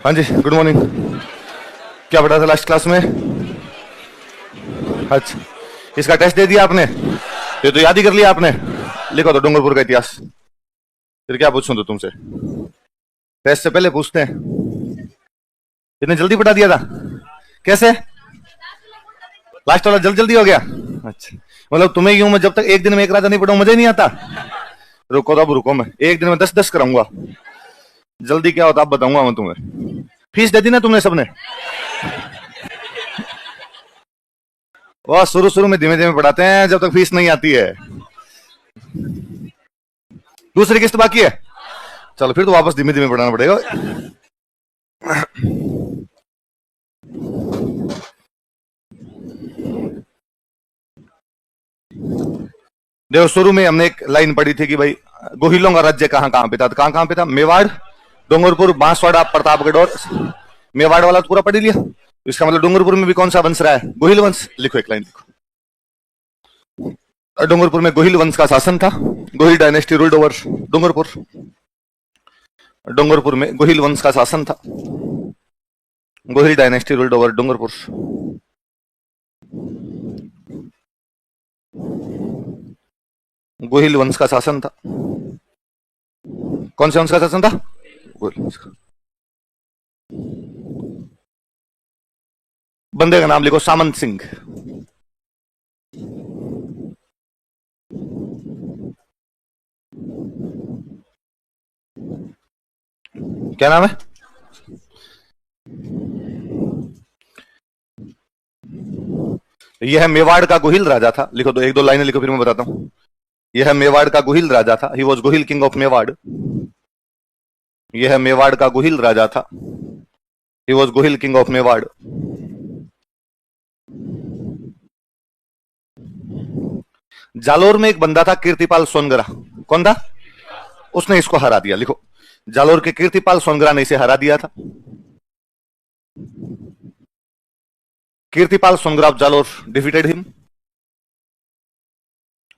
हाँ जी, good morning. क्या पढ़ा था लास्ट क्लास में? अच्छा, इसका टेस्ट दे दिया आपने? ये तो याद ही कर लिया आपने। लिखो तो डूंगरपुर का इतिहास। फिर क्या पूछूं तो तुमसे? टेस्ट से पहले पूछते हैं। इतने जल्दी पढ़ा दिया था? कैसे? लास्ट वाला जल्दी जल्दी हो गया? अच्छा, मतलब तुम्हें यूं मैं जब तक एक दिन में एक राजा नहीं पढ़ाऊं मजा ही नहीं आता। रुको तो अब रुको, मैं एक दिन में 10-10 कराऊंगा। जल्दी क्या होता अब बताऊंगा मैं तुम्हें। फीस दे दी ना तुमने सबने? वह शुरू शुरू में धीमे धीमे पढ़ाते हैं जब तक फीस नहीं आती है। दूसरी किस्त बाकी है? चलो फिर तो वापस धीमे धीमे पढ़ाना पड़ेगा। देखो, शुरू में हमने एक लाइन पढ़ी थी कि भाई गोहिलों का राज्य कहां कहां पे था। तो कहां कहां पे था? मेवाड़, डूंगरपुर, बांसवाड़ा, प्रतापगढ़ और मेवाड़ वाला तो पूरा पढ़ लिया। इसका मतलब डूंगरपुर में भी कौन सा वंश रहा है? गोहिल वंश। लिखो, एक लाइन लिखो। डूंगरपुर में गोहिल वंश का शासन था। Gohil dynasty ruled over Dungarpur. Dungarpur में गोहिल वंश का शासन था। Gohil dynasty ruled over Dungarpur. Gohil वंश का शासन था। कौन से वंश का शासन था? गोहिल वंश का। बंदे का नाम लिखो, सामंत सिंह। क्या नाम है? यह मेवाड़ का गोहिल राजा था। लिखो, तो एक दो लाइनें लिखो फिर मैं बताता हूं। यह मेवाड़ का गोहिल राजा था। He was Gohil king of Mewar. यह मेवाड़ का गोहिल राजा था। He was Gohil king of Mewar. Jalore में एक बंदा था कीर्तिपाल सोनगरा। कौन था? उसने इसको हरा दिया। लिखो, जालोर के कीर्तिपाल सोनगरा ने इसे हरा दिया था। Kirtipal Songara of Jalore defeated him.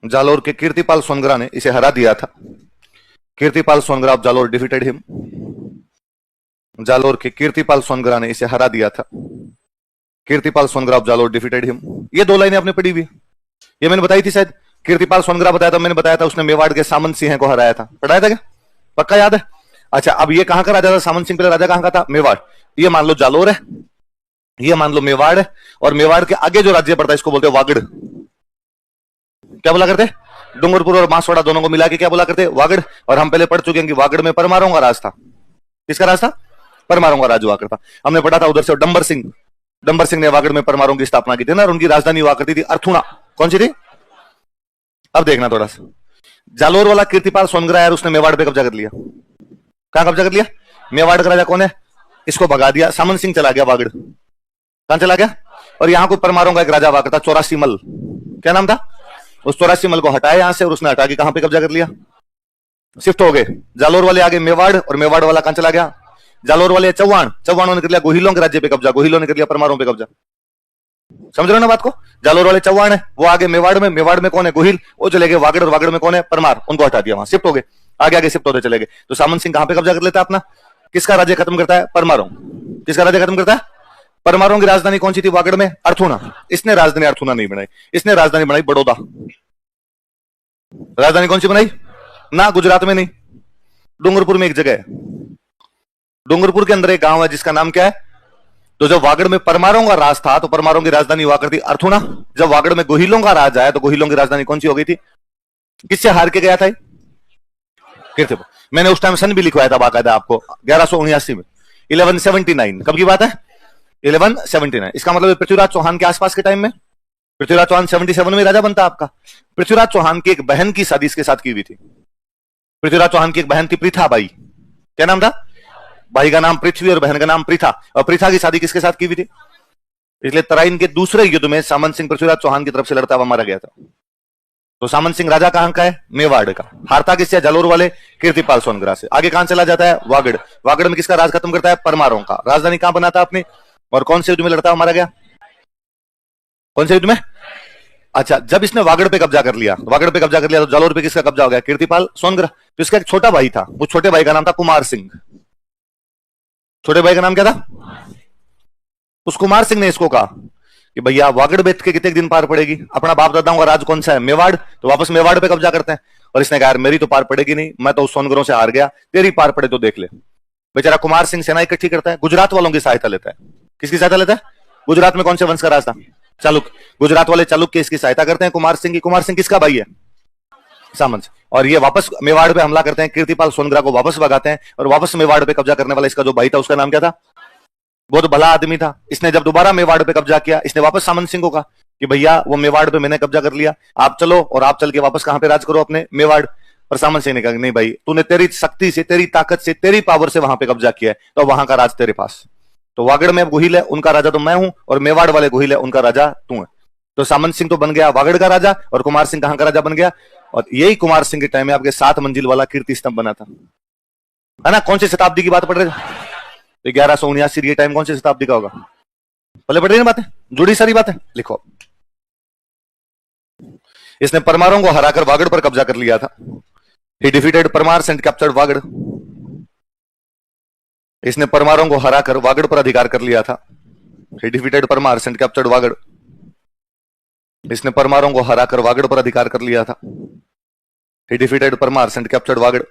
Jalore के कीर्तिपाल सोनगरा ने इसे हरा दिया था। Kirtipal Songara of Jalore defeated him. Jalore के कीर्तिपाल सोनगरा ने इसे हरा दिया था। Kirtipal Songara of Jalore defeated him. ये दो लाइनें आपने पढ़ी हुई। ये मैंने बताई थी शायद। कीर्तिपाल सोनगरा बताया था, मैंने बताया था उसने मेवाड़ के सामंत सिंह को हराया था। पढ़ाया था क्या? पक्का याद है? अच्छा, अब ये कहां का राजा था? सामंत सिंह पहले राजा कहां का था? मेवाड़। ये मान लो जालोर है, ये मान लो मेवाड़ है, और मेवाड़ के आगे जो राज्य पड़ता है इसको बोलते हैं वागड़। क्या बोला करते? डूंगरपुर और बांसवाड़ा दोनों को मिला के क्या बोला करते? वागड़। और हम पहले पढ़ चुके हैं कि वागड़ में परमारों का राज था। किसका राज था? परमारों का राज हुआ करता। हमने पढ़ा था उधर से डंबर सिंह। डंबर सिंह ने वागड़ में परमारों की स्थापना की थी ना, और उनकी राजधानी हुआ करती थी अर्थुणा। कौन सी थी? अब देखना थोड़ा सा। जालोर वाला कीर्तिपाल सोनगरा यार, उसने मेवाड़ पे कब्जा कर लिया। कहां कब्जा कर लिया? मेवाड़ का राजा कौन है? इसको भगा दिया। सामंत सिंह चला गया वागड़। कहां चला गया? और यहां को परमारों का एक राजा हुआ करता, 84 मल। क्या नाम था? उस 84 मल को हटाया यहां से, और उसने हटा के कहां पे कब्जा कर लिया? शिफ्ट हो गए। जालोर वाले आगे मेवाड़, और मेवाड़ वाला कहां चला गया? जालोर वाले चौहान। चौहानों ने कर लिया गोहिलों के राज्य पे कब्जा। गोहिलों ने कर लिया परमारों पे कब्जा। समझ रहे हो ना बात को? जालोर वाले चौहान है, वो आगे मेवाड़ में। मेवाड़ में कौन है? गोहिल। वो चले गए वागड़, और वागड़ में कौन है? परमार। उनको हटा दिया, वहां शिफ्ट हो गए। आगे आगे शिफ्ट होते चले गए। तो सामंत सिंह कहां पे कब्जा कर लेता है अपना? किसका राज्य खत्म करता है? परमारों। किसका राज्य खत्म करता है? परमारों की राजधानी कौन सी थी वागड़ में? अर्थुणा। इसने राजधानी अर्थुणा नहीं बनाई, इसने राजधानी बनाई बड़ौदा। राजधानी कौन सी बनाई? ना, गुजरात में नहीं, डूंगरपुर में एक जगह है। डूंगरपुर के अंदर एक गांव है जिसका नाम क्या है? तो जब वागड़ में परमारों का राज था तो परमारों की राजधानी हुआ करती अर्थुणा। जब वागड़ में गोहिलों का राज आया तो गोहिलों की राजधानी कौन सी हो गई थी? किससे हार के गया था? कीर्तिपाल। मैंने उस टाइम सन भी लिखवाया था बाकायदा आपको, 1179 में। 1179 कब की बात है? 1179। इसका मतलब पृथ्वीराज चौहान के आसपास के टाइम में। पृथ्वीराज चौहान 77 में राजा बनता आपका। पृथ्वीराज चौहान की एक बहन की शादी इसके साथ की हुई थी। पृथ्वीराज चौहान की एक बहन थी पृथा बाई। क्या नाम था? भाई का नाम पृथ्वी और बहन का नाम पृथा। और पृथा की शादी किसके साथ की हुई थी? इसलिए तराइन के दूसरे युद्ध में सामंत सिंह पृथ्वीराज चौहान की तरफ से लड़ता हुआ मारा गया था। तो सामंत सिंह राजा कहां का है? मेवाड़ का। हारता किससे? जालोर वाले कीर्तिपाल सोनगरा से। आगे कहां चला जाता है? वागड़। वागड़ में किसका राज खत्म करता है? परमारों का। राजधानी कहां बनाता अपने? और कौन से युद्ध में लड़ता हुआ मारा गया? कौन से युद्ध में? अच्छा, जब इसने वागड़ पे कब्जा कर लिया, वागड़ पे कब्जा कर लिया, तो जालोर पे किसका कब्जा हो गया? कीर्तिपाल सोनगरा। तो इसका एक छोटा भाई था, उस छोटे भाई का नाम था कुमार सिंह। छोटे भाई का नाम क्या था? उस कुमार सिंह ने इसको कहा कि भैया वागड़ बेच के कितने दिन पार पड़ेगी, अपना बाप दादाओं का राज कौन सा है, मेवाड़, तो वापस मेवाड़ पे कब्जा करते हैं। और इसने कहा यार मेरी तो पार पड़ेगी नहीं, मैं तो उस सोनगरों से हार गया, तेरी पार पड़े तो देख ले। बेचारा कुमार सिंह सेना इकट्ठी करता है, गुजरात वालों की सहायता लेता है। किसकी सहायता लेता है? गुजरात में कौन से वंश का राज था? चालुक्य। गुजरात वाले चालुक्य इसकी सहायता करते हैं कुमार सिंह की। कुमार सिंह किसका भाई है? सामंत। और ये वापस मेवाड़ पे हमला करते हैं, कीर्तिपाल सोनग्रा को वापस भगाते हैं, और वापस मेवाड़ पे कब्जा करने वाला इसका जो भाई था उसका नाम क्या था? बहुत भला आदमी था। इसने जब दोबारा मेवाड़ पे कब्जा किया, इसने वापस सामंत सिंह को कहा कि भैया वो मेवाड़ पे मैंने कब्जा कर लिया, आप चलो और आप चल के वापस कहां पे राज करो? अपने मेवाड़। पर सामंत सिंह ने कहा नहीं भाई, तूने तेरी शक्ति से, तेरी ताकत से, तेरी पावर से वहां पे कब्जा किया है, तो वहां का राज तेरे पास। तो वागड़ में अब गोहिल है, उनका राजा तो मैं हूं, और मेवाड़ वाले गोहिल है, उनका राजा तू है। तो सामंत सिंह तो बन गया वागड़ का राजा, और कुमार सिंह कहां का राजा बन गया? और यही कुमार सिंह के टाइम में आपके 7 मंजिल वाला कीर्ति स्तंभ बना था, है ना? कौन सी शताब्दी की बात पढ़ रहे थे? 1179 ये टाइम कौन सी शताब्दी का होगा? पहले पढ़ रही ना बातें, जुड़ी सारी बातें, लिखो। इसने परमारों को हराकर वागड़ पर कब्जा कर लिया था। He defeated Parmars and captured Vagad. इसने परमारों को हराकर वागड़ पर अधिकार कर लिया था। He defeated Parmars and captured Vagad. इसने परमारों को हराकर वागड़ पर अधिकार कर लिया था। He defeated Parmars and captured Vagad.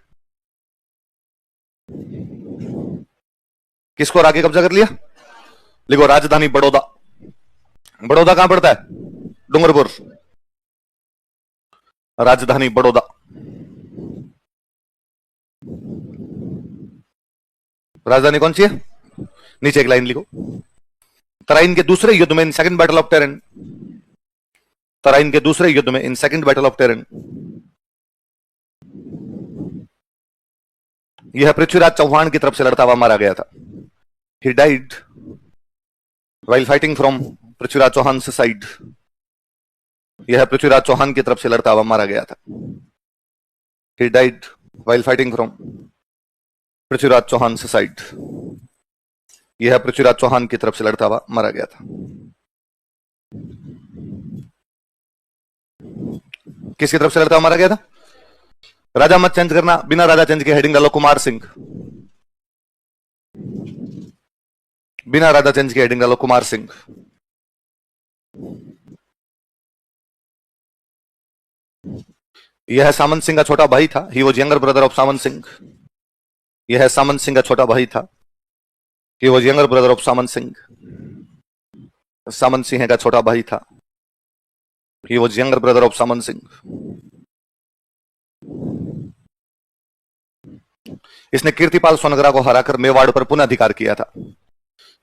किसको हरा के कब्जा कर लिया? लिखो, राजधानी बड़ौदा। बड़ौदा कहां पड़ता है? डूंगरपुर। राजधानी बड़ौदा। राजधानी कौन सी है? नीचे एक लाइन लिखो। तराइन के दूसरे युद्ध में, in second battle of terrain, Tarain के दूसरे युद्ध में, in second battle of terrain, यह पृथ्वीराज चौहान की तरफ से लड़ता हुआ मारा गया था। He died while fighting from Prithviraj Chauhan से साइड। यह पृथ्वीराज चौहान की तरफ से लड़ता हुआ मारा गया था। He died while fighting from Prithviraj Chauhan से साइड। यह पृथ्वीराज चौहान की तरफ से लड़ता हुआ मारा गया था। किसकी तरफ से लड़ता हुआ मारा गया था? राजा मत चेंज करना, बिना राजा चेंज के हेडिंग डालो कुमार सिंह। बिना राजा चेंज के हेडिंग डालो कुमार सिंह। यह सामंत सिंह का छोटा भाई था। He was younger brother of Samant Singh. यह सामंत सिंह का छोटा भाई था। He was younger brother of Samant Singh. Samant Singh का छोटा भाई था। He was younger brother of Samant Singh. इसने कीर्तिपाल सोनग्रा को हराकर मेवाड़ पर पुनः अधिकार किया था।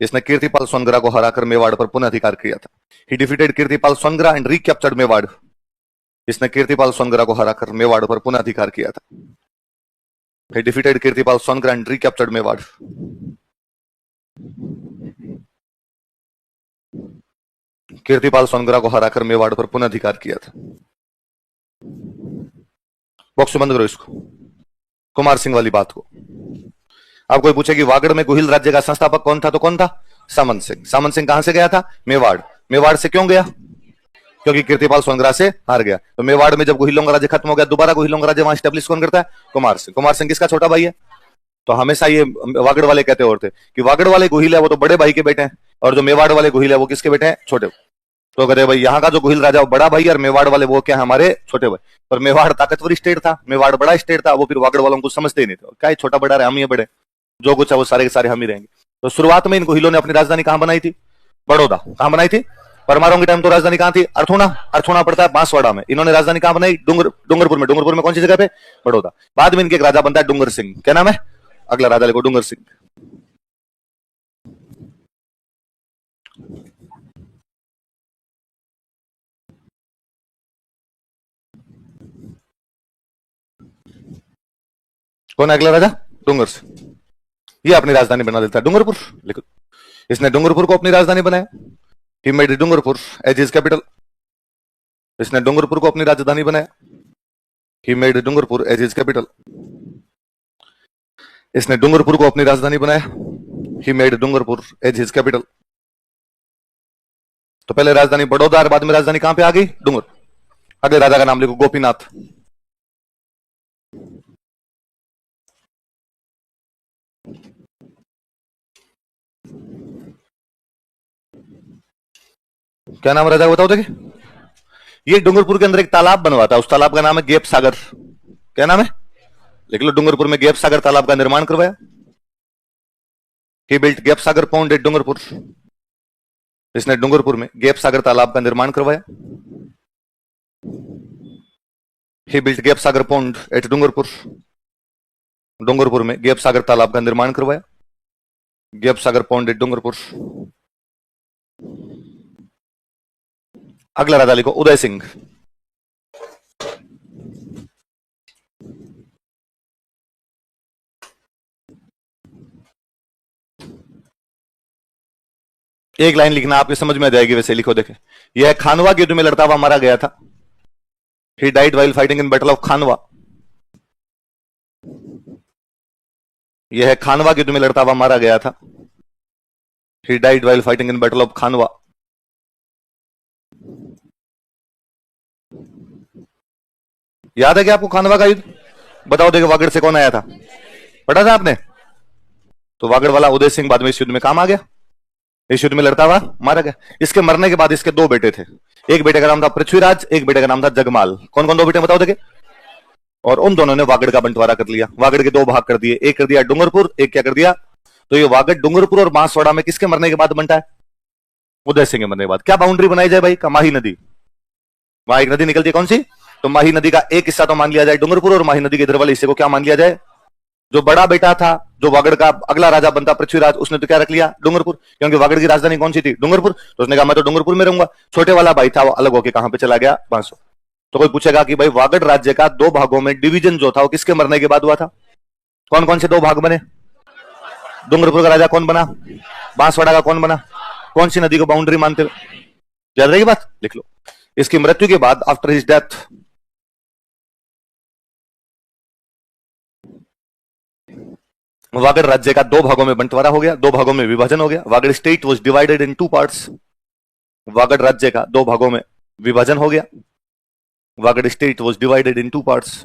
इसने कीर्तिपाल सोनग्रा को हराकर मेवाड़ पर पुनः अधिकार किया था। He defeated Kirtipal Songra and recaptured Mewar. इसने कीर्तिपाल सोनग्रा को हराकर मेवाड़ पर पुनः अधिकार किया था। He defeated Kirtipal Songra and recaptured Mewar. Kirtipal Songra को हराकर मेवाड़ पर पुनः अधिकार किया था। बॉक्स बंद करो इसको, कुमार सिंह वाली बात को। आप कोई पूछे कि वागड़ में गोहिल राज्य का संस्थापक कौन था, तो कौन था? सामंत सिंह। सामंत सिंह कहां से गया था? मेवाड़। मेवाड़ से क्यों गया? क्योंकि कीर्तिपाल सोनग्रा से हार गया। तो मेवाड़ में जब गोहिलों का राज्य खत्म हो गया, दोबारा गोहिलों का राज्य वहां स्टेब्लिश कौन करता है? कुमार सिंह। कुमार सिंह किसका छोटा भाई है? तो हमेशा ये वागड़ वाले कहते होते कि वागड़ वाले गोहिल है वो तो बड़े भाई के बेटे हैं, और जो मेवाड़ वाले गोहिल है वो किसके बेटे हैं? छोटे। तो कहते भाई यहाँ का जो गोहिल राजा वो बड़ा भाई, और मेवाड़ वाले वो क्या है? हमारे छोटे भाई। पर मेवाड़ ताकतवर स्टेट था, मेवाड़ बड़ा स्टेट था, वो फिर वागड़ वालों को समझते ही नहीं थे। क्या छोटा बड़ा रहे, हम ही बड़े, जो कुछ है वो सारे के सारे हम ही रहेंगे। तो शुरुआत में इन गोहिलों ने अपनी राजधानी कहां बनाई थी? बड़ौदा। कहां बनाई थी? परमारों के टाइम तो राजधानी कहां थी? अर्थोना। अर्थोना पड़ता है बांसवाड़ा में। इन्होंने राजधानी कहां बनाई? डूंगरपुर में। डूंगरपुर में कौन सी जगह पे? बड़ौदा। बाद में इनके एक राजा बनता है डूंगर सिंह। क्या नाम है? अगला राजा लिखो, डूंगर सिंह। कौन है अगला राजा? डूंगर सिंह। ये अपनी राजधानी बना देता है डूंगरपुर। लिखो, इसने डूंगरपुर को अपनी राजधानी बनाया। He made Dungarpur as his capital. इसने डूंगरपुर को अपनी राजधानी बनाया। He made Dungarpur as his capital. इसने डूंगरपुर को अपनी राजधानी बनाया। He made Dungarpur as his capital. तो पहले राजधानी बड़ौदा और बाद में राजधानी कहां पे आ गई? डूंगर। अगले राजा का नाम लिखो, गोपीनाथ। क्या नाम राजा बताओ देखिए। ये डूंगरपुर के अंदर एक तालाब बनवा था, उस तालाब का नाम है गेप सागर। क्या नाम है? लिख लो, डूंगरपुर में गेप सागर तालाब का निर्माण करवाया। ही बिल्ट गेप सागर पॉन्ड एट डूंगरपुर। इसने डूंगरपुर में गेप सागर तालाब का निर्माण करवाया। ही बिल्ट गेप सागर पॉन्ड एट डूंगरपुर। डूंगरपुर में गेप सागर तालाब का निर्माण करवाया। गेप सागर पॉन्ड एट डूंगरपुर। अगला राजा लिखो उदय सिंह। एक लाइन लिखना, आपके समझ में आ जाएगी, वैसे लिखो देखे। यह खानवा के युद्ध में लड़ता हुआ मारा गया था। He died while fighting in battle of Khanwa. यह खानवा के युद्ध में लड़ता हुआ मारा गया था। He died while fighting in battle of Khanwa. याद है क्या आपको खानवा का युद्ध? बताओ देखे, वागड़ से कौन आया था? पढ़ा था आपने? तो वागड़ वाला उदय सिंह बाद में इस युद्ध में काम आ गया। इस युद्ध में लड़ता हुआ मारा गया। इसके मरने के बाद इसके दो बेटे थे। एक बेटे का नाम था पृथ्वीराज, एक बेटे का नाम था जगमाल। कौन कौन दो बेटे बताओ देखे। और उन दोनों ने वागड़ का बंटवारा कर लिया। वागड़ के दो भाग कर दिए, एक कर दिया डूंगरपुर, एक क्या कर दिया। तो ये वागड़ डूंगरपुर और बांसवाड़ा में किसके मरने के बाद बनता है? उदय सिंह के मरने के बाद। क्या बाउंड्री बनाई जाए भाई? का माही नदी। वहां एक नदी निकलती है, कौन सी? तो माही नदी का एक हिस्सा तो मान लिया जाए डूंगरपुर, और माही नदी के इधर वाले हिस्से को क्या मान लिया जाए? जो बड़ा बेटा था, जो वागड़ का अगला राजा बनता पृथ्वीराज, उसने तो क्या रख लिया? डूंगरपुर, क्योंकि वागड़ की राजधानी कौन सी थी? डूंगरपुर। तो उसने कहा मैं तो डूंगरपुर में रहूंगा। छोटे वाला भाई था वो अलग होकर कहां पे चला गया? बांसो। तो कोई पूछेगा कि भाई वागड़ राज्य का दो भागों में डिवीजन जो था वो किसके मरने के बाद हुआ था? कौन कौन से दो भाग बने? डूंगरपुर का राजा कौन बना? बांसवाड़ा का कौन बना? कौन सी नदी को बाउंड्री मानते हुए? याद रहेगी बात, लिख लो। इसकी मृत्यु के बाद, आफ्टर हिज डेथ, वागड़ राज्य का दो भागों में बंटवारा हो गया, दो भागों में विभाजन हो गया। Vagad state was divided in two parts. Vagad राज्य का दो भागों में विभाजन हो गया। Vagad state was divided in two parts.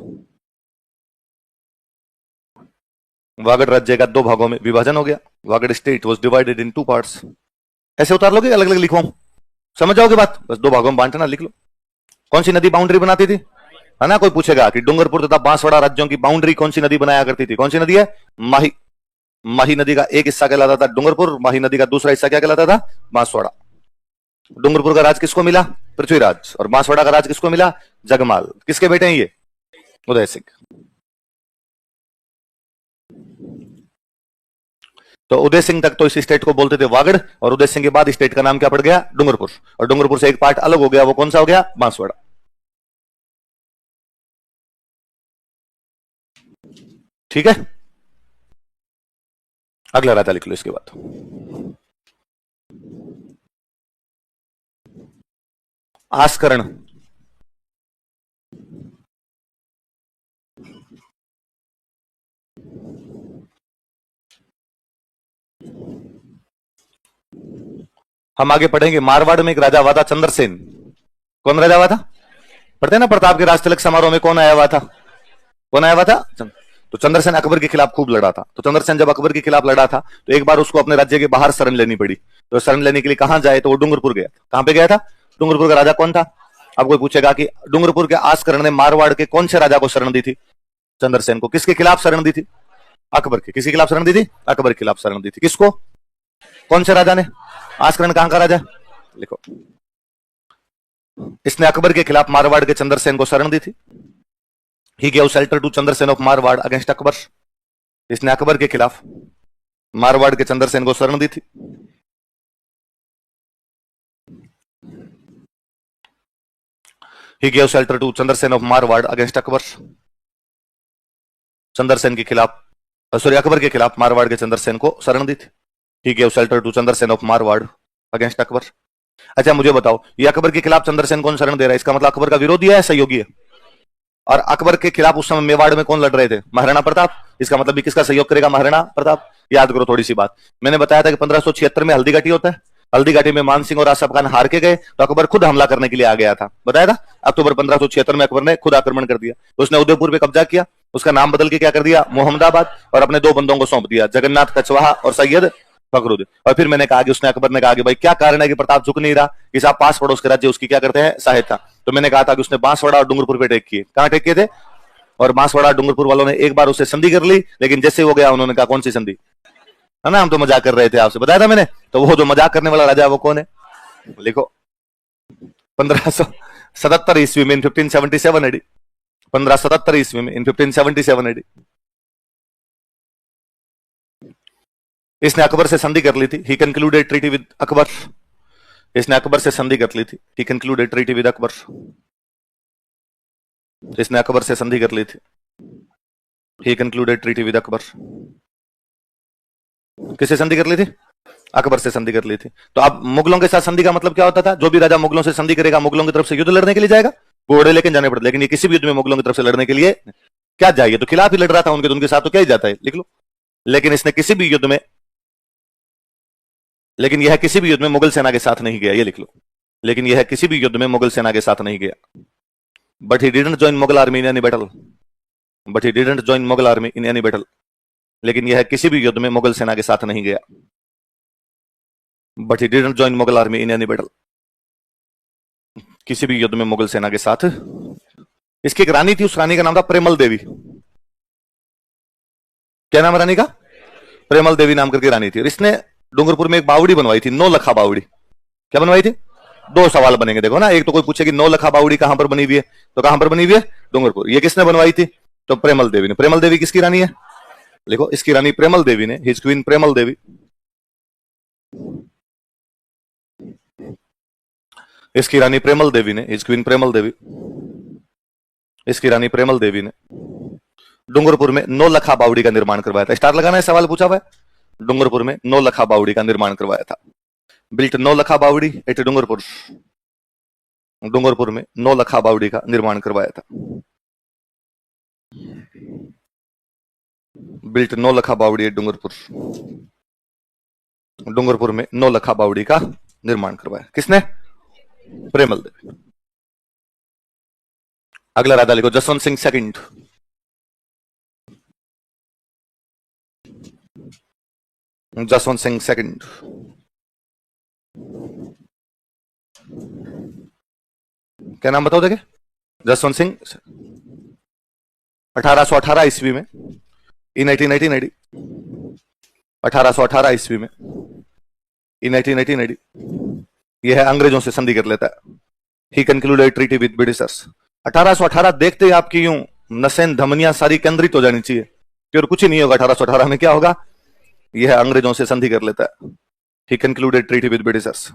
Vagad राज्य का दो भागों में विभाजन हो गया। Vagad state was divided in two parts. ऐसे उतार लोगे, अलग अलग लिखवाऊं, समझ जाओगे बात? बस दो भागों में बांटना, लिख लो। कौन सी नदी बाउंड्री बनाती थी? है ना, कोई पूछेगा कि डूंगरपुर तथा बांसवाड़ा राज्यों की बाउंड्री कौन सी नदी बनाया करती थी? कौन सी नदी है? माही। माही नदी का एक हिस्सा कहलाता था डूंगरपुर, माही नदी का दूसरा हिस्सा क्या कहलाता था? बांसवाड़ा। डूंगरपुर का राज किसको मिला? पृथ्वीराज। और बांसवाड़ा का राज किसको मिला? जगमाल। किसके बेटे हैं ये? उदय सिंह। तो उदय सिंह तक तो इस स्टेट को बोलते थे वागड़, और उदय सिंह के बाद स्टेट का नाम क्या पड़ गया? डूंगरपुर। और डूंगरपुर से एक पार्ट अलग हो गया, वो कौन सा हो गया? बांसवाड़ा। ठीक है, अगला राजा लिख लो इसके बाद। आस्करण। हम आगे पढ़ेंगे। मारवाड़ में एक राजा हुआ था चंद्रसेन। कौन राजा हुआ था? पढ़ते ना, प्रताप के राजतिलक समारोह में कौन आया हुआ था? कौन आया हुआ था? तो चंद्रसेन अकबर के खिलाफ खूब लड़ा था। तो चंद्रसेन जब अकबर के खिलाफ लड़ा था तो एक बार उसको अपने राज्य के बाहर शरण लेनी पड़ी। तो शरण लेने के लिए कहां जाए? तो वो डूंगरपुर गया। कहां पे गया था? डूंगरपुर का राजा कौन था? अब कोई पूछेगा कि डूंगरपुर के आस्करण ने मारवाड़ के कौन से राजा को शरण दी थी? चंद्रसेन को। किसके खिलाफ शरण दी थी? अकबर के। किसके खिलाफ शरण दी थी? अकबर के खिलाफ शरण दी थी। किसको? कौन से राजा ने? आस्करण कहां का राजा? लिखो। इसने अकबर के खिलाफ मारवाड़ के चंद्रसेन को शरण दी थी। He gave shelter to Chandrasen of Marwar against Akbar. इसने अकबर के खिलाफ मारवाड़ के चंद्रसेन को शरण दी थी। He gave shelter to Chandrasen of Marwar against Akbar. Chandrasen के खिलाफ, सॉरी, अकबर के खिलाफ मारवाड़ के चंद्रसेन को शरण दी थी। He gave shelter to Chandrasen of Marwar against Akbar. अच्छा मुझे बताओ, ये अकबर के खिलाफ चंद्रसेन कौन शरण दे रहा है? इसका मतलब अकबर का विरोधी है, सहयोगी है? और अकबर के खिलाफ उस समय मेवाड़ में कौन लड़ रहे थे? महाराणा प्रताप। इसका मतलब भी किसका सहयोग करेगा? महाराणा प्रताप। याद करो थोड़ी सी बात, मैंने बताया था कि 1576 में हल्दी घाटी होता है। हल्दी घाटी में मान सिंह और आसफ खान हार के गए तो अकबर खुद हमला करने के लिए आ गया था, बताया था। अक्टूबर 1576 में अकबर ने खुद आक्रमण कर दिया। तो उसने उदयपुर पे कब्जा किया, उसका नाम बदल के क्या कर दिया? मोहम्मदाबाद, और अपने दो बंदों को सौंप दिया, जगन्नाथ कछवाहा और सैयद फखरुद्दीन। और फिर मैंने कहा कि उसने अकबर ने कहा कि भाई क्या कारण है कि प्रताप झुक नहीं रहा, कि साहब पास पड़ोस के राज्य उसकी क्या करते हैं, सहायता। तो मैंने कहा था कि उसने बांसवाड़ा और डूंगरपुर पे अटैक किए। कहां अटैक किए थे? और बांसवाड़ा डूंगरपुर वालों ने एक बार उससे संधि कर ली, लेकिन जैसे हो गया उन्होंने कहा कौन सी संधि, है ना, हम तो मजाक कर रहे थे, आपसे बताया था मैंने। तो वो जो मजाक करने वाला राजा वो कौन है, लिखो 1577 ईस्वी में, इन 1577 एडी, 1577 ईस्वी में, इन 1577 एडी इसने अकबर से संधि कर ली थी। ही कंक्लूडेड ट्रीटी विद अकबर। इसने अकबर से संधि कर ली थी। ही कंक्लूडेड ट्रीटी विद अकबर। इसने अकबर से संधि कर ली थी। ही कंक्लूडेड ट्रीटी विद अकबर। किससे संधि कर ली थी? अकबर से संधि कर ली थी। तो अब मुगलों के साथ संधि का मतलब क्या होता था? जो भी राजा मुगलों से संधि करेगा, मुगलों की तरफ से युद्ध लड़ने के लिए जाएगा, घोड़े लेकर जाने पड़ते। लेकिन ये किसी भी युद्ध में मुगलों की तरफ से लड़ने के लिए क्या जाइए, तो खिलाफ ही लड़ रहा था उनके, तो उनके साथ तो क्या ही जाता है, लिख लो। लेकिन इसने किसी भी युद्ध में, लेकिन यह किसी भी युद्ध में मुगल सेना के साथ नहीं गया, ये लिख लो। लेकिन यह किसी भी युद्ध में मुगल सेना के साथ नहीं गया। But he didn't join Mughal army in any battle. But he didn't join Mughal army in any battle. लेकिन यह किसी भी युद्ध में मुगल सेना के साथ नहीं गया। But he didn't join Mughal army in any battle. किसी भी युद्ध में मुगल सेना के साथ। इसकी एक रानी थी, उस रानी का नाम था प्रेमल देवी। क्या नाम रानी का? प्रेमल देवी नाम करके रानी थी। और इसने डूंगरपुर में एक बावड़ी बनवाई थी, 9 लखा बावड़ी। क्या बनवाई थी? दो सवाल बनेंगे, देखो ना। एक तो कोई पूछे कि 9 लखा बावड़ी कहां पर बनी हुई है, तो कहां पर बनी हुई है? डूंगरपुर। ये किसने बनवाई थी? तो प्रेमल देवी ने। प्रेमल देवी किसकी रानी है? लिखो, इसकी रानी प्रेमल देवी ने, हिज क्वीन प्रेमल देवी। इसकी रानी प्रेमल देवी ने, हिज क्वीन प्रेमल देवी। इसकी रानी प्रेमल देवी ने डूंगरपुर में 9 लखा बावड़ी का निर्माण करवाया था। स्टार लगाना है, सवाल पूछा हुआ है। डूंगरपुर में 9 लखा बावड़ी का निर्माण करवाया था। बिल्ट 9 लखा बावड़ी एट डूंगरपुर। डूंगरपुर में 9 लखा बावड़ी का निर्माण करवाया था। बिल्ट 9 लखा बावड़ी एट डूंगरपुर। डूंगरपुर में 9 लखा बावड़ी का निर्माण करवाया। किसने? प्रेमल देवी। अगला राजा लिखो, जसवंत सिंह सेकंड। जसवंत सिंह सेकंड। क्या नाम बताओ देखे? जसवंत सिंह। 1818 ईस्वी में, इन 1880, 1818 ईस्वी में, इन 1880 यह अंग्रेजों से संधि कर लेता है। He concluded treaty with Britishers. 1818 देखते ही आपकी यूं नसें धमनियां सारी केंद्रित हो जानी चाहिए कि और कुछ ही नहीं होगा। 1818 में क्या होगा? यह अंग्रेजों से संधि कर लेता है। He concluded treaty with Britishers.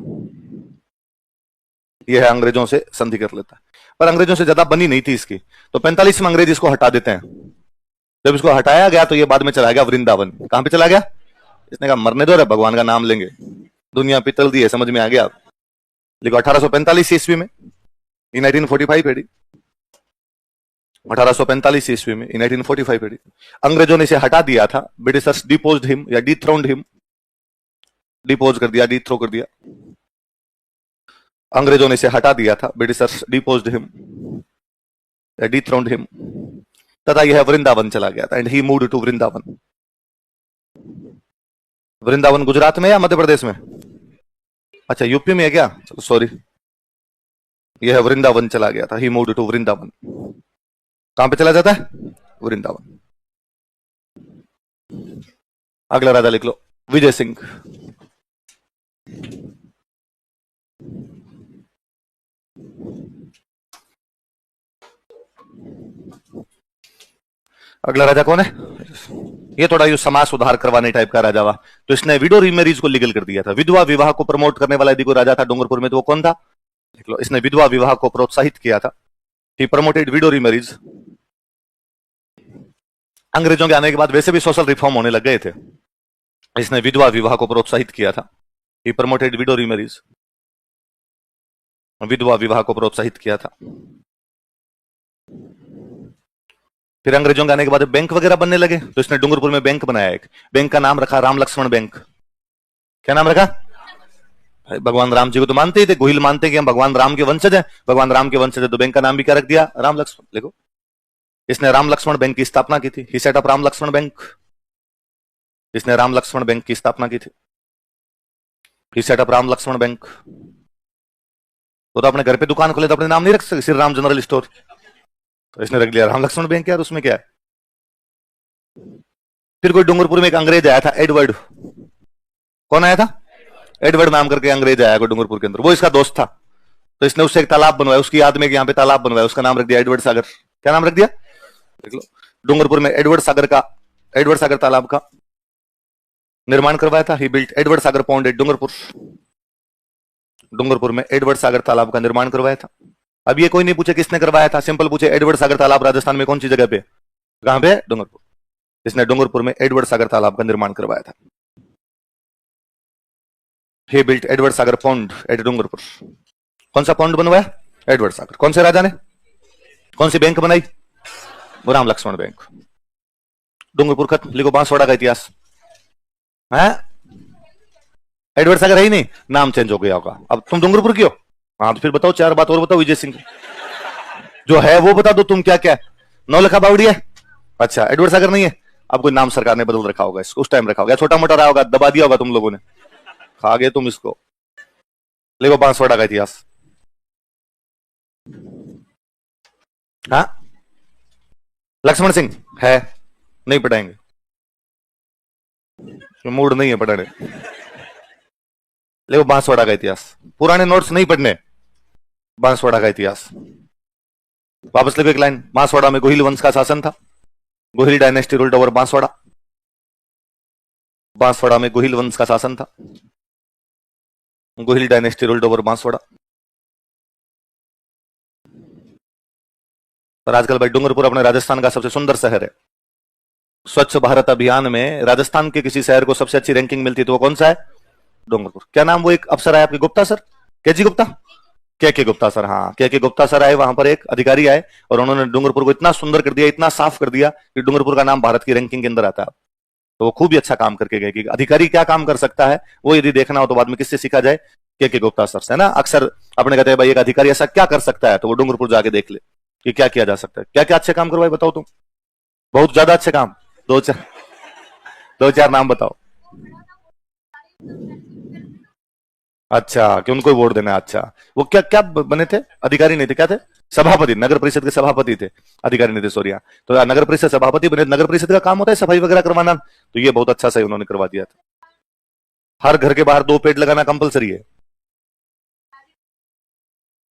यह अंग्रेजों से संधि कर लेता है। पर अंग्रेजों से ज्यादा बनी नहीं थी इसकी, तो 45 में अंग्रेज इसको हटा देते हैं। जब इसको हटाया गया तो यह बाद में चला गया वृंदावन। कहां पे चला गया? इसने कहा मरने दो रे, भगवान का नाम लेंगे, दुनिया पितल दी है, समझ में आ गया। लिखो 1845 ईस्वी में, इन 1945 एडी। 1845 ईस्वी में, इन 1945 एडी अंग्रेजों ने इसे हटा दिया था। ब्रिटिशर्स डिपोज्ड हिम या डिथ्रोन्ड हिम। डिपोज कर दिया, डिथ्रो कर दिया। अंग्रेजों ने इसे हटा दिया था। ब्रिटिशर्स डिपोज्ड हिम या डिथ्रोन्ड हिम, तथा यह वृंदावन चला गया था। And he moved to Vrindavan. Vrindavan Gujarat में या मध्य प्रदेश में? अच्छा, यूपी में है क्या? चलो सॉरी, यह वृंदावन चला गया था। ही मूव्ड टू वृंदावन। कहां पे चला जाता है? वृंदावन। अगला राजा लिख लो, विजय सिंह। अगला राजा कौन है? ये थोड़ा यू समाज सुधार करवाने टाइप का राजा हुआ, तो इसने विडो रीमैरिज को लीगल कर दिया था। विधवा विवाह को प्रमोट करने वाला यदि कोई राजा था डूंगरपुर में, तो वो कौन था? देख लो, इसने विधवा विवाह को प्रोत्साहित किया था। ही प्रमोटेड विडो रीमैरिज। अंग्रेजों के आने के बाद वैसे भी सोशल रिफॉर्म होने लग गए थे। इसने विधवा विवाह को प्रोत्साहित किया था। ही प्रमोटेड विडो रीमैरिज। विधवा विवाह को प्रोत्साहित किया था। फिर अंग्रेजों के आने के बाद बैंक वगैरह बनने लगे, तो इसने डूंगरपुर में बैंक बनाया। एक बैंक का नाम रखा राम लक्ष्मण बैंक। क्या नाम रखा? भगवान राम जी को तो मानते ही थे, गोहिल मानते कि हम भगवान राम के वंशज हैं। भगवान राम के वंशज है, तो बैंक का नाम भी क्या रख दिया? राम लक्ष्मण। देखो, इसने राम लक्ष्मण बैंक की स्थापना की थी। He set up Ram Laxman bank. इसने राम लक्ष्मण बैंक की स्थापना की थी। He set up Ram Laxman bank. तो अपने घर पे दुकान खोले तो अपने नाम नहीं रख सकते, श्री राम जनरल स्टोर, तो इसने रख लिया राम लक्ष्मण बैंक यार, उसमें क्या है। फिर कोई डूंगरपुर में एक अंग्रेज आया था, एडवर्ड, कौन आया था, एडवर्ड नाम करके अंग्रेज आया कोई डूंगरपुर के अंदर, वो इसका दोस्त था। तो इसने उससे एक तालाब बनवाया, उसकी याद में यहाँ पे तालाब बनवाया, उसका नाम रख दिया एडवर्ड सागर। क्या नाम रख दिया, देख लो, डूंगरपुर में एडवर्ड सागर तालाब का निर्माण करवाया था। ही बिल्ट एडवर्ड सागर पॉन्ड एट डूंगरपुर में एडवर्ड सागर तालाब का निर्माण करवाया था। अब ये कोई नहीं पूछे किसने करवाया था, सिंपल पूछे एडवर्ड सागर तालाब राजस्थान में कौन सी जगह पे, कहां पे, डूंगरपुर। इसने डूंगरपुर में एडवर्ड सागर तालाब का निर्माण करवाया था। ही बिल्ट एडवर्ड सागर पॉन्ड एट डूंगरपुर। कौन सा पॉन्ड बनवाया, एडवर्ड सागर। कौन से राजा ने, कौन सी बैंक बनाई, वो राम लक्ष्मण बैंक। डूंगरपुर खत्म, लिखो बांसवाड़ा का इतिहास है। एडवर्ड सागर है ही नहीं, नाम चेंज हो गया होगा। अब तुम डूंगरपुर की हो, हाँ तो फिर बताओ, चार बात और बताओ विजय सिंह जो है वो बता दो, तुम क्या क्या है, नौलखा बावड़ी है, अच्छा एडवर्ड सागर नहीं है। अब कोई नाम सरकार ने बदल रखा होगा इसको, उस टाइम रखा होगा, छोटा मोटा रहा होगा, दबा दिया होगा तुम लोगों ने, खा गए तुम इसको। लिखो बांसवाड़ा का इतिहास। हाँ लक्ष्मण सिंह है, नहीं पढ़ाएंगे, मूड नहीं है पढ़ाने। देखो बांसवाड़ा का इतिहास, पुराने नोट्स नहीं पढ़ने, बांसवाड़ा का इतिहास। वापस लिखो एक लाइन, बांसवाड़ा में गोहिल वंश का शासन था, Gohil dynasty ruled over Banswara. Banswara में गोहिल वंश का शासन था, Gohil dynasty ruled over Banswara. पर आजकल भाई डूंगरपुर अपने राजस्थान का सबसे सुंदर शहर है। स्वच्छ भारत अभियान में राजस्थान के किसी शहर को सबसे अच्छी रैंकिंग मिलती है तो वो कौन सा है, डूंगरपुर। क्या नाम वो एक अफसर आए आपके, गुप्ता सर, के जी गुप्ता, के गुप्ता सर, हाँ के गुप्ता सर आए, वहां पर एक अधिकारी आए और उन्होंने डूंगरपुर को इतना सुंदर कर दिया, इतना साफ कर दिया कि डूंगरपुर का नाम भारत की रैंकिंग के अंदर आता है। तो वो खूब ही अच्छा काम करके गए कि अधिकारी क्या काम कर सकता है, वो यदि देखना हो तो बाद में किससे सीखा जाए, के गुप्ता सर से, है ना। अक्सर अपने कहते हैं भाई एक अधिकारी ऐसा क्या कर सकता है, तो वो डूंगरपुर जाके देख ले कि क्या किया जा सकता है। क्या क्या अच्छे काम करवाए बताओ तुम, बहुत ज्यादा अच्छे काम, दो चार नाम बताओ। अच्छा कि उनको वोट देना, अच्छा वो क्या क्या बने थे, अधिकारी नहीं थे, क्या थे, सभापति, नगर परिषद के सभापति थे, अधिकारी नहीं थे सॉरी। तो नगर परिषद सभापति बने, नगर परिषद का काम होता है सफाई वगैरह करवाना, तो ये बहुत अच्छा सही उन्होंने करवा दिया था। हर घर के बाहर 2 पेड़ लगाना कंपलसरी है।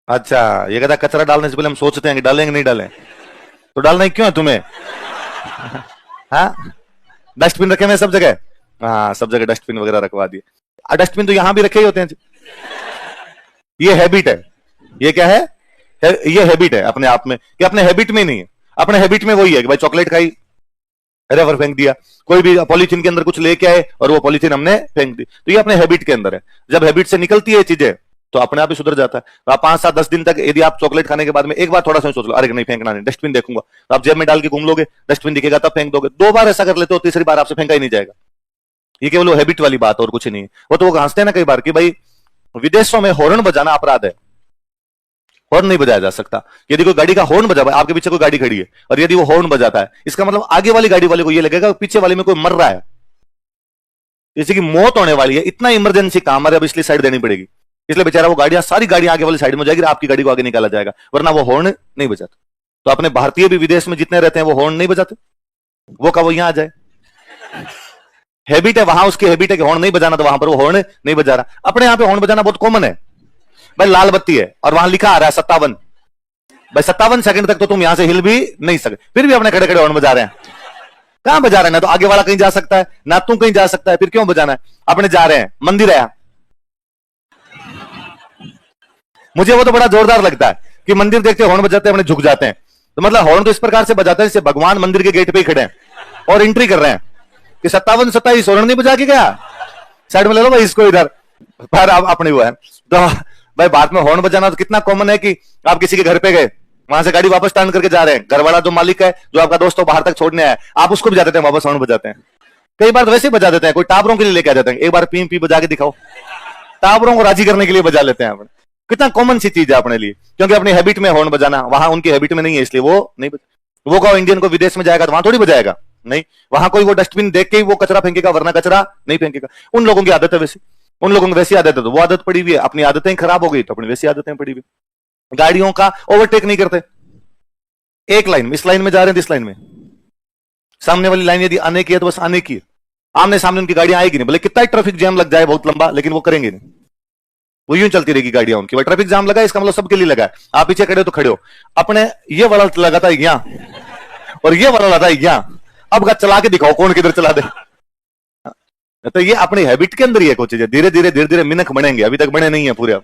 अच्छा ये कहता कचरा डालने से पहले हम सोचते हैं कि डालेंगे नहीं डालें, तो डालना ही क्यों है तुम्हें। हाँ डस्टबिन रखे हुए सब जगह, हाँ सब जगह डस्टबिन वगैरह रखवा दिए। डस्टबिन तो यहां भी रखे ही होते हैं, ये हैबिट है, ये क्या है, ये हैबिट है अपने आप में, कि अपने हैबिट में नहीं है, अपने हैबिट में वही है कि भाई चॉकलेट खाई, रेवर फेंक दिया, कोई भी पॉलीथीन के अंदर कुछ लेके आए और वो पॉलीथीन हमने फेंक दी, तो ये अपने हैबिट के अंदर है। जब हैबिट से निकलती है चीजें तो अपने आप ही सुधर जाता है। तो आप 5 7 10 दिन तक यदि आप चॉकलेट खाने के बाद में एक बार थोड़ा सा सोच लो, अरे नहीं फेंकना नहीं, डस्टबिन देखूंगा, तो आप जेब में डाल के घूम लोगे, डस्टबिन दिखेगा तब फेंक दोगे। 2 बार ऐसा कर लेते हो, तीसरी बार आपसे फेंका ही नहीं जाएगा। ये केवल हैबिट वाली बात और कुछ नहीं है। वो तो वो हंसते हैं ना कई बार कि भाई विदेशों में हॉर्न बजाना अपराध है, हॉर्न नहीं बजाया जा सकता। यदि कोई गाड़ी का हॉर्न बजा, आपके पीछे कोई गाड़ी खड़ी है और यदि वो हॉर्न बजाता है, इसका मतलब आगे वाली गाड़ी वाले को ये लगेगा पीछे वाले में कोई मर रहा है, जैसे कि मौत होने वाली है, इतना इमरजेंसी काम है, अब इसलिए साइड देनी पड़ेगी। इसलिए बेचारा वो गाड़ियां, सारी गाड़ियां आगे वाली साइड में जाएगी, आपकी गाड़ी को आगे निकाला जाएगा, वरना वो हॉर्न नहीं बजाते। तो अपने भारतीय भी विदेश में जितने रहते हैं वो हॉर्न नहीं बजाते, वो कब वो यहां आ जाए, हैबिट है वहां, उसकी हैबिट है कि हॉर्न नहीं बजाना, तो वहां पर वो हॉर्न नहीं बजा रहा। अपने यहां पे हॉर्न बजाना बहुत कॉमन है भाई, लाल बत्ती है और वहां लिखा आ रहा है 57, भाई 57 सेकंड तक तो तुम यहां से हिल भी नहीं सकते, फिर भी अपने खड़े खड़े हॉर्न बजा रहे हैं। कहां बजा रहे हैं, ना तो आगे वाला कहीं जा सकता है ना तुम कहीं जा सकता है, फिर क्यों बजाना है। अपने जा रहे हैं, मंदिर है, मुझे वो तो बड़ा जोरदार लगता है कि मंदिर देखते हॉर्न बजाते हैं, अपने झुक जाते हैं। तो मतलब हॉर्न तो इस प्रकार से बजाते हैं जैसे भगवान मंदिर के गेट पे ही खड़े हैं और एंट्री कर रहे हैं कि 57 27 हॉर्न नहीं बजा के गया, साइड में ले लो भाई इसको इधर, पर आप अपनी वो है। तो भाई भारत में हॉर्न बजाना तो कितना कॉमन है कि आप किसी के घर पे गए, वहां से गाड़ी वापस टर्न करके जा रहे हैं, घर वाला जो मालिक है, जो आपका दोस्त हो बाहर तक छोड़ने आया, आप उसको भी जा देते हैं वापस हॉर्न बजाते हैं। कई बार तो वैसे ही बजा देते हैं, कोई टावरों के लिए लेके आ जाते हैं, एक बार पी पी बजा के दिखाओ, टावरों को राजी करने के लिए बजा लेते हैं अपने। कितना कॉमन सी चीज है अपने लिए, क्योंकि अपनी हैबिट में हॉर्न बजाना, वहां उनकी हैबिट में नहीं है, इसलिए वो नहीं बजा। वो कहो इंडियन को विदेश में जाएगा तो वहां थोड़ी बजाएगा, नहीं, वहां कोई वो डस्टबिन देख के ही वो कचरा फेंकेगा, वरना कचरा नहीं फेंकेगा। उन लोगों की आदत है वैसे, उन लोगों को वैसी आदत है तो वो आदत पड़ी हुई है, अपनी आदतें खराब हो गई तो अपनी वैसी आदतें पड़ी हुई। गाड़ियों का ओवरटेक नहीं करते, एक लाइन में, इस लाइन में जा रहे हैं, इस लाइन में सामने वाली लाइन यदि आने की है तो बस आने की है, आमने सामने उनकी गाड़ियां आएगी नहीं, भले कितना ही ट्रैफिक जैम लग जाए बहुत लंबा, लेकिन वो करेंगे नहीं, वो यूं चलती रहेगी गाड़ियां उनकी। ट्रैफिक जाम लगा इसका मतलब सबके लिए लगा है, आप पीछे खड़े हो तो खड़े हो। अपने ये वाला लगा था यहां और ये वाला लगा था यहां, अब चला के दिखाओ कौन किधर चला दे। तो ये अपनी हैबिट के अंदर ही है कुछ चीजें, धीरे धीरे धीरे धीरे मिनख बनेंगे, अभी तक बने नहीं है पूरे।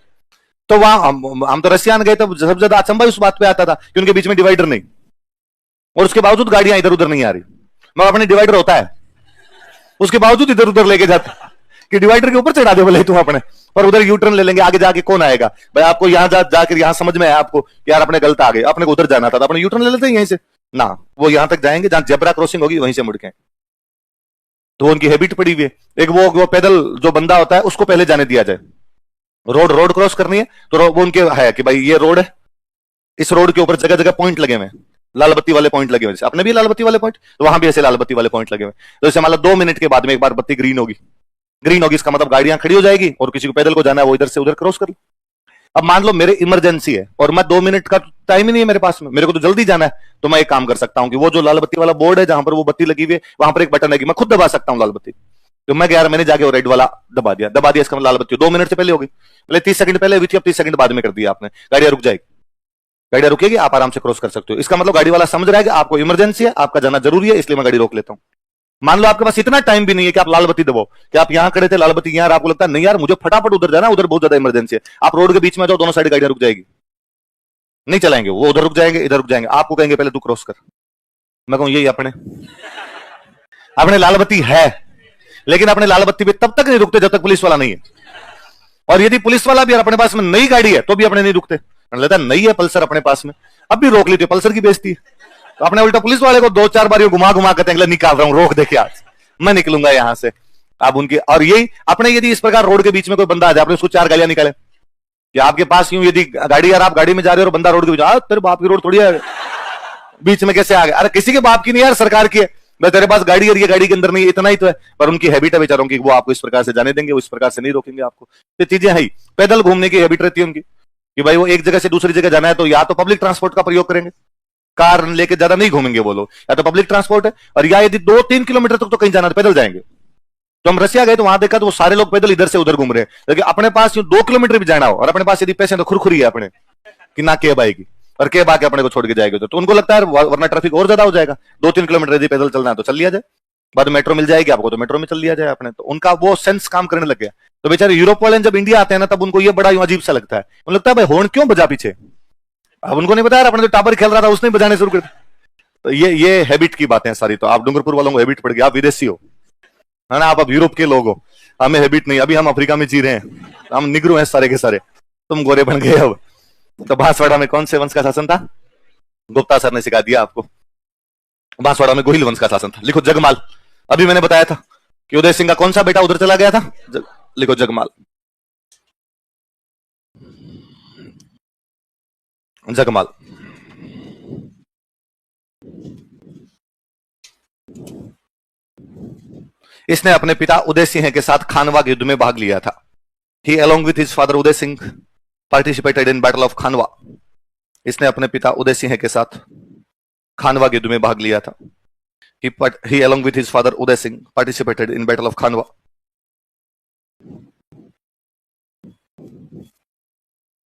तो वहां हम तो रसियान गए तो सबसे ज्यादा अचंभा उस बात पे आता था कि उनके बीच में डिवाइडर नहीं, और उसके बावजूद गाड़ियां इधर उधर नहीं आ रही। मगर अपने डिवाइडर होता है, उसके बावजूद इधर उधर लेके जाते कि डिवाइडर के ऊपर चढ़ा दे बोले तुम अपने, और उधर यू टर्न ले लेंगे, आगे जाके कौन आएगा भाई, आपको यहां जाकर यहां समझ में आया आपको यार अपने गलत आ गए, अपने को उधर जाना था, अपने यू टर्न ले लेते हैं यहीं से ना, वो यहां तक जाएंगे जहां जेब्रा क्रॉसिंग होगी वहीं से मुड़ के। तो उनकी हैबिट पड़ी हुई है। एक वो पैदल जो बंदा होता है उसको पहले जाने दिया जाए, रोड क्रॉस करनी है तो वो उनके है कि भाई ये रोड है, इस रोड के ऊपर जगह जगह पॉइंट लगे हुए, लाल बत्ती वाले पॉइंट लगे हुए, अपने भी लाल बत्ती वाले पॉइंट, तो वहां भी ऐसे लाल बत्ती वाले पॉइंट लगे हुए। तो जैसे मान लो 2 मिनट के बाद में एक बार बत्ती ग्रीन होगी, ग्रीन होगी इसका मतलब गाड़ियां खड़ी हो जाएगी, और किसी को पैदल को जाना है वो इधर से उधर क्रॉस कर ले। अब मान लो मेरे इमरजेंसी है और मैं 2 मिनट का टाइम ही नहीं है मेरे पास में, मेरे को तो जल्दी जाना है, तो मैं एक काम कर सकता हूं कि वो जो लाल बत्ती वाला बोर्ड है जहां पर वो बत्ती लगी हुई है वहां पर एक बटन है कि मैं खुद दबा सकता हूं लाल बत्ती। तो मैं यार मैंने जाके वो रेड वाला दबा दिया इसका मतलब लाल बत्ती 2 मिनट से पहले होगी, पहले 30 सेकंड पहले हुई थी, अब 30 सेकंड बाद में कर दिया आपने, गाड़ियां रुक जाएगी, गाड़ियां रुकेगी, आप आराम से क्रॉस कर सकते हो। इसका मतलब गाड़ी वाला समझ रहा है कि आपको इमरजेंसी है, आपका जाना जरूरी है, इसलिए मैं गाड़ी रोक लेता हूं। मान लो आपके पास इतना टाइम भी नहीं है कि आप लाल बत्ती दबाओ, कि आप यहां खड़े थे लाल बत्ती यहां, आपको लगता है नहीं यार मुझे फटाफट उधर जाना, उधर बहुत ज्यादा इमरजेंसी है, आप रोड के बीच में जाओ, दोनों साइड गाड़ियां रुक जाएगी, नहीं चलाएंगे, वो उधर रुक जाएंगे इधर रुक जाएंगे, आपको कहेंगे पहले तू क्रॉस कर। मैं कहूं यही अपने अपने लाल बत्ती है, लेकिन अपने लाल बत्ती पे तब तक नहीं रुकते जब तक पुलिस वाला नहीं है, और यदि पुलिस वाला भी अपने पास में नई गाड़ी है तो भी अपने नहीं रुकते, लेता नई है पल्सर अपने पास में, अब भी रोक ली तो पल्सर की बेइज्जती है, तो अपने उल्टा पुलिस वाले को 2-4 बार घुमा घुमा कर निकाल रहा हूं, रोक देखिए आज मैं निकलूंगा यहां से। अब उनकी और यही अपने यदि इस प्रकार रोड के बीच में कोई बंदा आ जाए, आपने उसको 4 गालियां निकाले कि आपके पास यूं यदि गाड़ी, यार आप गाड़ी में जा रहे हो और बंदा रोड के बीच, तेरे बाप की रोड थोड़ी है, बीच में कैसे आ गया, अरे किसी के बाप की नहीं यार सरकार की है, मैं तेरे पास गाड़ी और ये गाड़ी के अंदर नहीं, इतना ही तो है। पर उनकी हैबिट है बेचारों की, वो आपको इस प्रकार से जाने देंगे, वो इस प्रकार से नहीं रोकेंगे आपको, ये चीजें है। पैदल घूमने की हैबिट रहती है उनकी कि भाई वो एक जगह से दूसरी जगह जाना है तो या तो पब्लिक ट्रांसपोर्ट का प्रयोग करेंगे, कार लेके ज्यादा नहीं घूमेंगे वो लोग, या तो पब्लिक ट्रांसपोर्ट है, और या यदि 2-3 किलोमीटर तक तो कहीं जाना है पैदल जाएंगे। तो हम रसिया गए तो वहां देखा तो वो सारे लोग पैदल इधर से उधर घूम रहे हैं, लेकिन अपने पास 2 किलोमीटर भी जाना हो और अपने पास यदि पैसे तो खुरखुरी है अपने कि ना कैब आएगी, और कैब आके अपने को छोड़ के जाएगी, तो उनको लगता है वरना ट्रैफिक और ज्यादा हो जाएगा, 2-3 किलोमीटर यदि पैदल चलना है तो चल लिया जाए, बाद मेट्रो मिल जाएगी आपको तो मेट्रो में चल लिया जाए अपने, तो उनका वो सेंस काम करने लग गया। तो बेचारे यूरोप वाले जब इंडिया आते हैं ना तब उनको ये बड़ा अजीब सा लगता है, उनको लगता है भाई हॉर्न क्यों बजा पीछे, अब उनको नहीं बताया अपने जो टावर खेल रहा था उसने बजाने शुरू कर। तो ये हैबिट की बातें सारी, तो आप डूंगरपुर वालों को हैबिट पड़ गई, आप विदेशी हो है ना, आप अब यूरोप के लोग हो, हमें हैबिट नहीं, अभी हम अफ्रीका में जी रहे हैं, हम निग्रो हैं सारे के सारे, तुम गोरे बन गए अब। तो बांसवाड़ा में कौन से वंश का शासन था, गुप्ता सर ने सिखा दिया आपको, बांसवाड़ा में गोहिल वंश का शासन था, लिखो जगमाल, अभी मैंने बताया था कि उदय सिंह का कौन सा बेटा उधर चला गया था, लिखो जगमाल, जगमाल। इसने अपने पिता उदय सिंह के साथ खानवा के युद्ध में भाग लिया था। ही along with his father Uday Singh participated in battle of खानवा। इसने अपने पिता उदय सिंह के साथ खानवा के युद्ध में भाग लिया था। he along with his father Uday Singh participated in battle of खानवा।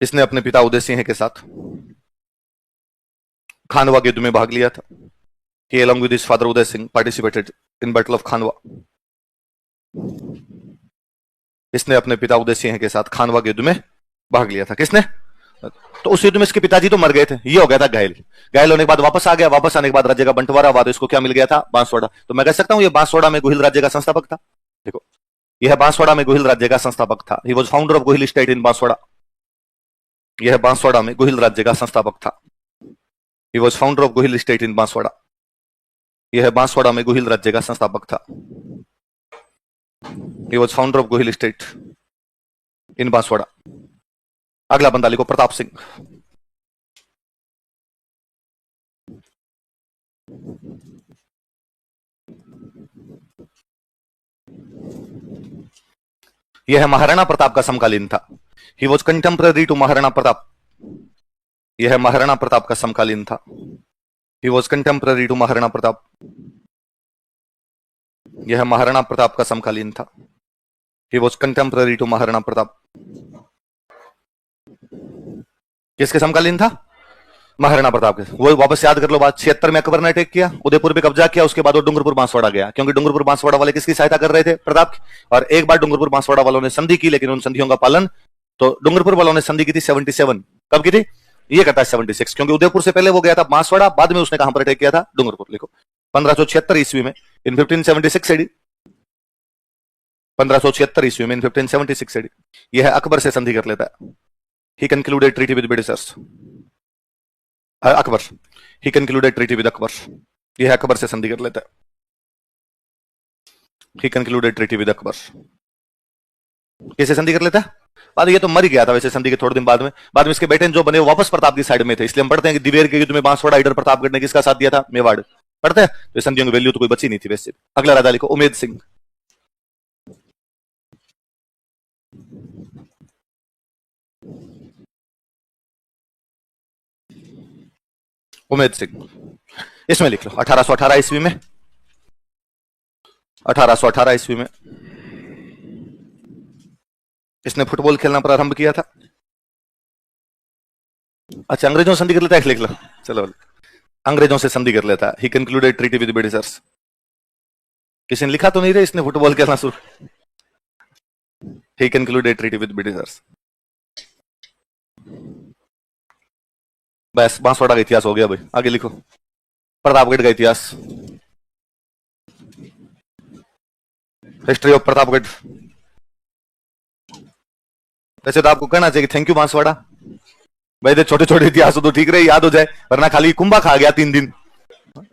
इसने अपने पिता उदय सिंह के साथ खानवा के युद्ध में भाग लिया था। he along with his father Uday Singh participated in battle of खानवा। इसने अपने पिता उदय सिंह के साथ खानवा के युद्ध में भाग लिया था। किसने, तो उस युद्ध में इसके पिताजी तो मर गए थे, ये हो गया था घायल, घायल होने के बाद वापस आ गया, वापस आने के बाद राज्य का बंटवारा हुआ तो इसको क्या मिल गया था, बांसवाड़ा। तो मैं कह सकता हूं ये बांसवाड़ा में गोहिल राज्य का संस्थापक था। देखो यह बांसवाड़ा में गोहिल राज्य का संस्थापक था। He was founder of Gohil state in Banswara. यह बांसवाड़ा में गोहिल राज्य का संस्थापक था। He was founder of Gohil state in Banswara. यह बांसवाड़ा में गोहिल राज्य का संस्थापक था। He was founder of Gohil state in Banswara. अगला बंदा लिखो प्रताप सिंह। यह महाराणा प्रताप का समकालीन था। He was contemporary to Maharana Pratap. यह महाराणा प्रताप का समकालीन था। He was contemporary to Maharana Pratap. यह महाराणा प्रताप का समकालीन था। He was contemporary to Maharana Pratap. किसके समकालीन था? महाराणा प्रताप के। वो वापस याद कर लो बात। 76 में अकबर ने अटैक किया, उदयपुर पे कब्जा किया, उसके बाद वो डूंगरपुर बांसवाड़ा गया, क्योंकि डूंगरपुर बांसवाड़ा वाले किसकी सहायता कर रहे थे? प्रताप की। और एक बार डूंगरपुर बांसवाड़ा वालों ने संधि की, लेकिन उन संधियों का पालन, तो डूंगरपुर वालों ने संधि की थी 77। कब की थी? ये कहता है 76, क्योंकि उदयपुर से पहले वो गया था बांसवाड़ा, बाद में उसने कहां पर अटैक किया था? डूंगरपुर। लिखो 1576 ईस्वी में, इन 1576 एडी। 1576 ईस्वी में, इन 1576 एडी यह अकबर से संधि कर लेता है। He concluded treaty with Britishers. Akbar, he concluded treaty with Akbar. यह अकबर से संधि कर लेता है। He concluded treaty with Akbar. कैसे संधि कर लेता है? बाद ये तो मर गया था वैसे संधि के थोड़े दिन बाद में इसके बेटे जो बने वो वापस प्रताप की साइड में थे, इसलिए हम पढ़ते हैं कि दिवेर के युद्ध में बांसवाड़ा ईडर प्रतापगढ़ ने किसका साथ दिया था? मेवाड़। पढ़ते हैं तो संधियों की वैल्यू तो कोई बची नहीं थी वैसे। अगला राजा लिखो, उमेद सिंह। उमेद सिंह, इसमें लिख लो 1818 ईस्वी में। 1818 ईस्वी में इसने फुटबॉल खेलना प्रारंभ किया था। अच्छा, अंग्रेजों से संधि कर लेता है, लिख लो। चलो, अंग्रेजों से संधि कर लेता है। He concluded treaty with Britishers. किसी ने लिखा तो नहीं रहे इसने फुटबॉल खेलना शुरू। ही कंक्लूडेड ट्रीटी विद ब्रिटिशर्स। बस बांसवाड़ा का इतिहास हो गया भाई। आगे लिखो, प्रतापगढ़ का इतिहास। History of Pratapgarh. वैसे तो आपको कहना चाहिए कि थैंक यू बांसवाड़ा भाई, तो छोटे छोटे इतिहास तो ठीक रहे, याद हो जाए, वरना खाली कुंभा खा गया 3 दिन।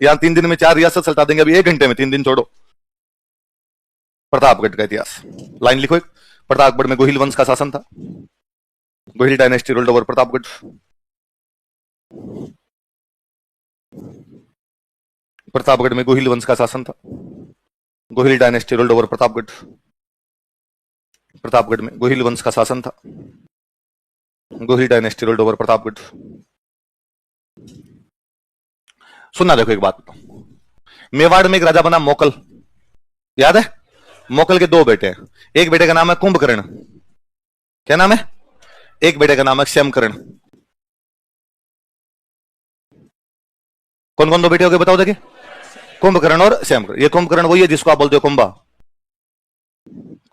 यहाँ 3 दिन में 4 रियासत सल्टा देंगे, अभी 1 घंटे में 3 दिन छोड़ो। प्रतापगढ़ का इतिहास लाइन लिखो। प्रतापगढ़ में गोहिल वंश का शासन था। Gohil dynasty ruled over Pratapgarh. Pratapgarh में गोहिल वंश का शासन था। Gohil dynasty ruled over Pratapgarh. Pratapgarh में गोहिल वंश का शासन था। Gohil dynasty ruled over Pratapgarh. सुनना देखो एक बात, मेवाड़ में एक राजा बना मोकल, याद है? मोकल के 2 बेटे हैं। एक बेटे का नाम है कुंभकर्ण। क्या नाम है? एक बेटे का नाम है क्षमकर्ण। कौन कौन 2 बेटे हो गए बताओ देखिए? कुंभकर्ण और क्षमकर्ण। ये कुंभकर्ण वही है जिसको आप बोलते हो कुंभा।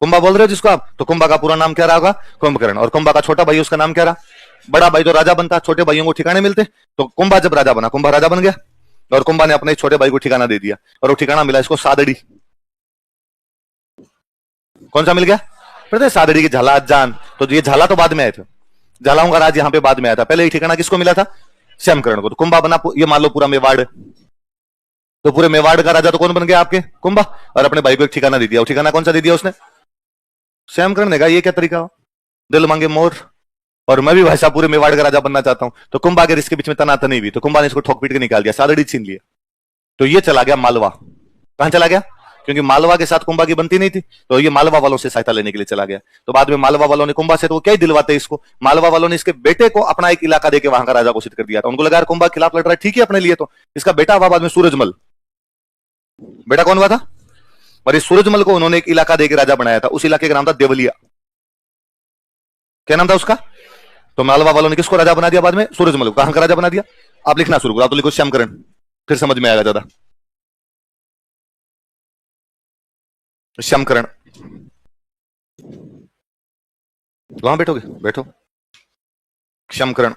कुंभा बोल रहे हो जिसको आप, तो कुंभा का पूरा नाम क्या रहा होगा? कुंभकर्ण। और कुंभा का छोटा भाई उसका नाम क्या रहा? बड़ा भाई तो राजा बनता, छोटे भाइयों को ठिकाने मिलते। तो कुंभा जब राजा बना, कुंभा राजा बन गया, और कुंभा ने अपने छोटे भाई को ठिकाना दे दिया, और वो ठिकाना मिला इसको सादड़ी। कौन सा मिल गया? पता है? सादड़ी की झाला जान। तो ये झाला तो बाद में आए थे, झालाओं का राज यहाँ पे बाद में आया था। पहले ये ठिकाना किसको मिला था? क्षमकर्ण को। तो कुंभा बना, ये मान लो पूरा मेवाड़, तो पूरे मेवाड़ का राजा तो कौन बन गया? आपके कुंभा। और अपने भाई को एक ठिकाना दे दिया। वो ठिकाना कौन सा दे दिया उसने? क्षमकर्ण ने कहा ये क्या तरीका हो, दिल मांगे मोर, और मैं भी भाई साहब पूरे मेवाड़ का राजा बनना चाहता हूं। तो कुंभा के इसके बीच में तनातनी हुई, तो कुंभा ने इसको ठोक पीट के निकाल दिया, सादड़ी छीन लिया। तो ये चला गया मालवा। कहां चला गया? क्योंकि मालवा के साथ कुंभा की बनती नहीं थी, तो ये मालवा वालों से सहायता लेने के लिए चला गया। तो बाद में मालवा वालों ने कुंभा से, तो वो क्या ही दिलवाते इसको, मालवा वालों ने इसके बेटे को अपना एक इलाका देके वहां का राजा घोषित कर दिया था। उनको लगा यार कुंभा के खिलाफ लड़ रहा है, ठीक है अपने लिए। तो इसका बेटा हुआ बाद में सूरजमल। बेटा कौन हुआ था? और इस सूरजमल को उन्होंने एक इलाका देके राजा बनाया था। उस इलाके का नाम था देवलिया। क्या नाम था उसका? तो मालवा वालों ने किसको राजा बना दिया बाद में? सूरजमल को। कहां का राजा बना दिया? आप लिखना शुरू करो, आप तो लिखो क्षमकर्ण, फिर समझ में आएगा ज्यादा। क्षमकर्ण। वहां बैठोगे? बैठो। क्षमकर्ण।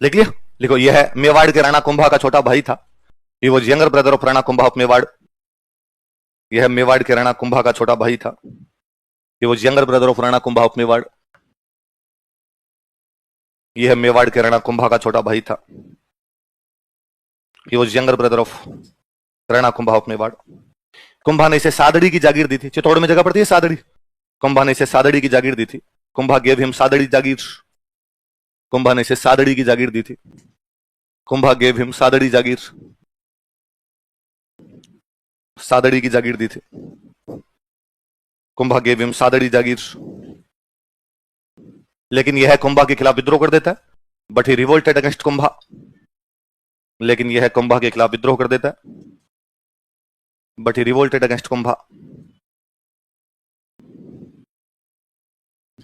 लिख लिया? लिखो, यह है मेवाड़ के राणा कुंभा का छोटा भाई था। He was younger brother of Rana Kumbha of Mewar. यह मेवाड़ के राणा कुंभा का छोटा भाई था। He was younger brother of Rana Kumbha of Mewar. यह मेवाड़ के राणा कुंभा का छोटा भाई था। He was younger brother of Rana Kumbha of Mewar. Kumbha ने इसे सादड़ी की जागीर दी थी। चित्तौड़ में जगह पड़ती है सादड़ी। कुंभा ने इसे सादड़ी की जागीर दी थी। कुंभा गेव हिम सादड़ी जागीर। कुंभा ने इसे सादड़ी की जागीर दी थी। कुंभा गेव हिम सादड़ी जागीर। सादड़ी की जागीर दी थी। कुंभा गेव हिम सादड़ी जागीर, लेकिन यह कुंभा के खिलाफ विद्रोह कर देता है, but he revolted against Kumbha, लेकिन यह कुंभा के खिलाफ विद्रोह कर देता है, but he revolted against Kumbha,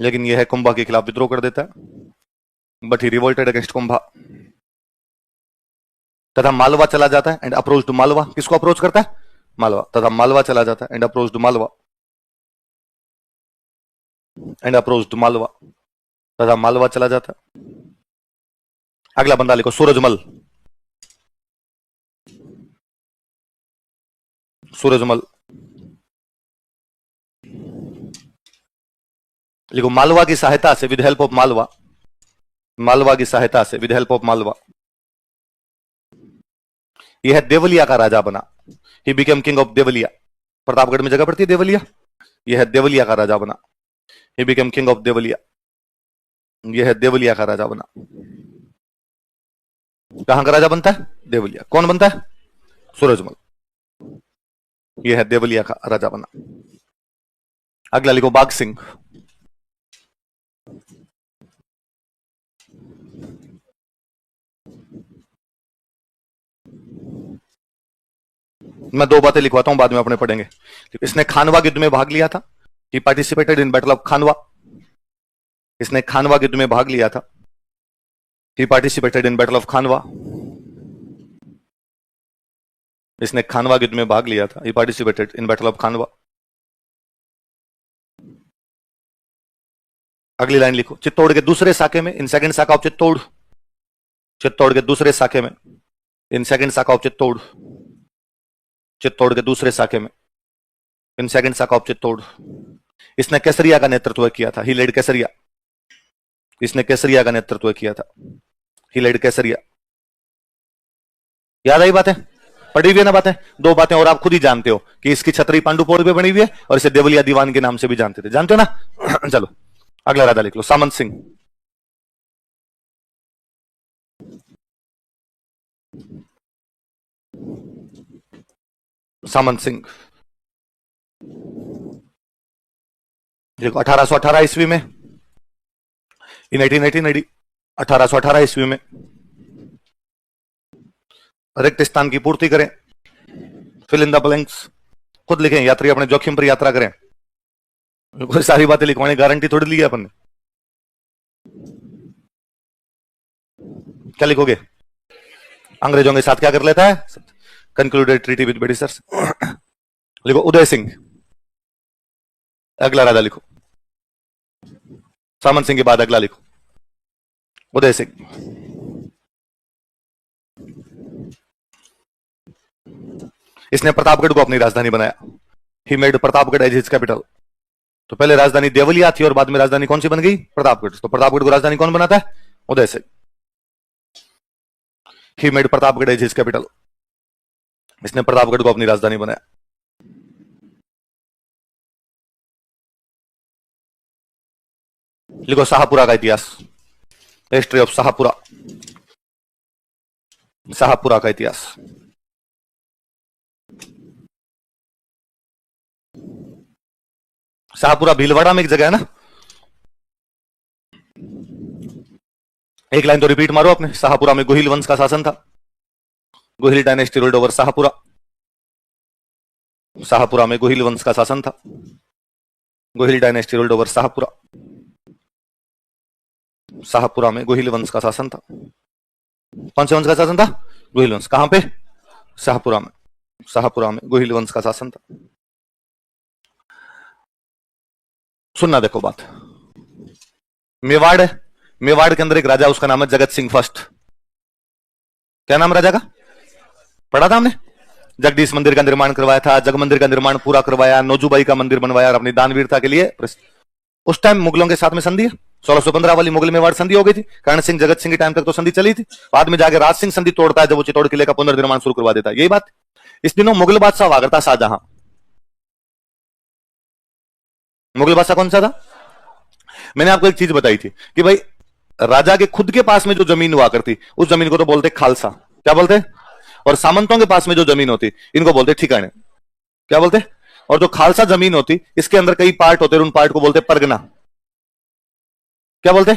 लेकिन यह कुंभा के खिलाफ विद्रोह कर देता है, but he revolted against Kumbha. तथा मालवा चला जाता है एंड अप्रोच टू मालवा। किसको अप्रोच करता है? मालवा। तथा मालवा चला जाता है and approach to Malwa, and approach to Malwa, तथा मालवा चला जाता है। अगला बंदा लिखो सूरजमल। सूरजमल लिखो मालवा की सहायता से, with help of Malwa, Malwa की सहायता से, विद हेल्प ऑफ मालवा, यह देवलिया का राजा बना। He became king of Devalia. Pratapgarh में जगह पड़ती है देवलिया, यह देवलिया का राजा बना। He became king of Devalia, यह देवलिया का राजा बना। कहां का राजा बनता है? देवलिया। कौन बनता है? सूरजमल। यह देवलिया का राजा बना। अगला लिखो बाघ सिंह। मैं दो बातें लिखवाता हूं, बाद में अपने पढ़ेंगे। इसने खानवा युद्ध में भाग लिया था। ही पार्टिसिपेटेड इन बैटल ऑफ खानवा। इसने खानवा युद्ध में भाग लिया था। ही पार्टिसिपेटेड इन बैटल ऑफ खानवा। इसने खानवा युद्ध में भाग लिया था। ही पार्टिसिपेटेड इन बैटल ऑफ खानवा। अगली लाइन लिखो चित्तौड़ के दूसरे साके में, in second Saka of Chittor. Chittor के दूसरे साके में, in second Saka of Chittor. Chittor के दूसरे साके में, in second Saka of Chittor. इसने केसरिया का नेतृत्व किया था। ही लेड केसरिया। इसने केसरिया का नेतृत्व किया था। ही लेड केसरिया। याद आई बातें? पढ़ी हुई है ना बातें? दो बातें और आप खुद ही जानते हो कि इसकी छतरी पांडुपोड़ पे बनी हुई है और इसे देवलिया दीवान के नाम से भी जानते थे। जानते हो ना? चलो अगला राजा लिख लो सामंत सिंह। सामंत सिंह देखो 1818 ईस्वी में, इन 1880 1818 ईस्वी में रिक्त स्थान की पूर्ति करें। फिल इन द ब्लैंक्स खुद लिखें। यात्री अपने जोखिम पर यात्रा करें। कोई सारी बातें लिखवाने गारंटी थोड़ी ली है अपन ने। क्या लिखोगे? अंग्रेजों के साथ क्या कर लेता है? Concluded treaty with Britishers. लिखो उदय सिंह। अगला राजा लिखो। सामंत सिंह के बाद अगला लिखो उदय सिंह। इसने प्रतापगढ़ को अपनी राजधानी बनाया। He made Pratapgarh as his capital. तो पहले राजधानी देवलिया थी और बाद में राजधानी कौन सी बन गई? प्रतापगढ़। तो प्रतापगढ़ को राजधानी कौन बनाता है? Uday Singh. He made Pratapgarh as his capital. इसने प्रतापगढ़ को अपनी राजधानी बनाया। लिखो शाहपुरा का इतिहास। History of Shahpura. शाहपुरा का इतिहास। शाहपुरा भीलवाड़ा में एक जगह है ना? एक लाइन तो रिपीट मारो अपने। शाहपुरा में गोहिल वंश का शासन था। Gohil dynasty ruled over Shahpura. Shahpura में गोहिल वंश का शासन था। Gohil dynasty ruled over Shahpura. Shahpura में गोहिल वंश का शासन था। कौन से वंश का शासन था? गोहिल वंश। कहां पे? शाहपुरा में। शाहपुरा में गोहिल वंश का शासन था। सुनना देखो बात। मेवाड़ है। मेवाड़ के अंदर एक राजा, उसका नाम है जगत सिंह फर्स्ट। क्या नाम राजा का? पढ़ा था हमने। जगदीश मंदिर का निर्माण करवाया था। जग मंदिर का निर्माण पूरा करवाया। नौजूबाई का मंदिर बनवाया और अपनी दानवीरता के लिए उस टाइम मुगलों के साथ में संधि है। 1615 वाली मुगल मेवाड़ संधि हो गई थी। कर्ण सिंह जगत सिंह के टाइम तक तो संधि चली थी। बाद में जाके राज सिंह संधि तोड़ता है जब वो चित्तौड़ किले का पुनर्निर्माण शुरू करवा देता है। यही बात। इस दिनों मुगल बादशाह हुआ करता शाहजहां। मुगल बादशाह कौन सा था? मैंने आपको एक चीज बताई थी कि भाई राजा के खुद के पास में जो जमीन हुआ करती उस जमीन को तो बोलते खालसा। क्या बोलते? और सामंतों के पास में जो जमीन होती इनको बोलते ठिकाने। क्या बोलते? और जो खालसा जमीन होती, इसके अंदर कई पार्ट होते, उन पार्ट को बोलते परगना। क्या बोलते?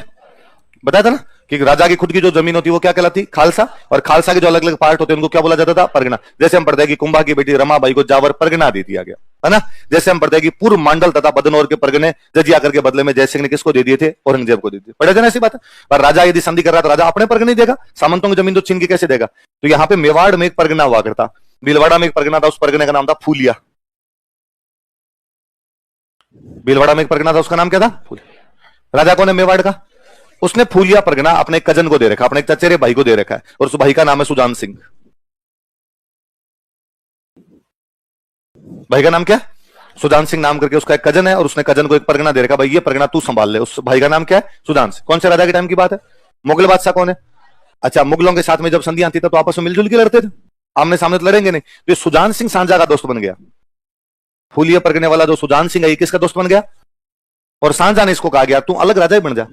बताया था ना कि राजा की खुद की जो जमीन होती है वो क्या कहलाती? खालसा। और खालसा के जो अलग अलग पार्ट होते हैं उनको क्या बोला जाता था? परगना। जैसे हम पढ़ते हैं कि कुंभा की बेटी रमाबाई को जावर परगना दे दिया गया, है ना। जैसे हम पढ़ते हैं कि पूर्व मंडल तथा बदनौर के परगने जजिया करके बदले में जयसिंह ने किसको दे दिए थे? औरंगजेब को दे दिए। पढ़े थे ना ऐसी बात है। पर राजा यदि संधि कर रहा था, राजा अपने परगने देगा, सामंतों की जमीन तो छीन के कैसे देगा? तो यहां पे मेवाड़ में एक परगना हुआ करता, भीलवाड़ा में एक परगना था, उस परगने का नाम था फूलिया। भीलवाड़ा में एक परगना था, उसका नाम क्या था? फूलिया। राजा कौन है मेवाड़ का? उसने फूलिया परगना अपने कजन को दे रखा, अपने चचेरे भाई को दे रखा है, और उस भाई का नाम है सुजान सिंह। भाई का नाम क्या? सुजान सिंह नाम करके उसका एक कजन है, और उसने कजन को एक परगना दे रखा, भाई ये परगना तू संभाल ले। उस भाई का नाम क्या है? सुजान सिंह। कौन से राजा के टाइम की बात है? मुगल बादशाह कौन है? अच्छा, मुगलों के साथ में जब संधि आती थी तो आपस में मिलजुल के लड़ते थे, आमने सामने तो लड़ेंगे नहीं। तो ये सुजान सिंह सांझा का दोस्त बन गया। फूलिया परगने वाला जो सुजान सिंह है, ये किसका दोस्त बन गया? और सांझा ने इसको कहा गया तू अलग राजा ही बन जा,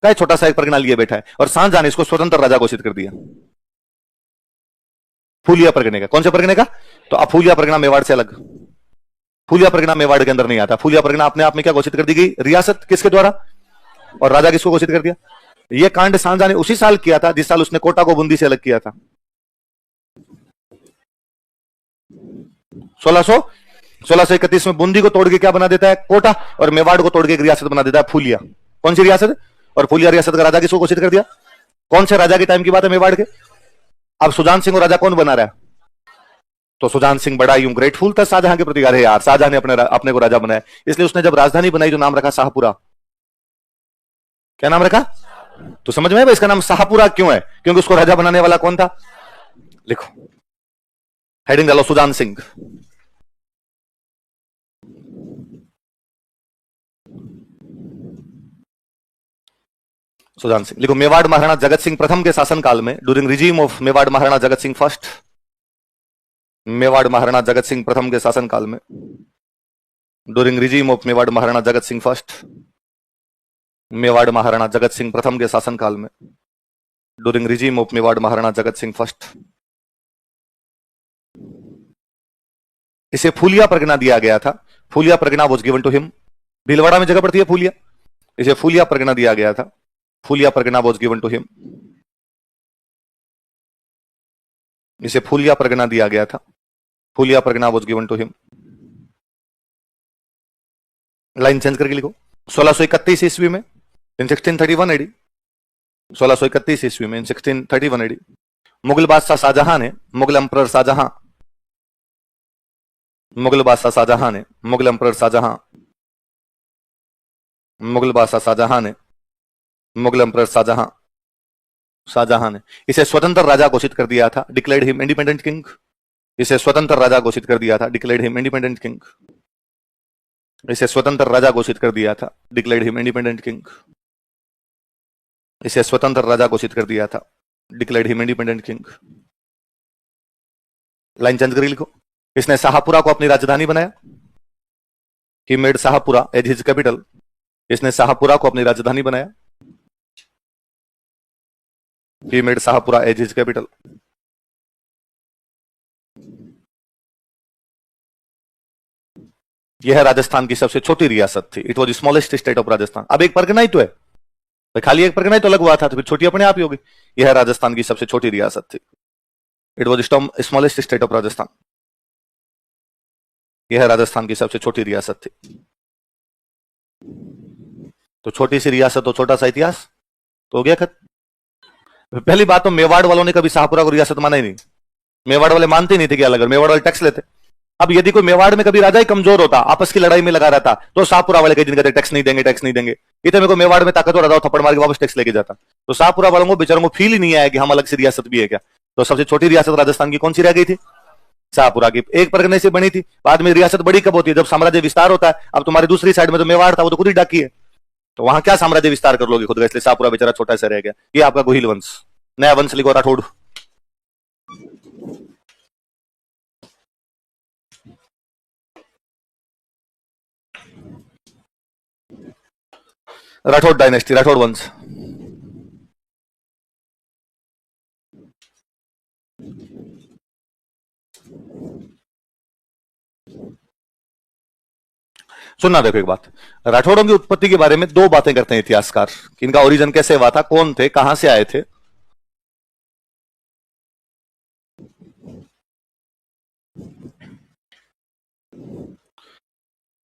क्या छोटा सा एक परगना लिए बैठा है। और सांझा ने इसको स्वतंत्र राजा घोषित कर दिया, फूलिया परगने का। कौन से परगने का? तो अब फूलिया परगना मेवाड़ से अलग, फूलिया परगना मेवाड़ के अंदर नहीं आता। फूलिया परगना अपने आप में क्या घोषित कर दी गई? रियासत। किसके द्वारा? और राजा किसको घोषित कर दिया? यह कांड सांझा ने उसी साल किया था जिस साल उसने कोटा को बूंदी से अलग किया था। 1631 में बूंदी को तोड़ के क्या बना देता है? कोटा। और मेवाड़ को तोड़ के एक रियासत बना देता है फूलिया। कौन सी रियासत? और फूलिया रियासत का राजा किसको घोषित कर दिया? कौन से राजा के टाइम की बात है? मेवाड़ के। अब सुजान सिंह को राजा कौन बना रहा है? तो सुजान सिंह बड़ा यूं ग्रेटफुल था शाहजहां के प्रति, अरे यार शाहजहां ने अपने को राजा बनाया, इसलिए उसने जब राजधानी बनाई तो नाम रखा शाहपुरा। क्या नाम रखा? तो समझ में इसका नाम शाहपुरा क्यों है? क्योंकि उसको राजा बनाने वाला कौन था? लिखो, हेडिंग डालो, सुजान सिंह। सुजान सिंह लिखो। मेवाड़ महाराणा जगत सिंह प्रथम के शासन काल में, during regime of Mewar Maharana Jagat Singh first, Mewar Maharana Jagat Singh प्रथम के शासन काल में, during regime of Mewar Maharana Jagat Singh first, Mewar Maharana Jagat Singh प्रथम के शासन काल में, during regime of Mewar Maharana Jagat Singh first, इसे फूलिया परगना दिया गया था। Phulia pargana was given to him. Bhilwara में जगह पड़ती है फूलिया, इसे फूलिया परगना दिया गया था। Phulia pargana was given to him, इसे फूलिया परगना दिया गया था। Phulia pargana was given to him. Line change करके लिखो। 1631 ईस्वी में, इन 1631 एडी, 1631 ईस्वी में, इन 1631 एडी, मुगल बादशाह शाहजहां ने, मुगल एम्परर शाहजहां, मुगल बादशाह शाहजहां ने, मुगल एम्परर शाहजहां, मुगल बादशाह शाहजहां ने, मुगल एम्परर शाहजहां, शाहजहां ने इसे स्वतंत्र राजा घोषित कर दिया था। Declared him independent king. इसे स्वतंत्र राजा घोषित कर दिया था। Declared him independent king. इसे स्वतंत्र राजा घोषित कर दिया था। Declared him independent king. इसे स्वतंत्र राजा घोषित कर दिया था। Declared him independent king. Line change करके लिखो। इसने शाहपुरा को अपनी राजधानी बनाया। He made Shahpura as his capital. इसने शाहपुरा को अपनी राजधानी बनाया। He made Shahpura as his capital. यह राजस्थान की सबसे छोटी रियासत थी। It was smallest state of Rajasthan. अब एक परगना ही तो है, खाली एक परगना ही तो अलग हुआ था, तो फिर छोटी अपने आप ही होगी। यह राजस्थान की सबसे छोटी रियासत थी। It was smallest state of Rajasthan. यह राजस्थान की सबसे छोटी रियासत थी। तो छोटी सी रियासत तो छोटा सा इतिहास तो हो गया खत्म। पहली बात तो मेवाड़ वालों ने कभी शाहपुरा को रियासत माना ही नहीं। मेवाड़ वाले मानते नहीं थे कि अलग, मेवाड़ वाले टैक्स लेते। अब यदि कोई मेवाड़ में कभी राजा ही कमजोर होता, आपस की लड़ाई में लगा रहता, तो शाहपुरा वाले कई दिन कहते टैक्स नहीं देंगे, टैक्स नहीं देंगे। इतने में को मेवाड़ में ताकतवर राजा थप्पड़ मार के वापस टैक्स लेके जाता। तो शाहपुरा वालों को बेचारों को फील ही नहीं आया कि हम अलग से रियासत भी है क्या। तो सबसे छोटी रियासत राजस्थान की कौन सी रह गई थी? शाहपुरा की। एक परगने से बनी थी, बाद में रियासत बड़ी कब होती है? जब साम्राज्य विस्तार होता है। अब तुम्हारी दूसरी साइड में तो मेवाड़ था, वो तो खुद ही डाकी है, तो वहां क्या साम्राज्य विस्तार कर लोगे खुद का, इसलिए शाहपुरा बेचारा छोटा सा रह गया। ये आपका गोहिल वंश। नया वंश लिखो, राठौड़। राठौड़ डायनेस्टी, राठौड़ वंश। सुनना देखो एक बात, राठौड़ों की उत्पत्ति के बारे में दो बातें करते हैं इतिहासकार कि इनका ओरिजिन कैसे हुआ था, कौन थे, कहां से आए थे।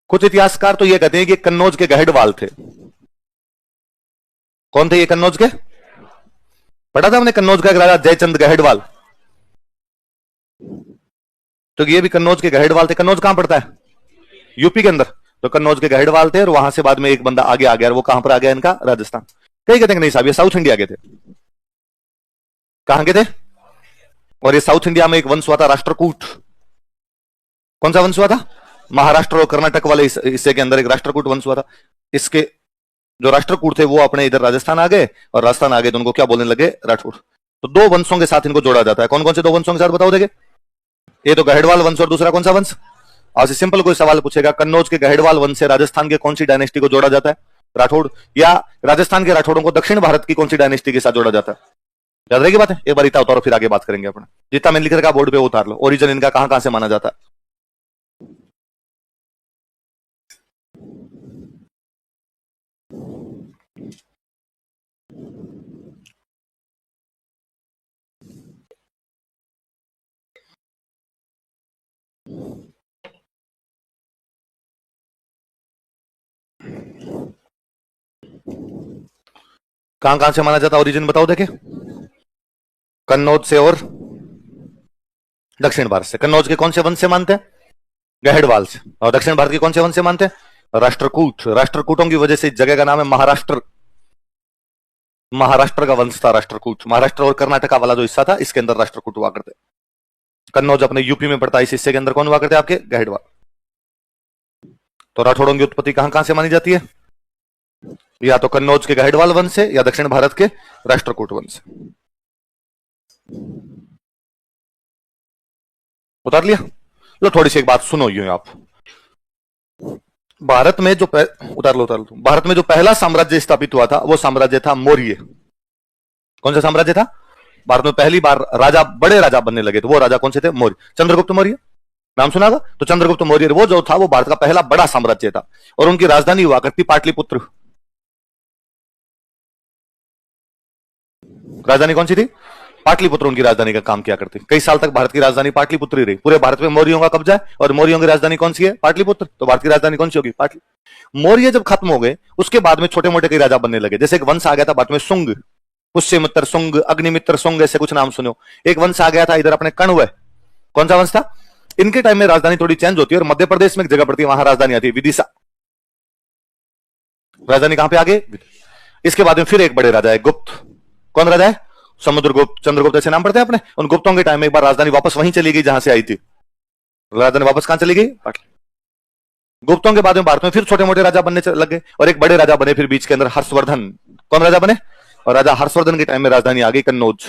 कुछ इतिहासकार तो यह कहते हैं कि कन्नौज के गहडवाल थे। कौन थे ये कन्नौज के? पढ़ा था हमने कन्नौज का एक राजा जयचंद गहडवाल, तो ये भी कन्नौज के गहडवाल थे। कन्नौज कहां पड़ता है? यूपी के अंदर। तो कन्नौज के गहडवाल थे और वहां से बाद में एक बंदा आगे आ गया, और वो कहां पर आ गया इनका? राजस्थान। कई कहते हैं नहीं साहब ये साउथ इंडिया के थे। कहां के थे? और ये साउथ इंडिया में एक वंश हुआ था राष्ट्रकूट। कौन सा वंश हुआ था? महाराष्ट्र और कर्नाटक वाले हिस्से के अंदर एक राष्ट्रकूट वंश हुआ था। इसके जो राष्ट्रकूट थे वो अपने इधर राजस्थान आ गए, और राजस्थान आ गए तो उनको क्या बोलने लगे? राठौड़। तो दो वंशों के साथ इनको जोड़ा जाता है। कौन कौन से दो वंशों के साथ बताओ देखे? ये तो गहडवाल वंश और दूसरा कौन सा वंश? आज सिंपल कोई सवाल पूछेगा, कन्नौज के गहडवाल वंश से राजस्थान के कौन सी डायनेस्टी को जोड़ा जाता है? राठौड़। या राजस्थान के राठौड़ों को दक्षिण भारत की कौन सी डायनेस्टी के साथ जोड़ा जाता है? याद रहेगी बात है? एक बार इतना उतारो फिर आगे बात करेंगे अपना। जितना मैंने लिख रखा बोर्ड पे उतार लो, ओरिजिन इनका कहां कहां से माना जाता है। कहां कहां से माना जाता है ओरिजिन बताओ देखे? कन्नौज से और दक्षिण भारत से। कन्नौज के कौन से वंश से मानते हैं? गहडवाल से। और दक्षिण भारत के कौन से वंश से मानते हैं? राष्ट्रकूट। राष्ट्रकूटों की वजह से इस जगह का नाम है महाराष्ट्र। महाराष्ट्र का वंश था राष्ट्रकूट। महाराष्ट्र और कर्नाटक वाला जो हिस्सा था इसके अंदर राष्ट्रकूट हुआ करते। कन्नौज अपने यूपी में पड़ता है, इस हिस्से के अंदर कौन हुआ करते? आपके गहडवाल। तो राठौड़ों की उत्पत्ति कहां कहां से मानी जाती है? या तो कन्नौज के गहडवाल वंश से, या दक्षिण भारत के राष्ट्रकूट वंश से। उतार लिया? लो थोड़ी सी एक बात सुनो यूं आप। भारत में जो उतार लो भारत में जो पहला साम्राज्य स्थापित हुआ था वो साम्राज्य था मौर्य। कौन सा साम्राज्य था? भारत में पहली बार राजा, बड़े राजा बनने लगे, तो वो राजा कौन से थे? मौर्य। चंद्रगुप्त मौर्य नाम सुना था? तो चंद्रगुप्त मौर्य वो जो था वो भारत का पहला बड़ा साम्राज्य था, और उनकी राजधानी हुआ करती पाटलिपुत्र। राजधानी कौन सी थी? पाटलिपुत्र उनकी राजधानी का काम किया करती। कई साल तक भारत की राजधानी पाटलिपुत्र ही रही। पूरे भारत में मौर्यों का कब्जा है, और मौर्यों की राजधानी कौन सी है? पाटलिपुत्र। तो भारत की राजधानी कौन सी होगी? पाटलि। मौर्य जब खत्म हो गए उसके बाद में छोटे मोटे कई राजा बनने लगे। जैसे एक वंश आ गया था भारत में सुंग, पुष्यमित्र सुंग, अग्निमित्र सुंग, ऐसे कुछ नाम सुनो। एक वंश आ गया था इधर अपने कण्व। कौन सा वंश था? इनके टाइम में राजधानी थोड़ी चेंज होती है, और मध्य प्रदेश में एक जगह पड़ती है, वहां राजधानी आती है विदिशा। राजधानी कहां पे आ गई? इसके बाद में फिर एक बड़े राजा है गुप्त। कौन राजा है? समुद्रगुप्त, चंद्रगुप्त ऐसे नाम पड़ते हैं अपने। उन गुप्तों के टाइम में एक बार राजधानी वापस वहीं चली गई जहां से आई थी। राजधानी वापस कहां चली गई? पाटली। गुप्तों के बाद में भारत में फिर छोटे मोटे राजा बनने लग गए, और एक बड़े राजा बने फिर बीच के अंदर, हर्षवर्धन। कौन राजा बने? और राजा हर्षवर्धन के टाइम में राजधानी आ गई कन्नौज।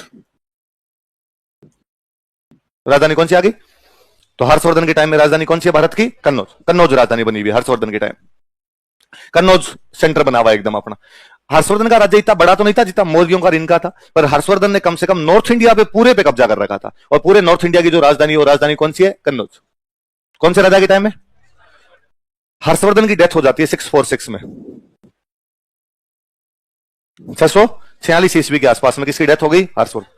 राजधानी कौन सी आ गई? तो हर्षवर्धन के टाइम में राजधानी कौन सी है भारत की? कन्नौज। कन्नौज राजधानी बनी हुई हर्षवर्धन के टाइम। कन्नौज सेंटर बना हुआ एकदम अपना। हर्षवर्धन का राज्य इतना बड़ा तो नहीं था जितना मौर्यों का इनका था, पर हर्षवर्धन ने कम से कम नॉर्थ इंडिया पे पूरे पे कब्जा कर रखा था, और पूरे नॉर्थ इंडिया की जो राजधानी, वो राजधानी कौन सी है? कन्नौज। कौन से राजा के टाइम में? हर्षवर्धन की डेथ हो जाती है 646 में, 646 ईस्वी के आसपास में किसकी डेथ हो गई? हर्षवर्धन।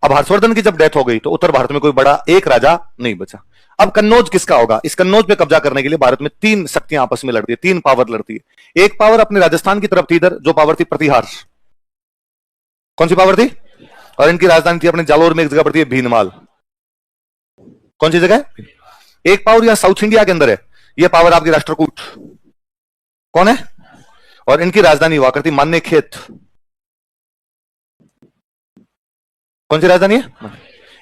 अब हर्षवर्धन की जब डेथ हो गई तो उत्तर भारत में कोई बड़ा एक राजा नहीं बचा। अब कन्नौज किसका होगा? इस कन्नौज पे कब्जा करने के लिए भारत में तीन शक्तियां आपस में लड़ती है, तीन पावर लड़ती है। एक पावर अपने राजस्थान की तरफ थी इधर, जो पावर थी प्रतिहार। कौन सी पावर थी? और इनकी राजधानी थी अपने जालोर में एक जगह पड़ती है भीनमाल। कौन सी जगह है? एक पावर यहां साउथ इंडिया के अंदर है, यह पावर आपकी राष्ट्रकूट। कौन है? और इनकी राजधानी हुआ करती मान्य खेत। कौन सी राजधानी है?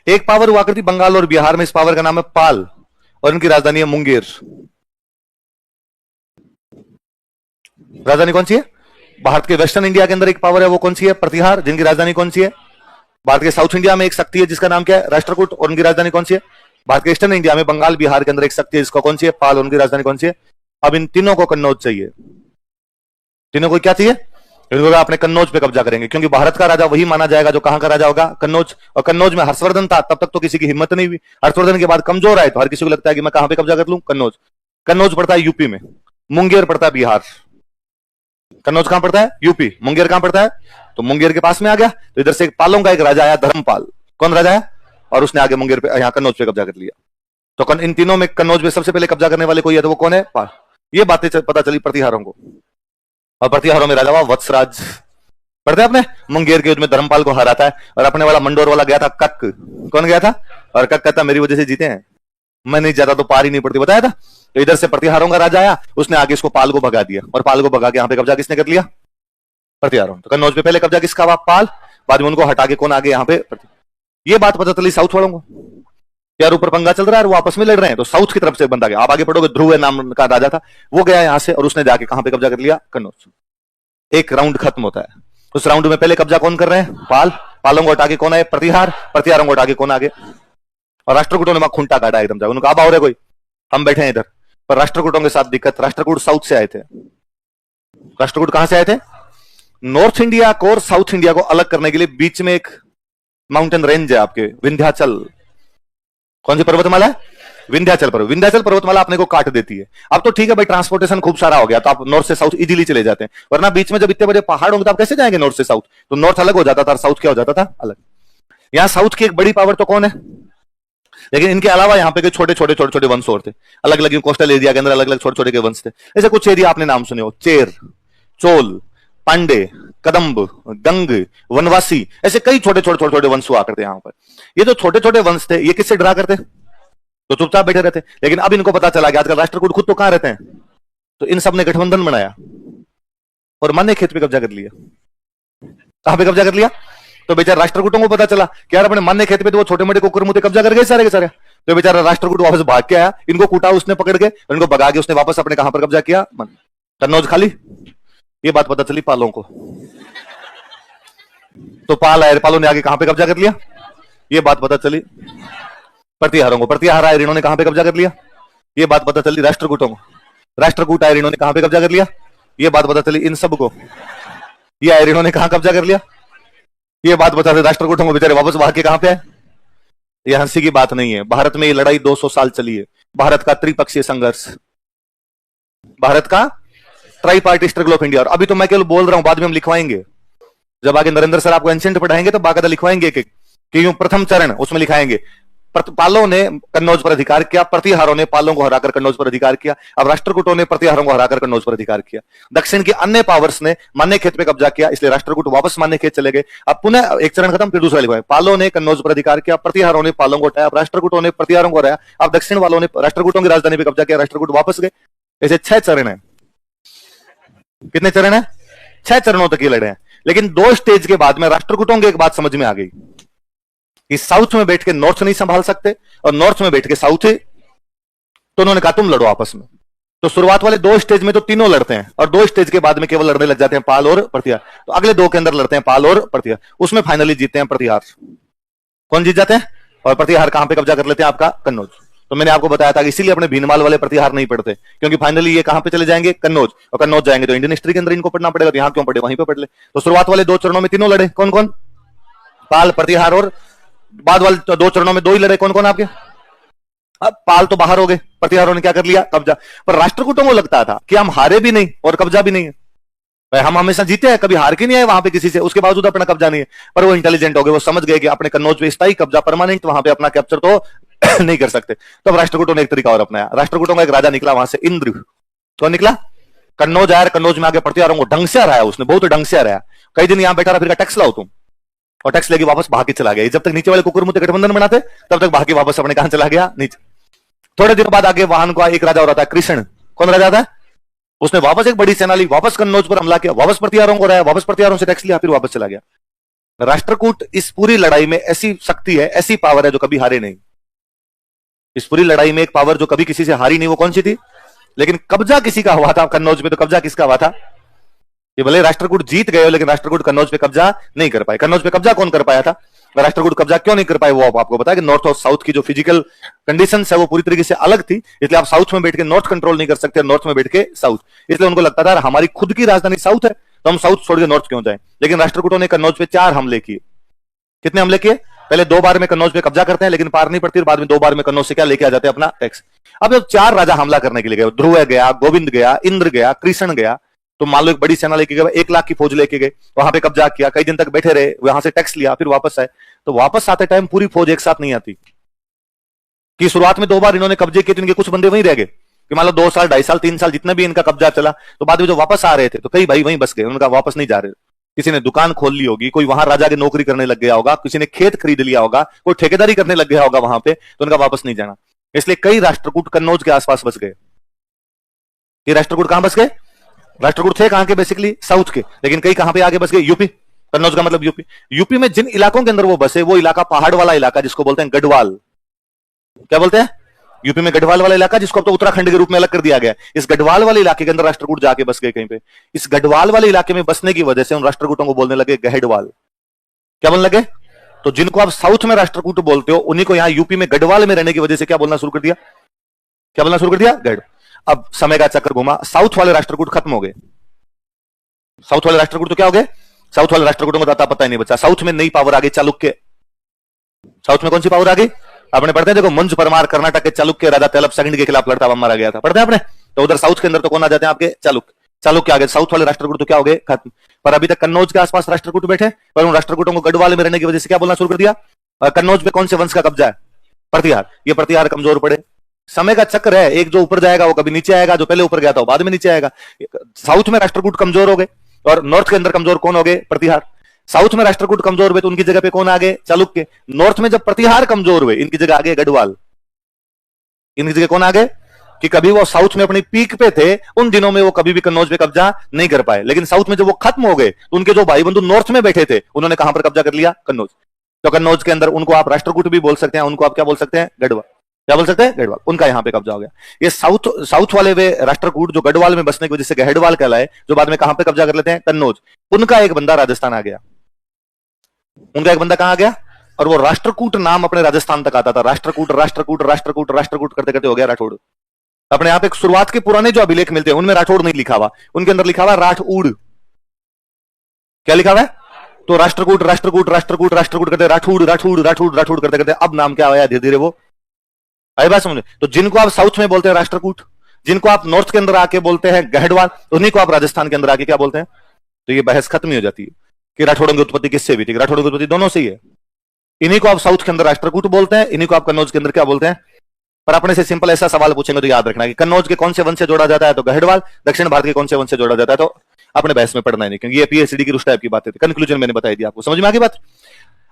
एक पावर हुआ करती बंगाल और बिहार में, इस पावर का नाम है पाल, और इनकी राजधानी है मुंगेर। राजधानी कौन सी है? भारत के वेस्टर्न इंडिया के अंदर एक पावर है, वो कौन सी है? प्रतिहार, जिनकी राजधानी कौन सी है? भारत के साउथ इंडिया में एक शक्ति है जिसका नाम क्या है? राष्ट्रकूट, और उनकी राजधानी कौन सी है? भारत के ईस्टर्न इंडिया में बंगाल बिहार के अंदर एक शक्ति है जिसका कौन सी है? पाल, उनकी राजधानी कौन सी है? अब इन तीनों को कन्नौज चाहिए। तीनों को क्या चाहिए? इनको अपने कन्नौज पे कब्जा करेंगे, क्योंकि भारत का राजा वही माना जाएगा जो कहां का राजा होगा? कन्नौज। और कन्नौज में हर्षवर्धन था, तब तक तो किसी की हिम्मत नहीं हुई। हर्षवर्धन के बाद कमजोर आए तो हर किसी को लगता है कि मैं कहां पे कब्जा कर लूं? कन्नौज। कन्नौज पड़ता है यूपी में। मुंगेर पड़ता है बिहार, कन्नौज कहां पड़ता है यूपी, मुंगेर कहां पड़ता है, तो मुंगेर के पास में आ गया। तो इधर से पालों का एक राजा आया धर्मपाल, कौन राजा है, और उसने आगे मुंगेर पे यहां कन्नौज पे कब्जा कर लिया। तो इन तीनों में कन्नौज में सबसे पहले कब्जा करने वाले कोई है तो वो कौन है, पाल। ये बातें पता चली प्रतिहारों को, और प्रतिहारों में राजा हुआ वत्सराज। पढ़ते आपने, मुंगेर के युद्ध में धर्मपाल को हराता है, और अपने वाला मंडोर वाला गया था कक, कौन गया था, और कक कहता मेरी वजह से जीते हैं, मैं नहीं जाता तो पार ही नहीं पड़ती, बताया था। तो इधर से प्रतिहारों का राजा आया, उसने आगे इसको पाल को भगा दिया, और पाल को भगा के यहां पे कब्जा किसने कर लिया, प्रतिहारों। तो कन्नौज पे पहले कब्जा किसका हुआ, पाल, बाद में उनको हटा के कौन आगे यहाँ पे। ये बात पता चली साउथ वालों को, यार ऊपर पंगा चल रहा है, वो आपस में लड़ रहे हैं, तो साउथ की तरफ से बंदा गया। आप आगे पढ़ोगे, ध्रुव नाम का राजा था, वो गया यहां से, और उसने जाके कहां पे कब्जा कर लिया, कन्नौज। एक राउंड खत्म होता है, उस राउंड में पहले कब्जा कौन कर रहे हैं, पाल, पालों को हटा के कौन आए, प्रतिहार, प्रतिहारों को हटा के कौन आगे, और राष्ट्रकूटों ने वहां खूंटा काटा एकदम जाकर, उन्होंने कहा और है कोई, हम बैठे हैं इधर। पर राष्ट्रकूटों के साथ दिक्कत, राष्ट्रकूट साउथ से आए थे। राष्ट्रकूट कहां से आए थे, नॉर्थ इंडिया को और साउथ इंडिया को अलग करने के लिए बीच में एक माउंटेन रेंज है आपके, विंध्याचल, कौन सी पर्वतमाला है, विंध्याचल पर्वत। विंध्याचल पर्वतमाला अपने को काट देती है। अब तो ठीक है भाई, ट्रांसपोर्टेशन खूब सारा हो गया, तो आप नॉर्थ से साउथ इजीली चले जाते हैं, वरना बीच में जब इतने बड़े पहाड़ होंगे तो आप कैसे जाएंगे नॉर्थ से साउथ, तो नॉर्थ अलग हो जाता था और साउथ क्या हो जाता था, अलग। यहां साउथ की एक बड़ी पावर तो कौन है, लेकिन इनके अलावा यहाँ पे छोटे छोटे वंश और थे, अलग अलग कोस्टल एरिया के अंदर अलग अलग छोटे छोटे के वंश थे। ऐसे कुछ एरिया आपने नाम सुने हो, चेर, चोल, पांडे, कदम्ब, गंग, वनवासी, ऐसे कई छोटे छोटे वंश हुआ करते यहाँ पर। ये जो छोटे छोटे वंश थे, ये किससे डरा करते, तो चुपचाप बैठे रहते। लेकिन अब इनको पता चला कि आजकल राष्ट्रकूट खुद तो कहां रहते हैं, तो इन सब ने गठबंधन बनाया और माने खेत पे कब्जा कर लिया। कहां पे कब्जा कर लिया, तो बेचारा राष्ट्रकूटों को पता चला कि यार अपने मान्य खेत पे तो वो छोटे मोटे कुकुर मुते कब्जा कर गए सारे के सारे। तो बेचारा राष्ट्रकूट वापस भाग के आया, इनको कूटा उसने पकड़ के, इनको भगा के उसने वापस अपने कहां पर कब्जा किया, कन्नौज खाली। ये बात पता चली पालों को, तो पाल आए, पालों ने आगे कहां पे कब्जा कर लिया, ये बात पता चली प्रतिहारों को। प्रतिहार आए, इन्होंने कहां पे कब्जा कर लिया, ये बात पता चली राष्ट्रकूटों को। राष्ट्रकूट आए, इन्होंने कहां पे कब्जा कर लिया, ये बात पता चली इन सबको। ये आए, इन्होंने कहां कब्जा कर लिया, ये बात बता रहे राष्ट्रकूटों को, बेचारे वापस भाग के कहां पे आए। ये हंसी की बात नहीं है, भारत में ये लड़ाई 200 साल चली है। भारत का त्रिपक्षीय संघर्ष, भारत का try party struggle of India. और अभी तो मैं केवल बोल रहा हूं, बाद में हम लिखवाएंगे, जब आगे नरेंद्र सर आपको एंशिएंट पढ़ाएंगे तो बाकायदा लिखवाएंगे एक एक, कि यूं प्रथम चरण उसमें लिखाएंगे, पालों ने कन्नौज पर अधिकार किया, प्रतिहारों ने पालों को हराकर कन्नौज पर अधिकार किया, अब राष्ट्रकूटों ने प्रतिहारों को हराकर कन्नौज पर अधिकार किया। दक्षिण की अन्य पावर्स ने मान्य खेत पे कब्जा किया, इसलिए राष्ट्रकूट वापस मान्य खेत चले गए। अब पुनः एक चरण खत्म, फिर दूसरा लिखवाए, पालों ने कन्नौज पर अधिकार किया, प्रतिहारों ने पालों को हटाया, अब राष्ट्रकूटों ने प्रतिहारों को हराया, अब दक्षिण वालों ने राष्ट्रकूटों की राजधानी पर कब्जा किया, राष्ट्रकूट वापस गए। ऐसे 6 चरण है। कितने चरण है, 6 चरणों तक ये लड़े हैं। लेकिन 2 स्टेज के बाद में राष्ट्रकूटों की एक बात समझ में आ गई, इस साउथ में बैठ के नॉर्थ नहीं संभाल सकते और नॉर्थ में बैठ के साउथ है, तो उन्होंने कहा तुम लड़ो आपस में। तो शुरुआत वाले 2 स्टेज में तो तीनों लड़ते हैं, और 2 स्टेज के बाद में केवल लड़ने लग जाते हैं पाल और प्रतिहार। तो अगले 2 के अंदर लड़ते हैं पाल और प्रतिहार, उसमें फाइनली जीतते हैं प्रतिहार। कौन जीत जाते हैं, और प्रतिहार कहां पे कब्जा कर लेते हैं, आपका कन्नौज। तो मैंने आपको बताया था कि इसीलिए अपने भीनमाल वाले प्रतिहार नहीं पढ़ते, क्योंकि फाइनली ये कहां पे चले जाएंगे, कन्नौज, और कन्नौज जाएंगे तो इंडियन हिस्ट्री के अंदर इनको पढ़ना पड़ेगा, तो यहां क्यों पढ़े, वहीं पे पढ़ ले। तो शुरुआत वाले 2 चरणों में तीनों लड़े, कौन कौन, पाल, प्रतिहार, और बाद वाले 2 चरणों में 2 ही लड़े, कौन कौन आपके। अब पाल तो बाहर हो गए, प्रतिहारों ने क्या कर लिया, कब्जा। पर राष्ट्रकूटों को लगता था कि हम हारे भी नहीं और कब्जा भी नहीं है, भाई हम हमेशा जीते हैं, कभी हार के नहीं आए वहां पे किसी से, उसके बावजूद अपना कब्जा नहीं है। पर वो इंटेलिजेंट हो गए, वो समझ गए कि अपने कन्नौज पे स्थायी कब्जा परमानेंट वहां पे अपना कैप्चर तो नहीं कर सकते। तो अब राष्ट्रकूटों ने एक तरीका और अपनाया। राष्ट्रकूटों का एक राजा निकला वहां से, इंद्र। कौन निकला, कन्नौज आया, कन्नौज में आगे प्रतिहारों को ढंग से हराया उसने, बहुत ढंग से हराया। कई दिन यहां बैठा रहा, फिर टैक्स लाओ तुम, और टैक्स लेके वापस भाग के चला गया। जब तक नीचे वाले कुकुर मुते गठबंधन बनाते, तब तक भाग के वापस अपने कहां चला गया, नीचे। थोड़े दिनों बाद आगे वाहन का एक राजा हो रहा था, कृष्ण। कौन राजा था, उसने वापस एक बड़ी सेना ली, वापस कन्नौज पर हमला किया, वापस प्रतिहारों को हराया, वापस प्रतिहारों से टैक्स लिया, फिर वापस चला गया। राष्ट्रकूट इस पूरी लड़ाई में ऐसी शक्ति है, ऐसी पावर है जो कभी हारे नहीं। इस पूरी लड़ाई में एक पावर जो कभी किसी से हारी नहीं, वो कौन सी थी, लेकिन कब्जा किसी का हुआ था कन्नौज पे। तो कब्जा किसका हुआ था, ये भले राष्ट्रकूट जीत गए, लेकिन राष्ट्रकूट कन्नौज पे कब्जा नहीं कर पाए। कन्नौज पे कब्जा कौन कर पाया था, राष्ट्रकूट कब्जा क्यों नहीं कर पाए, वो आपको बताया कि नॉर्थ और साउथ की जो फिजिकल कंडीशंस है वो पूरी तरीके से अलग थी, इसलिए आप साउथ में बैठ के नॉर्थ कंट्रोल नहीं कर सकते, नॉर्थ में बैठ के साउथ। इसलिए उनको लगता था हमारी खुद की राजधानी साउथ है, तो हम साउथ छोड़ के नॉर्थ क्यों जाएं। लेकिन राष्ट्रकूटों ने कन्नौज पे 4 हमले किए। कितने हमले किए, पहले 2 बार में कन्नौज पे कब्जा करते हैं लेकिन पार नहीं पड़ती, और बाद में 2 बार में कन्नौज से क्या लेके आ जाते हैं, अपना टैक्स। अब जब 4 राजा हमला करने के लिए गए, ध्रुव गया, गोविंद गया, इंद्र गया, कृष्ण गया, तो मान लो एक बड़ी सेना लेके गए, 1 लाख की फौज लेके गए, वहां पे कब्जा किया, कई दिन तक बैठे रहे, वहां से टैक्स लिया, फिर वापस आए। तो वापस आते टाइम पूरी फौज एक साथ नहीं आती, कि शुरुआत में 2 बार इन्होंने कब्जे किए तो इनके कुछ बंदे वहीं रह गए, कि मान लो 2 साल, 2.5 साल, 3 साल जितना भी इनका कब्जा चला, तो बाद में जो वापस आ रहे थे तो कई भाई वहीं बस गए, उनका वापस नहीं जा रहे। किसी ने दुकान खोल ली होगी, कोई वहां राजा की नौकरी करने लग गया होगा, किसी ने खेत खरीद लिया होगा, कोई ठेकेदारी करने लग गया होगा वहां पे, तो उनका वापस नहीं जाना। इसलिए कई राष्ट्रकूट कन्नौज के आसपास बस गए। ये राष्ट्रकूट कहां बस गए? राष्ट्रकूट थे कहां के? बेसिकली साउथ के, लेकिन कई कहां पे आगे बस गए? यूपी। कन्नौज का मतलब यूपी। यूपी में जिन इलाकों के अंदर वो बसे, वो इलाका पहाड़ वाला इलाका, जिसको बोलते हैं गढ़वाल। क्या बोलते हैं? यूपी में गढ़वाल वाला इलाका, जिसको अब तो उत्तराखंड के रूप में अलग कर दिया गया। इस गढ़वाल वाले इलाके के अंदर राष्ट्रकूट जाके बस गए कहीं पे। इस गढ़वाल वाले इलाके में बसने की वजह से उन राष्ट्रकूटों को बोलने लगे गहडवाल। क्या बोलने लगे? तो जिनको आप साउथ में राष्ट्रकूट बोलते हो, उन्हीं को यहां यूपी में गढ़वाल में रहने की वजह से क्या बोलना शुरू कर दिया? क्या बोलना शुरू कर दिया? गढ़। अब समय का चक्कर घुमा, साउथ वाले राष्ट्रकूट खत्म हो गए। साउथ वाले राष्ट्रकूट तो क्या हो गए? साउथ वाले राष्ट्रकूटों को पता ही नहीं बचा। साउथ में नई पावर आ गई, चालुक्य। साउथ में कौन सी पावर आ गई? आपने पढ़ते हैं, देखो मंज परमार कर्नाटक के चालुक्य राजा तेलप सेकंड के खिलाफ लड़ता हुआ मारा गया था, पढ़ते हैं आपने? तो उधर साउथ के अंदर तो कौन आ जाते हैं आपके? चालुक्य। चालुक्य आ गए। साउथ वाले राष्ट्रकूट तो क्या हो गए? खत्म। पर अभी तक कन्नौज के आसपास राष्ट्रकूट बैठे, पर उन राष्ट्रकूटों को गढ़वाल में रहने की वजह से क्या बोलना शुरू कर दिया? कन्नौज पे कौन से वंश का कब्जा है? प्रतिहार। ये प्रतिहार कमजोर पड़े। समय का चक्र है, एक जो ऊपर जाएगा वो कभी नीचे आएगा, जो पहले ऊपर गया था वो बाद में नीचे आएगा। साउथ में राष्ट्रकूट कमजोर हो गए, और नॉर्थ के अंदर कमजोर कौन हो गए? प्रतिहार। साउथ में राष्ट्रकूट कमजोर हुए तो उनकी जगह पे कौन आ गए? चालुक्य। नॉर्थ में जब प्रतिहार कमजोर हुए, इनकी जगह आ गए गढ़वाल। इनकी जगह कौन आ गए? कि कभी वो साउथ में अपनी पीक पे थे, उन दिनों में वो कभी भी कन्नौज पे कब्जा नहीं कर पाए, लेकिन साउथ में जब वो खत्म हो गए तो उनके जो भाई बंधु नॉर्थ में बैठे थे, उन्होंने कहां पर कब्जा कर लिया? कन्नौज। तो कन्नौज के अंदर उनको आप राष्ट्रकूट भी बोल सकते हैं, उनको आप क्या बोल सकते हैं? गढ़वाल। क्या बोल सकते हैं? गढ़वाल। उनका यहां पे कब्जा हो गया। ये साउथ वाले वे राष्ट्रकूट जो गढ़वाल में बसने की वजह से गहडवाल कहलाए, जो बाद में कहां पे कब्जा कर लेते हैं? कन्नौज। उनका एक बंदा राजस्थान आ गया। उनका एक बंदा कहां आ गया? और वो राष्ट्रकूट नाम अपने राजस्थान तक आता था। राष्ट्रकूट राष्ट्रकूट राष्ट्रकूट राष्ट्रकूट करते करते हो गया राठौड़। अपने आप एक शुरुआत के पुराने जो अभिलेख मिलते हैं उनमें राठौड़ नहीं लिखा हुआ, उनके अंदर लिखा हुआ राठौड़। क्या लिखा हुआ है? तो राष्ट्रकूट राष्ट्रकूट राष्ट्रकूट राष्ट्रकूट करते राठौड़ राठौड़ राठौड़ राठौड़ करते करते अब नाम क्या आया धीरे धीरे? वो आई बात समझ? तो जिनको आप साउथ में बोलते हैं राष्ट्रकूट, जिनको आप नॉर्थ के अंदर आके बोलते हैं गहडवाल, उन्हीं को आप राजस्थान के अंदर आके क्या बोलते हैं? तो ये बहस खत्म ही हो जाती है कि राठौड़ों की उत्पत्ति किससे हुई थी। राठौड़ों की उत्पत्ति दोनों से ही है। इन्हीं को आप साउथ के अंदर राष्ट्रकूट बोलते हैं, इन्हीं को आप कन्नौज के अंदर क्या बोलते हैं? पर अपने से सिंपल ऐसा सवाल पूछेंगे तो याद रखना कि कन्नौज के कौन से वंश से जोड़ा जाता है? तो गहडवाल। दक्षिण भारत के कौन से वंश से जोड़ा जाता है? तो अपने बहस में पढ़ना ही नहीं, क्योंकि ये पीएचडी की उस टाइप की बातें थी। कंक्लूजन मैंने बताई थी आपको, समझ में आ गई बात?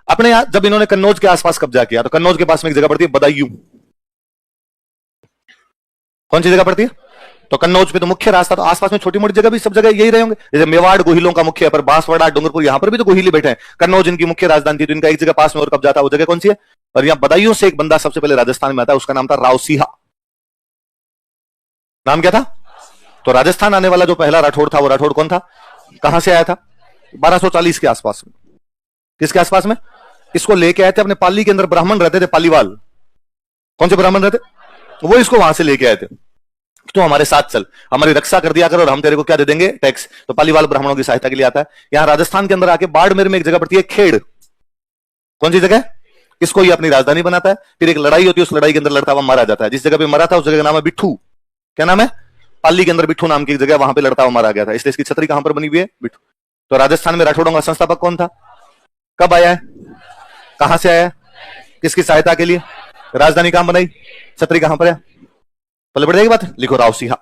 अपने यहां जब इन्होंने कन्नौज के आसपास कब्जा किया तो कन्नौज के पास में एक जगह पड़ती है बदायूं। कौन सी जगह पड़ती है? तो कन्नौज पे तो मुख्य रास्ता, तो आसपास में छोटी मोटी जगह भी सब जगह यही रहे होंगे। जैसे मेवाड़ गोहिलों का मुख्य है, पर बांसवाड़ा डूंगरपुर यहां पर भी तो गोहिली बैठे हैं। कन्नौज इनकी मुख्य राजधानी थी, तो इनका एक जगह पास में और कब्जा था। वो जगह कौन सी है? और यहां बदायूं से एक बंदा सबसे पहले राजस्थान में आता है, उसका नाम था रावसिहा। नाम क्या था? तो राजस्थान आने वाला जो पहला राठौड़ था, वो राठौड़ कौन था? कहां से आया था? 1240 के आसपास में। किसके आसपास में? इसको लेके आए थे अपने पाली के अंदर, ब्राह्मण रहते थे पालीवाल। कौन से ब्राह्मण रहते? वो इसको वहां से लेके आए थे, तो हमारे साथ चल, हमारी रक्षा कर दिया कर, और हम तेरे को क्या दे देंगे? टैक्स। तो पालीवाल ब्राह्मणों की सहायता के लिए आता है। यहां राजस्थान के अंदर आके बाड़मेर में एक जगह पड़ती है खेड़। कौन सी जगह? इसको ये अपनी राजधानी बनाता है। फिर एक लड़ाई होती है, उस लड़ाई के अंदर लड़ता हुआ मारा जाता है। जिस जगह पे मरा था उस जगह का नाम है बिट्ठू। क्या नाम है? पाली के अंदर बिट्ठू नाम की एक जगह, वहां पे लड़ता हुआ मारा गया था, इसलिए इसकी छतरी कहां पर बनी हुई है? बिट्ठू। तो राजस्थान में राठौड़ों का संस्थापक कौन था? कब आया है? कहां से आया? किसकी सहायता के लिए? राजधानी कहां बनाई? छतरी कहां पर है? पहले बढ़ जाएगी बात, लिखो रावसिहा।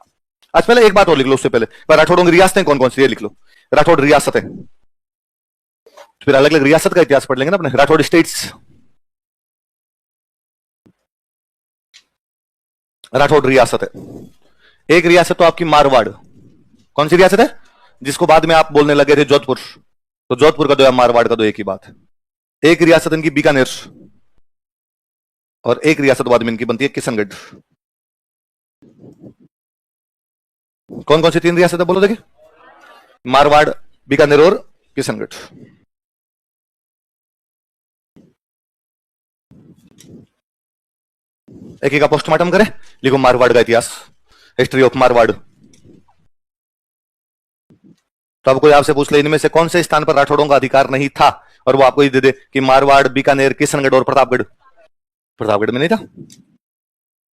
आज पहले एक बात और लिख लो उससे पहले, पर राठौड़ों की रियासतें कौन कौन सी है लिख लो। राठौड़ रियासतें, फिर अलग अलग रियासत का इतिहास पढ़ लेंगे ना अपने। राठौड़ स्टेट्स, राठौड़ रियासत है। एक रियासत तो आपकी मारवाड़। कौन सी रियासत है? जिसको बाद में आप बोलने लगे थे जोधपुर, तो जोधपुर का दो या मारवाड़ का दो एक ही बात है। एक रियासत इनकी बीकानेर, और एक रियासत बाद में इनकी बनती है किशनगढ़। कौन कौन सी 3 रियासत है बोलो देखिए? मारवाड़, बीकानेर और किशनगढ़। एक एक का पोस्टमार्टम करें, लिखो मारवाड़ का इतिहास, हिस्ट्री ऑफ मारवाड़। तो अब कोई आपसे पूछ ले इनमें से कौन से स्थान पर राठौड़ों का अधिकार नहीं था, और वो आपको ये दे दे कि मारवाड़, बीकानेर, किशनगढ़ और प्रतापगढ़। प्रतापगढ़ में नहीं था।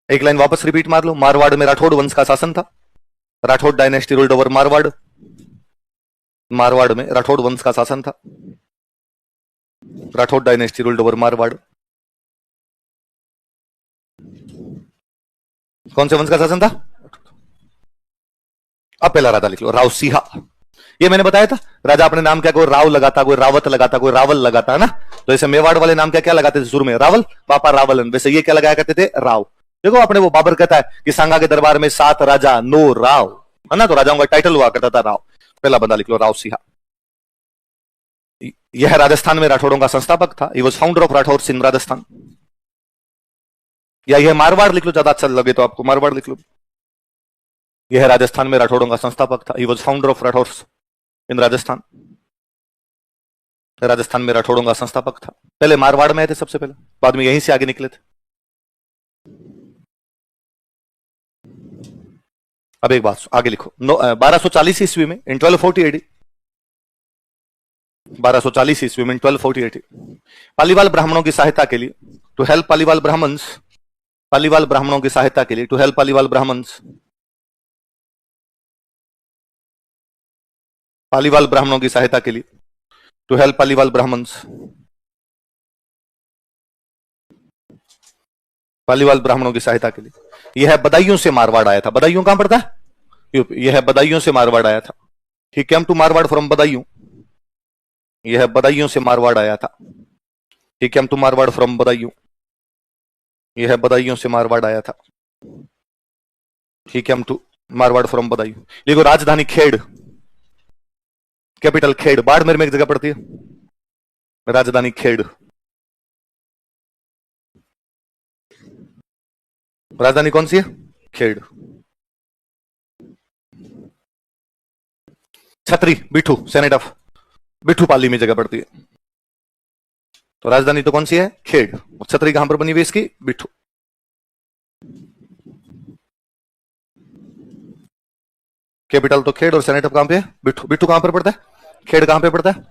एक लाइन वापस रिपीट मार लो। मारवाड़ में राठौड़ वंश का शासन था। Rathore dynasty ruled over Marwar. Marwar में राठौड़ वंश का शासन था। Rathore dynasty ruled over Marwar. कौन से वंश का शासन था? अब पहला राजा लिख लो, राव सिंहा। ये मैंने बताया था, राजा अपने नाम क्या, कोई राव लगाता, कोई रावत लगाता, कोई रावल लगाता है ना। तो ऐसे मेवाड़ वाले नाम क्या क्या लगाते थे शुरू में? रावल, पापा रावलन। वैसे ये क्या लगाया करते थे? राव। देखो अपने वो बाबर कहता है कि सांगा के दरबार में 7 राजा 9 राव, है ना। तो राजाओं का टाइटल हुआ करता था राव। पहला बंदा लिख लो, राव सिंहा। यह राजस्थान में राठौड़ों का संस्थापक था। He was founder of Rathore in Rajasthan. या यह मारवाड़ लिख लो, ज्यादा अच्छा लगे तो आपको मारवाड़ लिख लो। यह राजस्थान में राठौड़ों का संस्थापक था। He was founder of Rathores इन राजस्थान। राजस्थान में राठौड़ों का संस्थापक था। पहले मारवाड़ में आए थे सबसे पहले, बाद में यहीं से आगे निकले थे। अब एक बात आगे लिखो, 1240 ईस्वी में, इन 1240 AD, 1240 ईस्वी में, 1240 AD, पालीवाल ब्राह्मणों की सहायता के लिए, टू हेल्प पालीवाल ब्राह्मण्स, पालीवाल ब्राह्मणों की सहायता के लिए, टू हेल्प पालीवाल ब्राह्मण्स, पालीवाल ब्राह्मणों की सहायता के लिए, टू हेल्प पालीवाल ब्राह्मण्स, पालीवाल ब्राह्मणों की सहायता के लिए। यह बदायूं से मारवाड़ आया था। बदायूं कहां पड़ता है? यूपी। यह बदायूं से मारवाड़ आया था। He came to Marwar from Badaun. यह बदायूं से मारवाड़ आया था। He came to Marwar from Badaun. यह बदायूं से मारवाड़ आया था। He came to Marwar from Badaun. देखो राजधानी खेड़, कैपिटल खेड़। बाड़मेर में एक जगह पड़ती है, राजधानी खेड़। राजधानी कौन सी है? खेड़। छतरी, बिठू, सेनेट ऑफ बिठू पाली में जगह पड़ती है। तो राजधानी तो कौन सी है? खेड़। और छतरी कहां पर बनी हुई इसकी? बिठू। कैपिटल तो खेड़ और सेनेट ऑफ कहां पे है? बिठू। बिठू कहां पर पड़ता है? खेड़ कहां पे पड़ता है?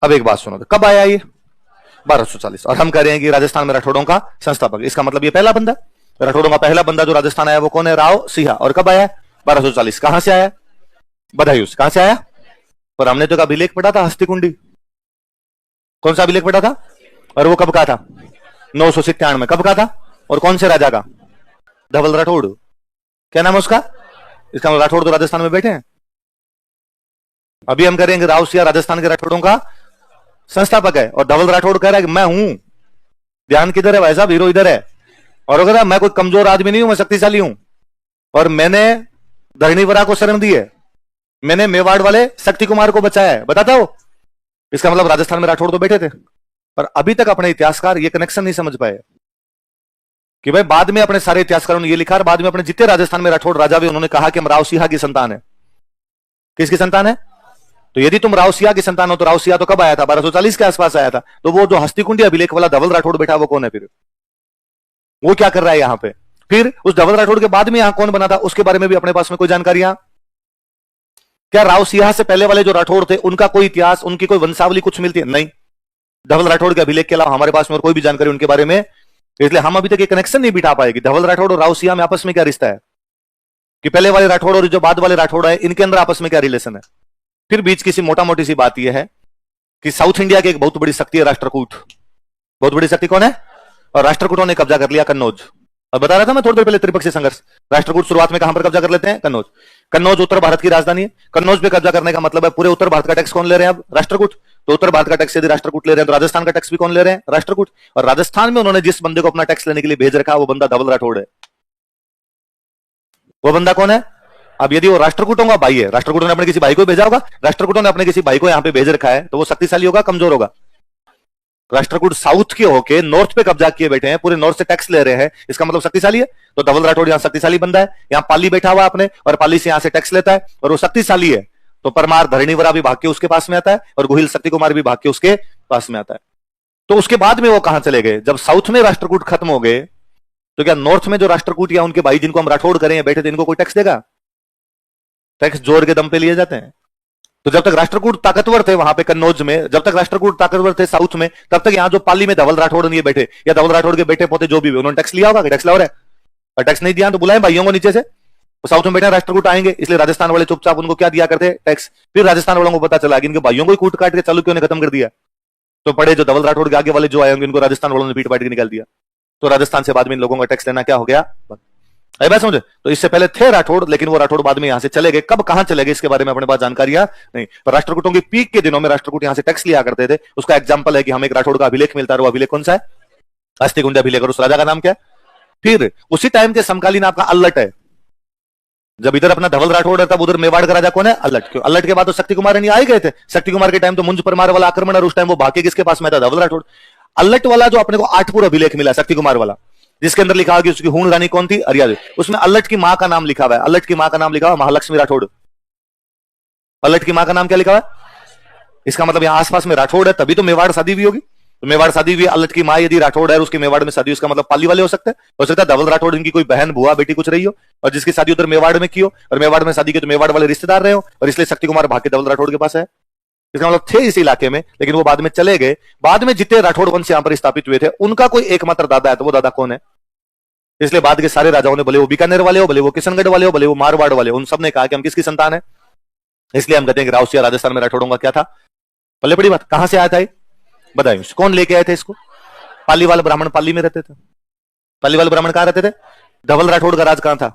अब एक बात सुनो, तो कब आया ये? 1240। और हम कह रहे हैं कि राजस्थान में राठौड़ों का संस्थापक। इसका मतलब ये पहला बंदा, राठौड़ों का पहला बंदा जो राजस्थान आया वो कौन है? राव सिंहा। और कब आया? 1240। कहां से आया? बदायूं। कहां से आया? और हमने तो अभिलेख पढ़ा था, हस्तिकुंडी। कौन सा अभिलेख पढ़ा था? और वो कब का था? 997 में। कब का था? और कौन से राजा का? धवल राठौड़। क्या नाम है उसका? इसका राठौड़ तो राजस्थान में बैठे हैं। अभी हम करेंगे राव सिंहा राजस्थान के राठौड़ों का संस्थापक है, और धवल राठौड़ कह रहा है कि मैं हूं। ध्यान किधर है भाई साहब? हीरो इधर है। और अगर मैं कोई कमजोर आदमी नहीं हूं, मैं शक्तिशाली हूं। और मैंने धरणीवरा को शरण दी है, मैंने मेवाड़ वाले शक्ति कुमार को बचाया है। बताता हो? इसका मतलब राजस्थान में राठौड़ तो बैठे थे। पर अभी तक अपने इतिहासकार ये कनेक्शन नहीं समझ पाए कि भाई बाद में अपने सारे इतिहासकारों ने ये लिखा, बाद में अपने जितने राजस्थान में राठौड़ राजा भी, उन्होंने कहा कि हम राव सिंहा की संतान है। किसकी संतान है? तो यदि तुम राव सिंहा की संतान हो तो राव सिंहा तो कब आया था? 1240 के आसपास आया था। तो वो जो हस्तिकुंडी अभिलेख वाला धवल राठौड़ बैठा वो कौन है? फिर वो क्या कर रहा है यहां पे? फिर उस धवल राठौड़ के बाद में यहां कौन बना था उसके बारे में भी अपने पास में कोई जानकारियां? क्या राव सिंहा से पहले वाले जो राठौड़ थे उनका कोई इतिहास, उनकी कोई वंशावली कुछ मिलती है? नहीं। धवल राठौड़ के अभिलेख के अलावा हमारे पास में और कोई भी जानकारी उनके बारे में, इसलिए हम अभी तक ये कनेक्शन नहीं बिठा पाए कि धवल राठौड़ और राव सिंहा में आपस में क्या रिश्ता है, कि पहले वाले राठौड़ और जो बाद वाले राठौड़ है इनके अंदर आपस में क्या रिलेशन है। फिर बीच की सी मोटा मोटी सी बात यह है कि साउथ इंडिया की एक बहुत बड़ी शक्ति है राष्ट्रकूट। बहुत बड़ी शक्ति कौन है? और राष्ट्रकूटों ने कब्जा कर लिया कन्नौज। अब बता रहा था मैं थोड़ी देर पहले, त्रिपक्षीय संघर्ष। राष्ट्रकूट शुरुआत में कहां पर कब्जा कर लेते हैं? कन्नौज। कन्नौज उत्तर भारत की राजधानी है। कन्नौज पे कब्जा करने का मतलब है पूरे उत्तर भारत का टैक्स कौन ले रहे हैं? अब राष्ट्रकूट। तो उत्तर भारत का टैक्स यदि राष्ट्रकूट ले रहे हैं तो राजस्थान का टैक्स भी कौन ले रहे हैं? राष्ट्रकूट। और राजस्थान में उन्होंने जिस बंदे को अपना टैक्स लेने के लिए भेज रखा वो बंदा धवल राठौड़ है। वो बंदा कौन है? अब यदि वो राष्ट्रकूटों का भाई है, राष्ट्रकूटों ने अपने किसी भाई को भेजा होगा, राष्ट्रकूटों ने अपने किसी भाई को यहां पे भेज रखा है, तो वो शक्तिशाली होगा कमजोर होगा? राष्ट्रकूट साउथ के होके नॉर्थ पे कब्जा किए बैठे हैं, पूरे नॉर्थ से टैक्स ले रहे हैं, इसका मतलब शक्तिशाली है। तो धवल राठौड़ यहां शक्तिशाली बंदा है, यहां पाली बैठा हुआ अपने, और पाली से यहां से टैक्स लेता है और वो शक्तिशाली है। तो परमार धरणीवरा भी भाग के उसके पास में आता है और गुहिल शक्ति कुमार भी भाग के उसके पास में आता है। तो उसके बाद में वो कहां चले गए? जब साउथ में राष्ट्रकूट खत्म हो गए तो क्या नॉर्थ में जो राष्ट्रकूट या उनके भाई जिनको हम राठौड़ करें बैठे थे, इनको कोई टैक्स देगा? टैक्स जोर के दम पे लिए जाते हैं। तो जब तक राष्ट्रकूट ताकतवर थे वहां पे कन्नौज में, जब तक राष्ट्रकूट ताकतवर थे साउथ में, तब तक यहाँ जो पाली में धवल राठौड़ ये बैठे या धवल राठौड़ के बेटे पोते जो भी उन्होंने टैक्स लिया होगा, टैक्स लाओ, और टैक्स नहीं दिया तो बुलाए भाइयों को नीचे से। तो साउथ में बैठे राष्ट्रकूट आएंगे, इसलिए राजस्थान वाले चुपचाप उनको क्या दिया करते टैक्स। फिर राजस्थान वालों को पता चला कि इनके भाइयों को कूट काट के चालुक्यों ने खत्म कर दिया, तो पड़े जो धवल राठौड़ के आगे वाले जो आए होंगे इनको राजस्थान वालों ने पीट पाट के निकाल दिया। तो राजस्थान से बाद में इन लोगों का टैक्स लेना क्या हो गया, बात समझे। तो इससे पहले थे राठौड़, लेकिन वो राठौड़ बाद में यहां से चले गए। कब कहां चले गए इसके बारे में अपने पास जानकारियां नहीं, पर राष्ट्रकूटों की पीक के दिनों में राष्ट्रकूट यहां से टैक्स लिया करते थे। उसका एग्जांपल है कि हमें एक राठौड़ का अभिलेख मिलता है, वो अभिलेख कौन सा है, अस्थिकुंड अभिलेख, और उस राजा का नाम क्या है। फिर उसी टाइम के समकालीन आपका अल्लट है। जब इधर अपना धवल राठौड़ है तब उधर मेवाड़ का राजा कौन है, अल्लट। क्यों अल्लट के बाद तो शक्ति कुमार नहीं आए गए थे, शक्ति कुमार के टाइम तो मुंज परमार वाला आक्रमण, और उस टाइम वो भागे किसके पास में था, धवल राठौड़। अल्लट वाला जो अपने को आठपुर अभिलेख मिला शक्ति कुमार वाला, जिसके अंदर लिखा हुआ कि उसकी हूण रानी कौन थी, अरियादेवी, उसमें अल्लट की मां का नाम लिखा हुआ है। अल्लट की मां का नाम लिखा हुआ महालक्ष्मी राठौड़। अल्लट की मां का नाम क्या लिखा हुआ है, इसका मतलब यहां आसपास में राठौड़ है, तभी तो मेवाड़ शादी भी होगी। तो मेवाड़ शादी हुई, अल्लट की मां यदि राठौड़ है उसके मेवाड़ में शादी, उसका मतलब पाली वाले हो सकते हैं। हो सकता है धवल राठौड़ इनकी कोई बहन बुआ बेटी कुछ रही हो, और जिसकी शादी उधर मेवाड़ में की हो, और मेवाड़ में शादी की तो मेवाड़ वाले रिश्तेदार रहे हो, और इसलिए शक्ति कुमार भाग के धवल राठौड़ के पास है। इसका मतलब थे इस इलाके में, लेकिन वो बाद में चले गए। बाद में जितने राठौड़ वंश यहां पर स्थापित हुए थे उनका कोई एकमात्र दादा है, तो वो दादा कौन है। इसलिए बाद के सारे राजाओं ने, भले वो बीकानेर वाले हो, भले वो किशनगढ़ वाले हो, भले वो मारवाड़ वाले हो, उन सब ने कहा कि हम किसकी संतान है। इसलिए हम कहते हैं कि राउसिया राजस्थान में राठौड़ों का क्या था, पल्ले बड़ी बात। कहां से आया था ये बताइए, कौन लेके आए थे इसको। पाली वाले ब्राह्मण पाली में रहते थे। पाली वाले ब्राह्मण कहां रहते थे, धवल राठौड़ का राज कहां था,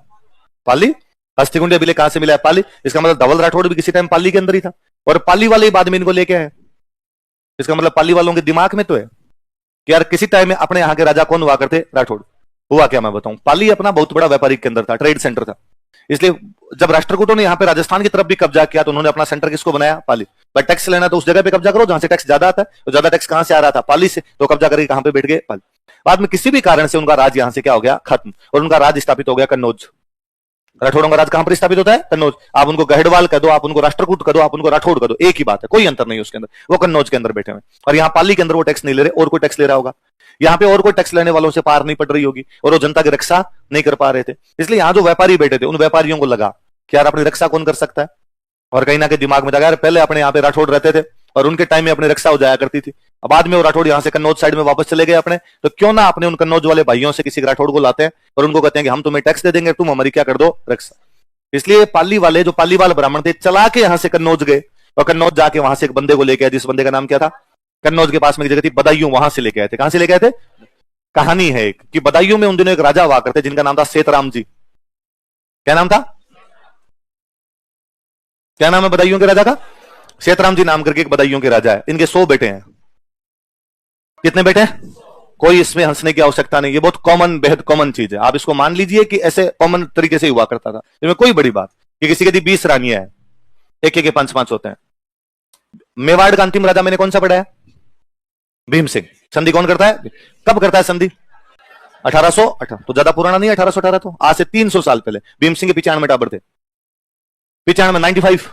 पाली। अस्थिकुंड अभिलेख कहां से मिला है, पाली। इसका मतलब धवल राठौड़ भी किसी टाइम पाली के अंदर ही था, और पाली वाले बाद में इनको लेके आए। इसका मतलब पाली वालों के दिमाग में तो है कि यार किसी टाइम में अपने यहाँ के राजा कौन हुआ करते, राठौड़। हुआ क्या मैं बताऊं, पाली अपना बहुत बड़ा व्यापारिक केंद्र था, ट्रेड सेंटर था। इसलिए जब राष्ट्रकूटों ने यहाँ पे राजस्थान की तरफ भी कब्जा किया तो उन्होंने अपना सेंटर किसको बनाया, पाली। पर टैक्स लेना तो उस जगह पे कब्जा करो जहां से टैक्स ज्यादा आता है। तो ज्यादा टैक्स कहां से आ रहा था, पाली से, तो कब्जा करके कहां पे बैठ गए, पाली। बाद में किसी भी कारण से उनका राज यहां से क्या हो गया, खत्म, और उनका राज स्थापित हो गया कन्नौज। राठौड़ों का राज कहां पर स्थापित होता है, कन्नौज। आप उनको गहड़वाल कह दो, आप उनको राष्ट्रकूट कह दो, आप उनको राठौड़ कह दो, एक ही बात है, कोई अंतर नहीं है उसके अंदर। वो कन्नौज के अंदर बैठे हुए, और यहाँ पाली के अंदर वो टैक्स नहीं ले रहे, और कोई टैक्स ले रहा होगा। यहाँ पे और कोई टैक्स लेने वालों से पार नहीं पड़ रही होगी, और वो जनता की रक्षा नहीं कर पा रहे थे। इसलिए यहाँ जो व्यापारी बैठे थे उन व्यापारियों को लगा कि यार अपनी रक्षा कौन कर सकता है, और कहीं ना कहीं दिमाग में था यार पहले अपने यहाँ पे राठौड़ रहते थे और उनके टाइम में अपनी रक्षा हो जाया करती थी। अब बाद में वो राठौड़ यहाँ से कन्नौज साइड में वापस चले गए अपने, तो क्यों ना अपने उन कन्नौज वाले भाइयों से किसी राठौड़ को लाते हैं और उनको कहते हैं कि हम तुम्हें टैक्स दे देंगे, तुम हमारी क्या कर दो, रक्षा। इसलिए पाली वाले जो पाली वाले ब्राह्मण थे चला के यहां से कन्नौज गए, और कन्नौज जाके वहां से एक बंदे को लेके आए, जिस बंदे का नाम क्या था, कन्नौज के पास में एक जगह थी बदायूं, वहां से लेके आए थे। कहां से लेके आए थे, कहानी है एक कि बदायूं में उन दिनों एक राजा हुआ करते जिनका नाम था सेतराम जी। क्या नाम था, क्या नाम है बदायूं के राजा का, सेतराम जी नाम करके एक बदायूं के राजा है। इनके 100 बेटे हैं। कितने बेटे हैं, कोई इसमें हंसने की आवश्यकता नहीं, ये बहुत कॉमन, बेहद कॉमन चीज है। आप इसको मान लीजिए कि ऐसे कॉमन तरीके से हुआ करता था, इसमें कोई बड़ी बात कि किसी के 20 रानियां हैं, एक एक 5-5 होते हैं। मेवाड़ का अंतिम राजा मैंने कौन सा पढ़ा है, भीम सिंह। संधि कौन करता है, कब करता है संधि, 1818, तो ज्यादा पुराना नहीं 1818, तो आज से 300 साल पहले। भीम सिंह के 95 टाबर थे, 95 95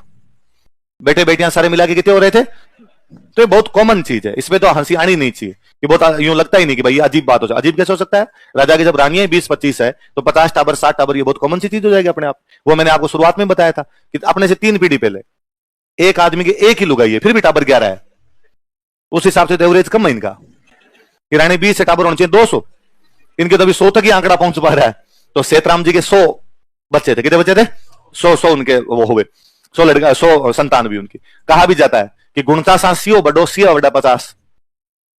बेटे बेटियां सारे मिला के कितने हो रहे थे। तो ये बहुत कॉमन चीज है, इसमें तो हंसी आनी नहीं चाहिए, कि बहुत यूं लगता ही नहीं कि भाई अजीब बात हो जाए। अजीब कैसे हो सकता है, राजा की जब रानियां 20-25 है तो 50 टाबर 60 टाबर, ये बहुत कॉमन सी चीज हो जाएगी अपने आप। वो मैंने आपको शुरुआत में बताया था कि अपने से 3 पीढ़ी पहले एक आदमी की एक ही लुगाई है, फिर भी टाबर 11 है। उस हिसाब से एवरेज कम है इनका, रानी 20 से टाबर होना चाहिए 200, इनके तो अभी 100 तक ही आंकड़ा पहुंच पा रहा है। तो सेतराम जी के 100 बच्चे थे, कितने बच्चे थे, 100 उनके वो हुए, 100 लड़का, 100 संतान भी उनकी। कहा भी जाता है कि गुणचा सा सियो बडो सिया बड़ा 50।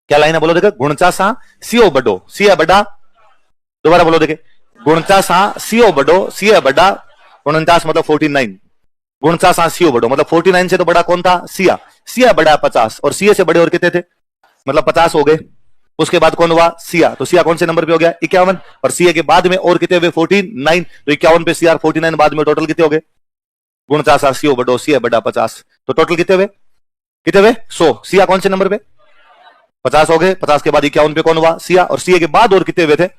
क्या लाइन है बोलो देखे, गुणचा सा सियो बडो सिया बड़ा, दोबारा बोलो देखे, गुणचा सा सियो बडो सिया बड़ा 49, मतलब 49। गुणचा सा सियो बडो मतलब 49 से तो बड़ा कौन था, सिया। सिया बड़ा 50, और सिया से बड़े और कितने थे, मतलब 50 हो गए। उसके बाद कौन हुआ, सिया। तो सिया कौन से नंबर पे हो गया, 51, और सिया के बाद में और कितने हुए, 49। तो 51 पे सिया, 49 बाद में, टोटल कितने हो गए, गुणचा सा सियो बडो सिया बड़ा 50। तो टोटल कितने हुए, कितने हुए, 100। सिया कौन से नंबर पे, 50 हो गए। 50 के बाद 51 पे कौन हुआ, सिया। और सिया के बाद और कितने हुए थे,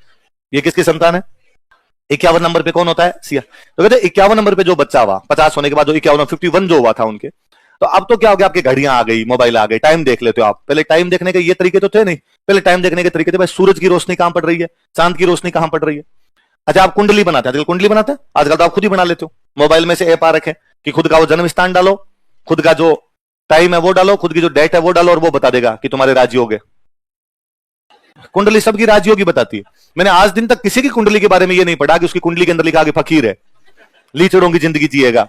ये किसकी संतान है, 51 नंबर पे कौन होता है, सिया। तो कहते 51 नंबर पे जो बच्चा हुआ, 50 होने के बाद जो 51 जो हुआ था उनके, तो अब तो क्या हो गया, आपकी घड़ियां आ गई, मोबाइल आ गए, टाइम देख लेते हो आप। पहले टाइम देखने के ये तरीके तो थे नहीं, पहले टाइम देखने के तरीके थे भाई सूरज की रोशनी कहां पड़ रही है, चांद की रोशनी कहां पड़ रही है। अच्छा आप कुंडली बनाते हैं, कुंडली बनाते हैं आजकल, तो आप खुद ही बना लेते हो, मोबाइल में से ऐप आ रखे कि खुद का वो जन्म स्थान डालो, खुद का जो टाइम है वो डालो, खुद की जो डेट है वो डालो, और वो बता देगा कि तुम्हारे राजयोग है। कुंडली सबकी राजयोग की बताती है। मैंने आज दिन तक किसी की कुंडली के बारे में ये नहीं पढ़ा कि उसकी कुंडली के अंदर लिखा कि फकीर है, लीचड़ों की जिंदगी जिएगा।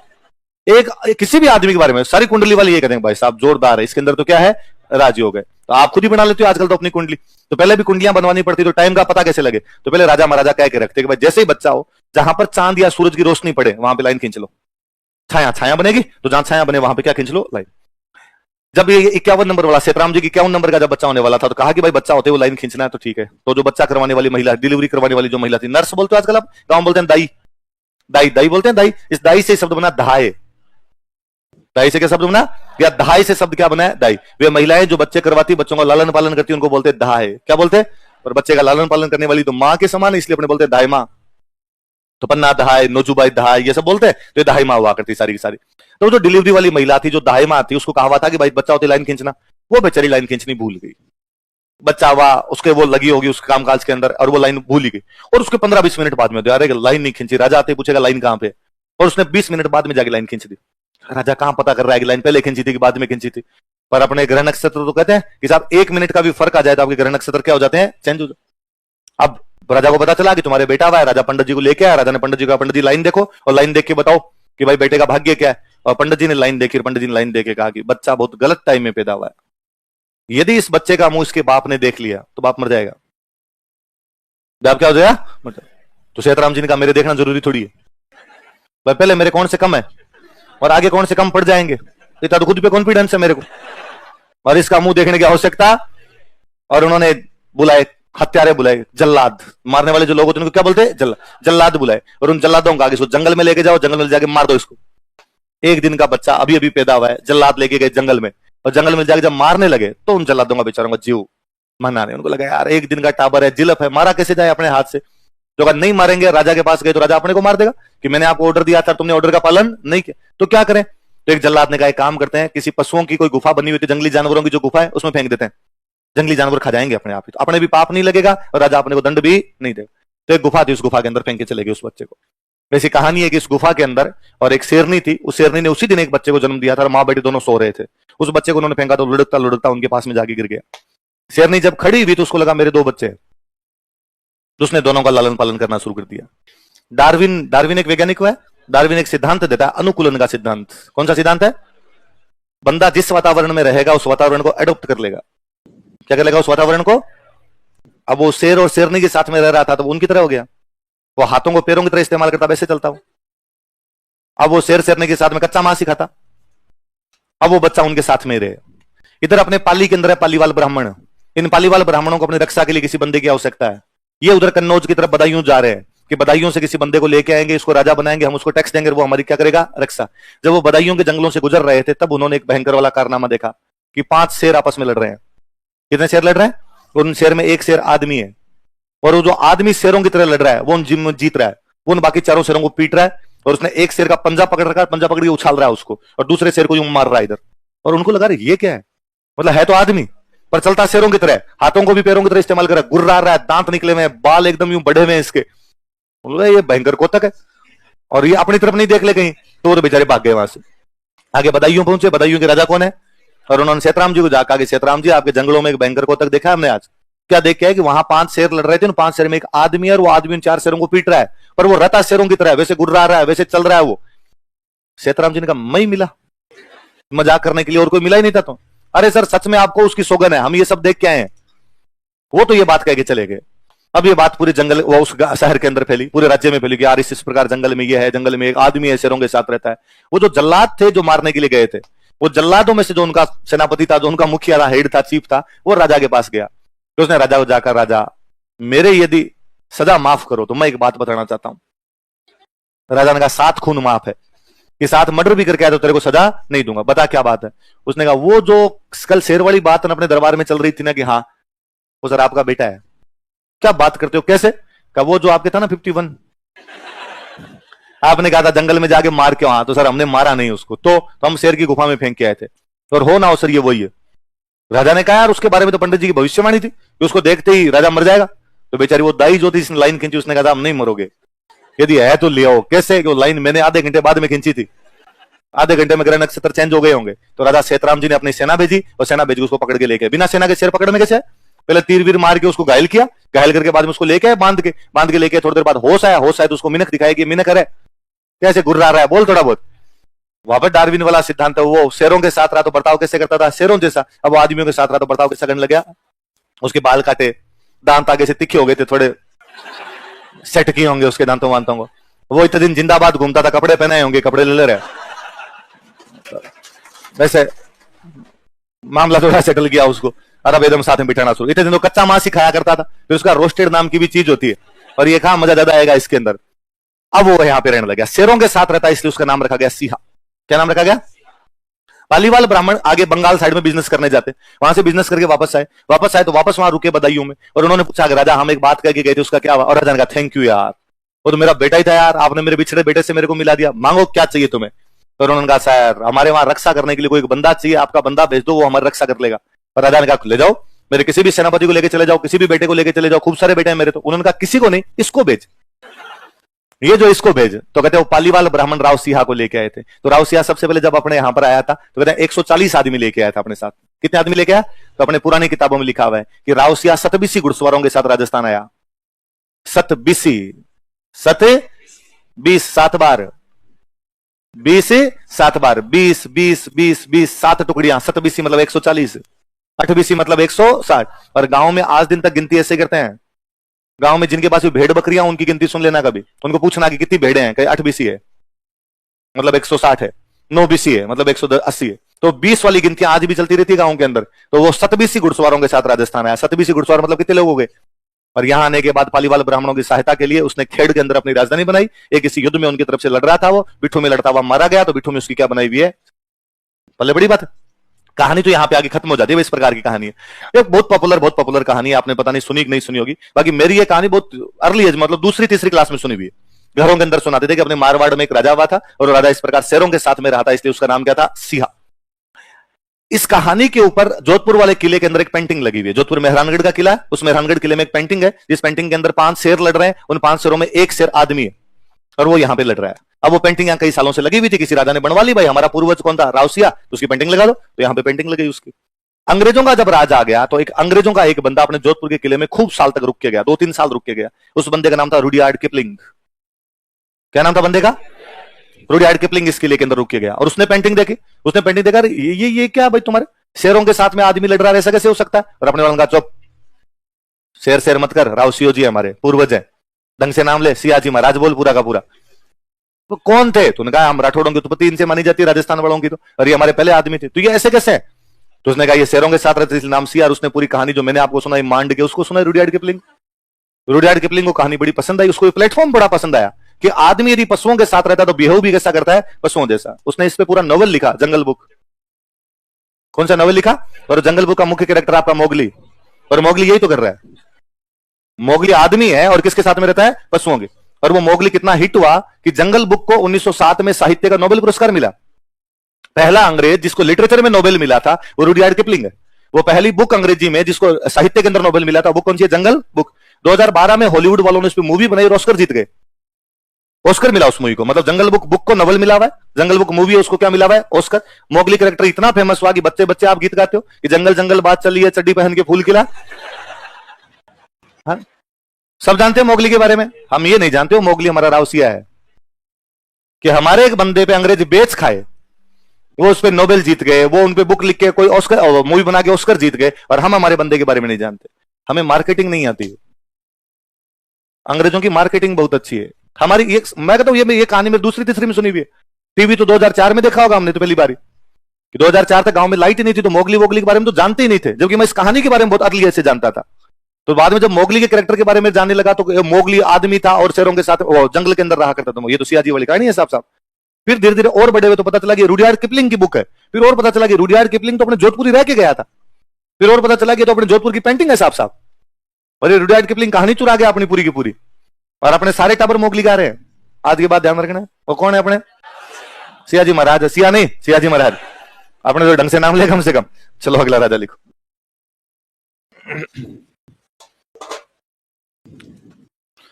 एक किसी भी आदमी के बारे में सारी कुंडली वाले ये कहते हैं भाई साहब जोरदार है, इसके अंदर तो क्या है, राजयोग है। तो आप खुद ही बना लेते हो आजकल तो अपनी कुंडली। तो पहले भी कुंडलियां बनवानी पड़ती, तो टाइम का पता कैसे लगे? तो पहले राजा महाराजा कह के रखते कि भाई जैसे ही बच्चा हो, जहां पर चांद या सूरज की रोशनी पड़े वहां पे लाइन खींच लो, छाया छाया बनेगी, तो जहां छाया बने वहां पे क्या खींच लो, लाइन। जब ये 51 नंबर वाला सेतराम जी की 51 नंबर का जब बच्चा होने वाला था, तो कहा कि भाई बच्चा होते वो लाइन खींचना है, तो ठीक है। तो जो बच्चा करवाने वाली महिला, डिलीवरी करवाने वाली जो महिला थी, नर्स बोलते हो आजकल आप, गांव बोलते हैं दाई, दाई दाई बोलते हैं, दाई। इस दाई से शब्द बना दहाए। दाई से क्या शब्द बना, या दहाई से शब्द क्या बना है, दाई। वे महिलाएं जो बच्चे करवाती, बच्चों का लालन पालन करती, उनको बोलते हैं दहाए। क्या बोलते हैं? और बच्चे का लालन पालन करने वाली तो मां के समान है, इसलिए अपने बोलते हैं दाई मां। तो पन्ना दहाई, नोजूबाई दहाई, ये सब बोलते हैं, तो ये दहाई मां हुआ करती सारी की सारी। तो जो डिलीवरी वाली महिला थी, जो दहाई मां थी, उसको कहा हुआ था कि भाई बच्चा होते लाइन खींचना, वो बेचारी लाइन खींचनी भूल गई। बच्चा हुआ, उसके वो लगी होगी उस कामकाज के अंदर, और वो लाइन भूल ही गई। और उसके 15-20 मिनट बाद में अरे लाइन नहीं खींची, राजा आते पूछेगा लाइन कहां पे, और उसने 20 मिनट बाद में जाके लाइन खींच दी। राजा कहां पता कर रहा है कि लाइन पहले खींची थी कि बाद में खींची थी। पर अपने ग्रह नक्षत्र तो कहते हैं कि साहब 1 मिनट का भी फर्क आ जाए तो आपके ग्रह नक्षत्र क्या हो जाते हैं, चेंज हो जाते। अब राजा को पता चला कि तुम्हारे बेटा हुआ है, राजा पंडित जी को लेके आया। राजा ने पंडित जी का, पंडित जी लाइन देखो और लाइन देख के बताओ कि भाई बेटे का भाग्य क्या है। और पंडित जी ने लाइन देखी, पंडित जी ने लाइन देख के कहा कि बच्चा बहुत गलत टाइम में पैदा हुआ है। यदि इस बच्चे का मुंह इसके बाप ने देख लिया तो बाप मर जाएगा। बाप क्या हो जाएगा? तो सेतराम जी ने कहा मेरे देखना जरूरी थोड़ी है भाई, पहले मेरे कौन से कम है और आगे कौन से कम पड़ जाएंगे, इतना तो खुद पे कॉन्फिडेंस है मेरे को, और इसका मुंह देखने की आवश्यकता। और उन्होंने बुलाए हत्यारे, बुलाए जल्लाद, मारने वाले जो लोग होते हैं उनको क्या बोलते हैं, जल्लाद बुलाए। और उन जल्लादों को आगे इसको जंगल में लेके जाओ, जंगल में जाके मार दो इसको। 1 दिन का बच्चा अभी अभी पैदा हुआ है, जल्लाद लेके गए जंगल में, और जंगल में जाके जब मारने लगे तो उन जल्लादों का बेचारों का जीव मना रहे। उनको लगा यार 1 दिन का टाबर है, जिलफ है, मारा कैसे जाए अपने हाथ से। जो अगर नहीं मारेंगे, राजा के पास गए तो राजा अपने को मार देगा कि मैंने आपको ऑर्डर दिया था, तुमने ऑर्डर का पालन नहीं किया, तो क्या करें। तो एक जल्लाद ने कहा एक काम करते हैं, किसी पशुओं की कोई गुफा बनी हुई थी, जंगली जानवरों की जो गुफा है उसमें फेंक देते हैं, जंगली जानवर खा जाएंगे अपने आप ही, तो अपने भी पाप नहीं लगेगा और राजा अपने को दंड भी नहीं देगा। तो एक गुफा थी, उस गुफा के अंदर फेंक के चले गए उस बच्चे को। वैसी कहानी है कि इस गुफा के अंदर और एक शेरनी थी, उस शेरनी ने उसी दिन एक बच्चे को जन्म दिया था, और माँ बेटी दोनों सो रहे थे। उस बच्चे को उन्होंने फेंका तो लुढ़कता लुढ़कता उनके पास में जाके गिर गया। शेरनी जब खड़ी हुई तो उसको लगा मेरे 2 बच्चे हैं, तो उसने दोनों का लालन पालन करना शुरू कर दिया। डार्विन एक वैज्ञानिक हुआ है, डार्विन एक सिद्धांत देता है, अनुकूलन का सिद्धांत। कौन सा सिद्धांत है? बंदा जिस वातावरण में रहेगा उस वातावरण को एडॉप्ट कर लेगा। क्या कर लेगा? उस वातावरण को। अब वो शेर और शेरनी के साथ में रह रहा था तो उनकी तरह हो गया, वो हाथों को पैरों की तरह इस्तेमाल करता, वैसे चलता हूं। अब वो शेर शेरनी के साथ में कच्चा मांस ही खाता। अब वो बच्चा उनके साथ में रहे। इधर अपने पाली के अंदर है पालीवाल ब्राह्मण। इन पालीवाल ब्राह्मणों को अपनी रक्षा के लिए किसी बंदे की आवश्यकता है। ये उधर कन्नौज की तरफ बदायूं जा रहे हैं कि बदायूं से किसी बंदे को लेके आएंगे, इसको राजा बनाएंगे, हम उसको टैक्स देंगे, वो हमारी क्या करेगा, रक्षा। जब वो बदायूं के जंगलों से गुजर रहे थे तब उन्होंने एक भयंकर वाला कारनामा देखा कि 5 शेर आपस में लड़ रहे हैं। कितने शेर लड़ रहे हैं? उन शेर में एक शेर आदमी है, और वो जो आदमी शेरों की तरह लड़ रहा है वो उन जिम जीत रहा है, वो उन बाकी चारों शेरों को पीट रहा है, और उसने एक शेर का पंजा पकड़ रखा है, पंजा पकड़ के उछाल रहा है उसको, और दूसरे शेर को यूं मार रहा है इधर। और उनको लगा रहा ये क्या है, मतलब है तो आदमी पर चलता शेरों की तरह, हाथों को भी पैरों की तरह इस्तेमाल कर रहा है, गुर्रा रहा है, दांत निकले हुए हैं, बाल एकदम यूं बढ़े हुए हैं इसके। ये भयंकर कोतक है, और ये अपनी तरफ नहीं देख ले कहीं, तो वो बेचारे भाग गए वहां से। आगे बदायूं पहुंचे, बदायूं के राजा कौन है, और उन्होंने सेतराम जी को जाकर कहा कि सेतराम जी आपके जंगलों में एक भयंकर कोतक देखा हमने आज। क्या देख के है कि वहां 5 शेर लड़ रहे थे, 5 शेर में एक आदमी है, और वो आदमी उन 4 शेरों को पीट रहा है, पर वो रता शेरों की तरह है, वैसे गुर्रा रहा है, वैसे चल रहा है वो। सेतराम जी ने कहा मैं ही मिला मजाक करने के लिए, और कोई मिला ही नहीं था। तो अरे सर सच में आपको उसकी सौगन है, हम ये सब देख के आए हैं। वो तो ये बात कह के चले गए। अब ये बात पूरे जंगल, वो उस शहर के अंदर फैली, पूरे राज्य में फैली कि यार इस प्रकार जंगल में ये है, जंगल में एक आदमी है, शेरों के साथ रहता है। वो जो जल्लाद थे जो मारने के लिए गए थे, वो जल्लादों में से जो उनका सेनापति था, जो उनका मुखिया था, हेड था, चीफ था, वो राजा के पास गया। तो उसने राजा को जाकर, राजा मेरे यदि सजा माफ करो तो मैं एक बात बताना चाहता हूं। राजा ने कहा 7 खून माफ है, कि 7 मर्डर भी करके आया तो तेरे को सजा नहीं दूंगा, बता क्या बात है। उसने कहा वो जो कल शेर वाली बात अपने दरबार में चल रही थी ना कि हाँ वो सर आपका बेटा है। क्या बात करते हो, कैसे? कहा वो जो आपके था ना 51, आपने कहा था जंगल में जाके मार के, हाँ तो सर हमने मारा नहीं उसको, तो हम शेर की गुफा में फेंक के आए थे, और हो ना हो सर ये वही है। राजा ने कहा यार उसके बारे में तो पंडित जी की भविष्यवाणी थी कि उसको देखते ही राजा मर जाएगा। तो बेचारी वो दाई जो थी इसने लाइन खींची, उसने कहा आप नहीं मरोगे, यदि है तो ले आओ। कैसे? कि वो लाइन मैंने आधे घंटे बाद में खींची थी, आधे घंटे में ग्रह नक्षत्र चेंज हो गए होंगे। तो राजा सेतराम जी ने अपनी सेना भेजी और सेना भेज उसको पकड़ के लेके, बिना सेना के शेर पकड़ में कैसे? पहले तीर वीर मार के उसको घायल किया, घायल करके बाद में उसको लेके बांध के लेके थोड़ी देर बाद होश आया तो उसको मिनक दिखाएगी, मिनक है कैसे गुर्रा रहा है, बोल थोड़ा बहुत। वहां पर डार्विन वाला सिद्धांत है, वो शेरों के साथ रहा तो बर्ताव कैसे करता था? शेरों जैसा। अब वो आदमियों के साथ रहा तो बर्ताव कैसा करने लगा? उसके बाल काटे, दांत आगे से तीखे हो गए थे, थोड़े सेट किए होंगे उसके दांतों वांतों को। वो इतने दिन जिंदाबाद घूमता था, कपड़े पहने होंगे, कपड़े ले रहे। वैसे मामला थोड़ा सेटल किया उसको, और अब एकदम साथ में बिठाना शुरू। इतने दिनों कच्चा मांस ही खाया करता था, फिर उसका रोस्टेड नाम की भी चीज होती है, और ये कहा मजा ज्यादा आएगा इसके अंदर। अब वो यहाँ पे रहने लगा, शेरों के साथ रहता है, इसलिए उसका नाम रखा गया सिंहा। क्या नाम रखा गया? पालीवाल ब्राह्मण आगे बंगाल साइड में बिजनेस करने जाते, वहां से बिजनेस करके वापस आए तो वापस वहां रुके बदायूं में, और उन्होंने पूछा राजा हम एक बात करके गए थे, उसका क्या हुआ? और राजा ने कहा थैंक यू यार, वो तो मेरा बेटा ही था यार, आपने मेरे बिछड़े बेटे से मेरे को मिला दिया, मांगो क्या चाहिए तुम्हें? तो उन्होंने कहा सर हमारे वहां रक्षा करने के लिए कोई एक बंदा चाहिए, आपका बंदा भेज दो, वो हमारी रक्षा कर लेगा। और राजा ने कहा ले जाओ, मेरे किसी भी सेनापति को लेके चले जाओ, किसी भी बेटे को लेके चले जाओ, खूब सारे बेटे हैं मेरे। तो उन्होंने कहा किसी को नहीं, इसको भेज, ये जो इसको भेज। तो कहते वो पालीवाल ब्राह्मण राव सिंहा को लेके आए थे। तो राव सिंहा सबसे पहले जब अपने यहां पर आया था तो कहते हैं 140 आदमी लेके आया था अपने साथ। कितने आदमी लेके आया? तो अपने पुरानी किताबों में लिखा हुआ है कि राव सिंहा 27 घुड़सवारों के साथ राजस्थान आया। 27 7 बार 20 7 बार 20 20 20 20 7 टुकड़ियां, 27 मतलब 140, 28 मतलब 160। और गांव में आज दिन तक गिनती ऐसे करते हैं, गांव में जिनके पास भी भेड़ बकरियां उनकी गिनती सुन लेना कभी, उनको पूछना कि कितनी भेड़े हैं, कहीं 8 बीसी है मतलब 160 है, 9 बीसी है मतलब 180 है। तो 20 वाली गिनतियां आज भी चलती रहती है गांव के अंदर। तो वो 27 घुड़सवारों के साथ राजस्थान आया। 27 घुड़सवार मतलब कितने लोग हो गए? और यहां आने के बाद पालीवाल ब्राह्मणों की सहायता के लिए उसने खेड़ के अंदर अपनी राजधानी बनाई। एक किसी युद्ध में उनकी तरफ से लड़ रहा था, वो बिट्ठू में लड़ता हुआ मारा गया, तो बिट्ठू में उसकी क्या बनाई हुई है? पहले बड़ी बात है। कहानी तो यहां पे आगे खत्म हो जाती है। इस प्रकार की कहानी है, एक बहुत पॉपुलर कहानी है, आपने पता नहीं सुनी कि नहीं सुनी होगी। बाकी मेरी ये कहानी बहुत अर्ली एज मतलब दूसरी तीसरी क्लास में सुनी हुई है। घरों के अंदर सुनाते थे कि अपने मारवाड़ में एक राजा हुआ था, और राजा इस प्रकार शेरों के साथ में रहा था, इसलिए उसका नाम क्या था? सिंहा। इस कहानी के ऊपर जोधपुर वाले किले के अंदर एक पेंटिंग लगी हुई है। जोधपुर मेहरानगढ़ का किला है, उस मेहरानगढ़ किले में एक पेंटिंग है, जिस पेंटिंग के अंदर 5 शेर लड़ रहे हैं। उन 5 शेरों में एक शेर आदमी है, और वो यहां पे लड़ रहा है। अब वो पेंटिंग यहाँ कई सालों से लगी हुई थी, किसी राजा ने बनवा ली, भाई हमारा पूर्वज कौन था? राव सिंहा, तो उसकी पेंटिंग लगा दो। तो यहाँ पे पेंटिंग लगी उसकी। अंग्रेजों का जब राज आ गया तो एक अंग्रेजों का एक बंदा अपने जोधपुर के किले में खूब साल तक रुक के गया, 2-3 साल रुक के गया। उस बंदे का नाम था रुडयार्ड किपलिंग। क्या नाम था बंदे का? Rudyard Kipling. इस किले के अंदर रुक के गया, और उसने पेंटिंग देखी। उसने पेंटिंग देखा, ये क्या भाई, तुम्हारे शेरों के साथ में आदमी लड़ रहा है, ऐसा कैसे हो सकता है? और अपने वालों का चुप, शेर शेर मत कर, राव सिंह जी हमारे पूर्वज है, ढंग से नाम ले, सियाजी महाराज बोल पूरा का पूरा। तो कौन थे? तूने कहा हम राठौड़ों की उत्पत्ति इनसे मानी जाती है, राजस्थान वालों की, तो और ये हमारे पहले आदमी थे, तो ये ऐसे कैसे है? तो उसने कहा ये शेरों के साथ रहते इसलिए नाम सिंह। और उसने पूरी कहानी जो मैंने आपको सुनाई मांड के, उसको सुना रुडयार्ड किपलिंग। रुडयार्ड किपलिंग को कहानी बड़ी पसंद आई, उसको प्लेटफॉर्म बड़ा पसंद आया कि आदमी यदि पशुओं के साथ रहता है तो बिहेव भी कैसा करता है? पशुओं जैसा। उसने इस पे पूरा नॉवेल लिखा, जंगल बुक। कौन सा नॉवेल लिखा? और जंगल बुक का मुख्य कैरेक्टर आपका मोगली, और मोगली यही तो कर रहा है। मोगली आदमी है और किसके साथ में रहता है? पशुओं के। और वो मोगली कितना हिट हुआ कि जंगल बुक को 1907 में साहित्य का नोबेल पुरस्कार मिला। पहला अंग्रेज जिसको लिटरेचर में नोबेल मिला था वो रुडयार्ड किपलिंग है। वो पहली बुक अंग्रेजी में जिसको साहित्य के अंदर नोबेल मिला था वो कौन सी है? जंगल बुक। 2012 में हॉलीवुड वालों ने इस पर मूवी बनाई और ऑस्कर जीत गए। ऑस्कर मिला उस मूवी को, मतलब जंगल बुक को नोबेल मिला हुआ है, जंगल बुक मूवी है उसको क्या मिला हुआ है? ऑस्कर। मोगली कैरेक्टर इतना फेमस हुआ कि बच्चे बच्चे आप गीत गाते हो कि जंगल जंगल बात चली है, चड्डी पहन के फूल खिला। हाँ? सब जानते हैं मोगली के बारे में, हम ये नहीं जानते हो मोगली हमारा राव सिंहा है कि हमारे एक बंदे पे अंग्रेज बेच खाए, वो उस पे नोबेल जीत गए, वो उन पे बुक लिख के कोई ऑस्कर मूवी बना के ऑस्कर जीत गए, और हम हमारे बंदे के बारे में नहीं जानते। हमें मार्केटिंग नहीं आती है। अंग्रेजों की मार्केटिंग बहुत अच्छी है। हमारी मैं कहता हूं ये कहानी में दूसरी तीसरी में सुनी हुई है। टीवी तो 2004 में देखा होगा हमने तो पहली बारी कि 2004 तक गांव में लाइट ही नहीं थी, तो मोगली वोगली के बारे में तो जानते ही नहीं थे, जबकि मैं इस कहानी के बारे में बहुत अर्ली से जानता था। तो बाद में जब मोगली के कैरेक्टर के बारे में जानने लगा तो मोगली आदमी था और शेरों के साथ जंगल के अंदर रहा करता था। ये तो सियाजी वाली कहानी है साहब साहब। फिर धीरे धीरे और बड़े हुए तो पता चला कि रुडयार्ड किपलिंग की बुक है। फिर और पता चला कि रुडयार्ड किपलिंग तो अपने जोधपुर ही रह के गया था। फिर और पता चला कि तो अपने जोधपुर की पेंटिंग है साहब साहब। और ये रुडयार्ड किपलिंग कहानी चुरा गया अपनी पूरी की पूरी, और अपने सारे टाबर मोगली गा रहे हैं। आज की बात ध्यान रखना, वो कौन है? अपने सियाजी महाराज। सिया नहीं, सियाजी महाराज। अपने तो ढंग से नाम ले कम से कम। चलो अगला राजा लिखो।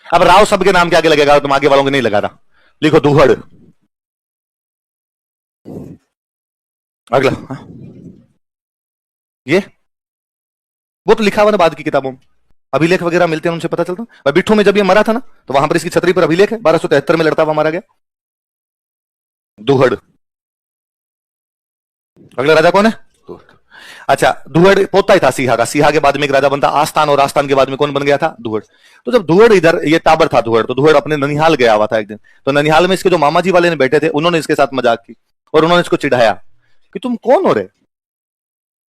अब राव शब्द के नाम के आगे लगेगा, तुम आगे वालों के नहीं लगा रहा। लिखो दुहड़। अगला हाँ? ये वो तो लिखा हुआ ना बाद की किताबों में, अभिलेख वगैरह मिलते हैं, उनसे पता चलता। और बिट्ठू में जब ये मरा था ना, तो वहां पर इसकी छतरी पर अभिलेख है, 1273 में लड़ता हुआ मारा गया। दुहड़। अगला राजा कौन है? दुहड़। अच्छा, दुहड़ पोता ही था सिहा का, सिहा के बाद में एक राजा बनता आस्थान, और आस्थान के बाद में कौन बन गया था? दुहड़। तो जब दुहड़ इधर, ये टाबर था दुहड़, तो दुहड़ अपने ननिहाल गया हुआ था एक दिन, तो ननिहाल में इसके जो मामा जी वाले ने बैठे थे, उन्होंने इसके साथ मजाक की और उन्होंने इसको चिढ़ाया कि तुम कौन हो रहे,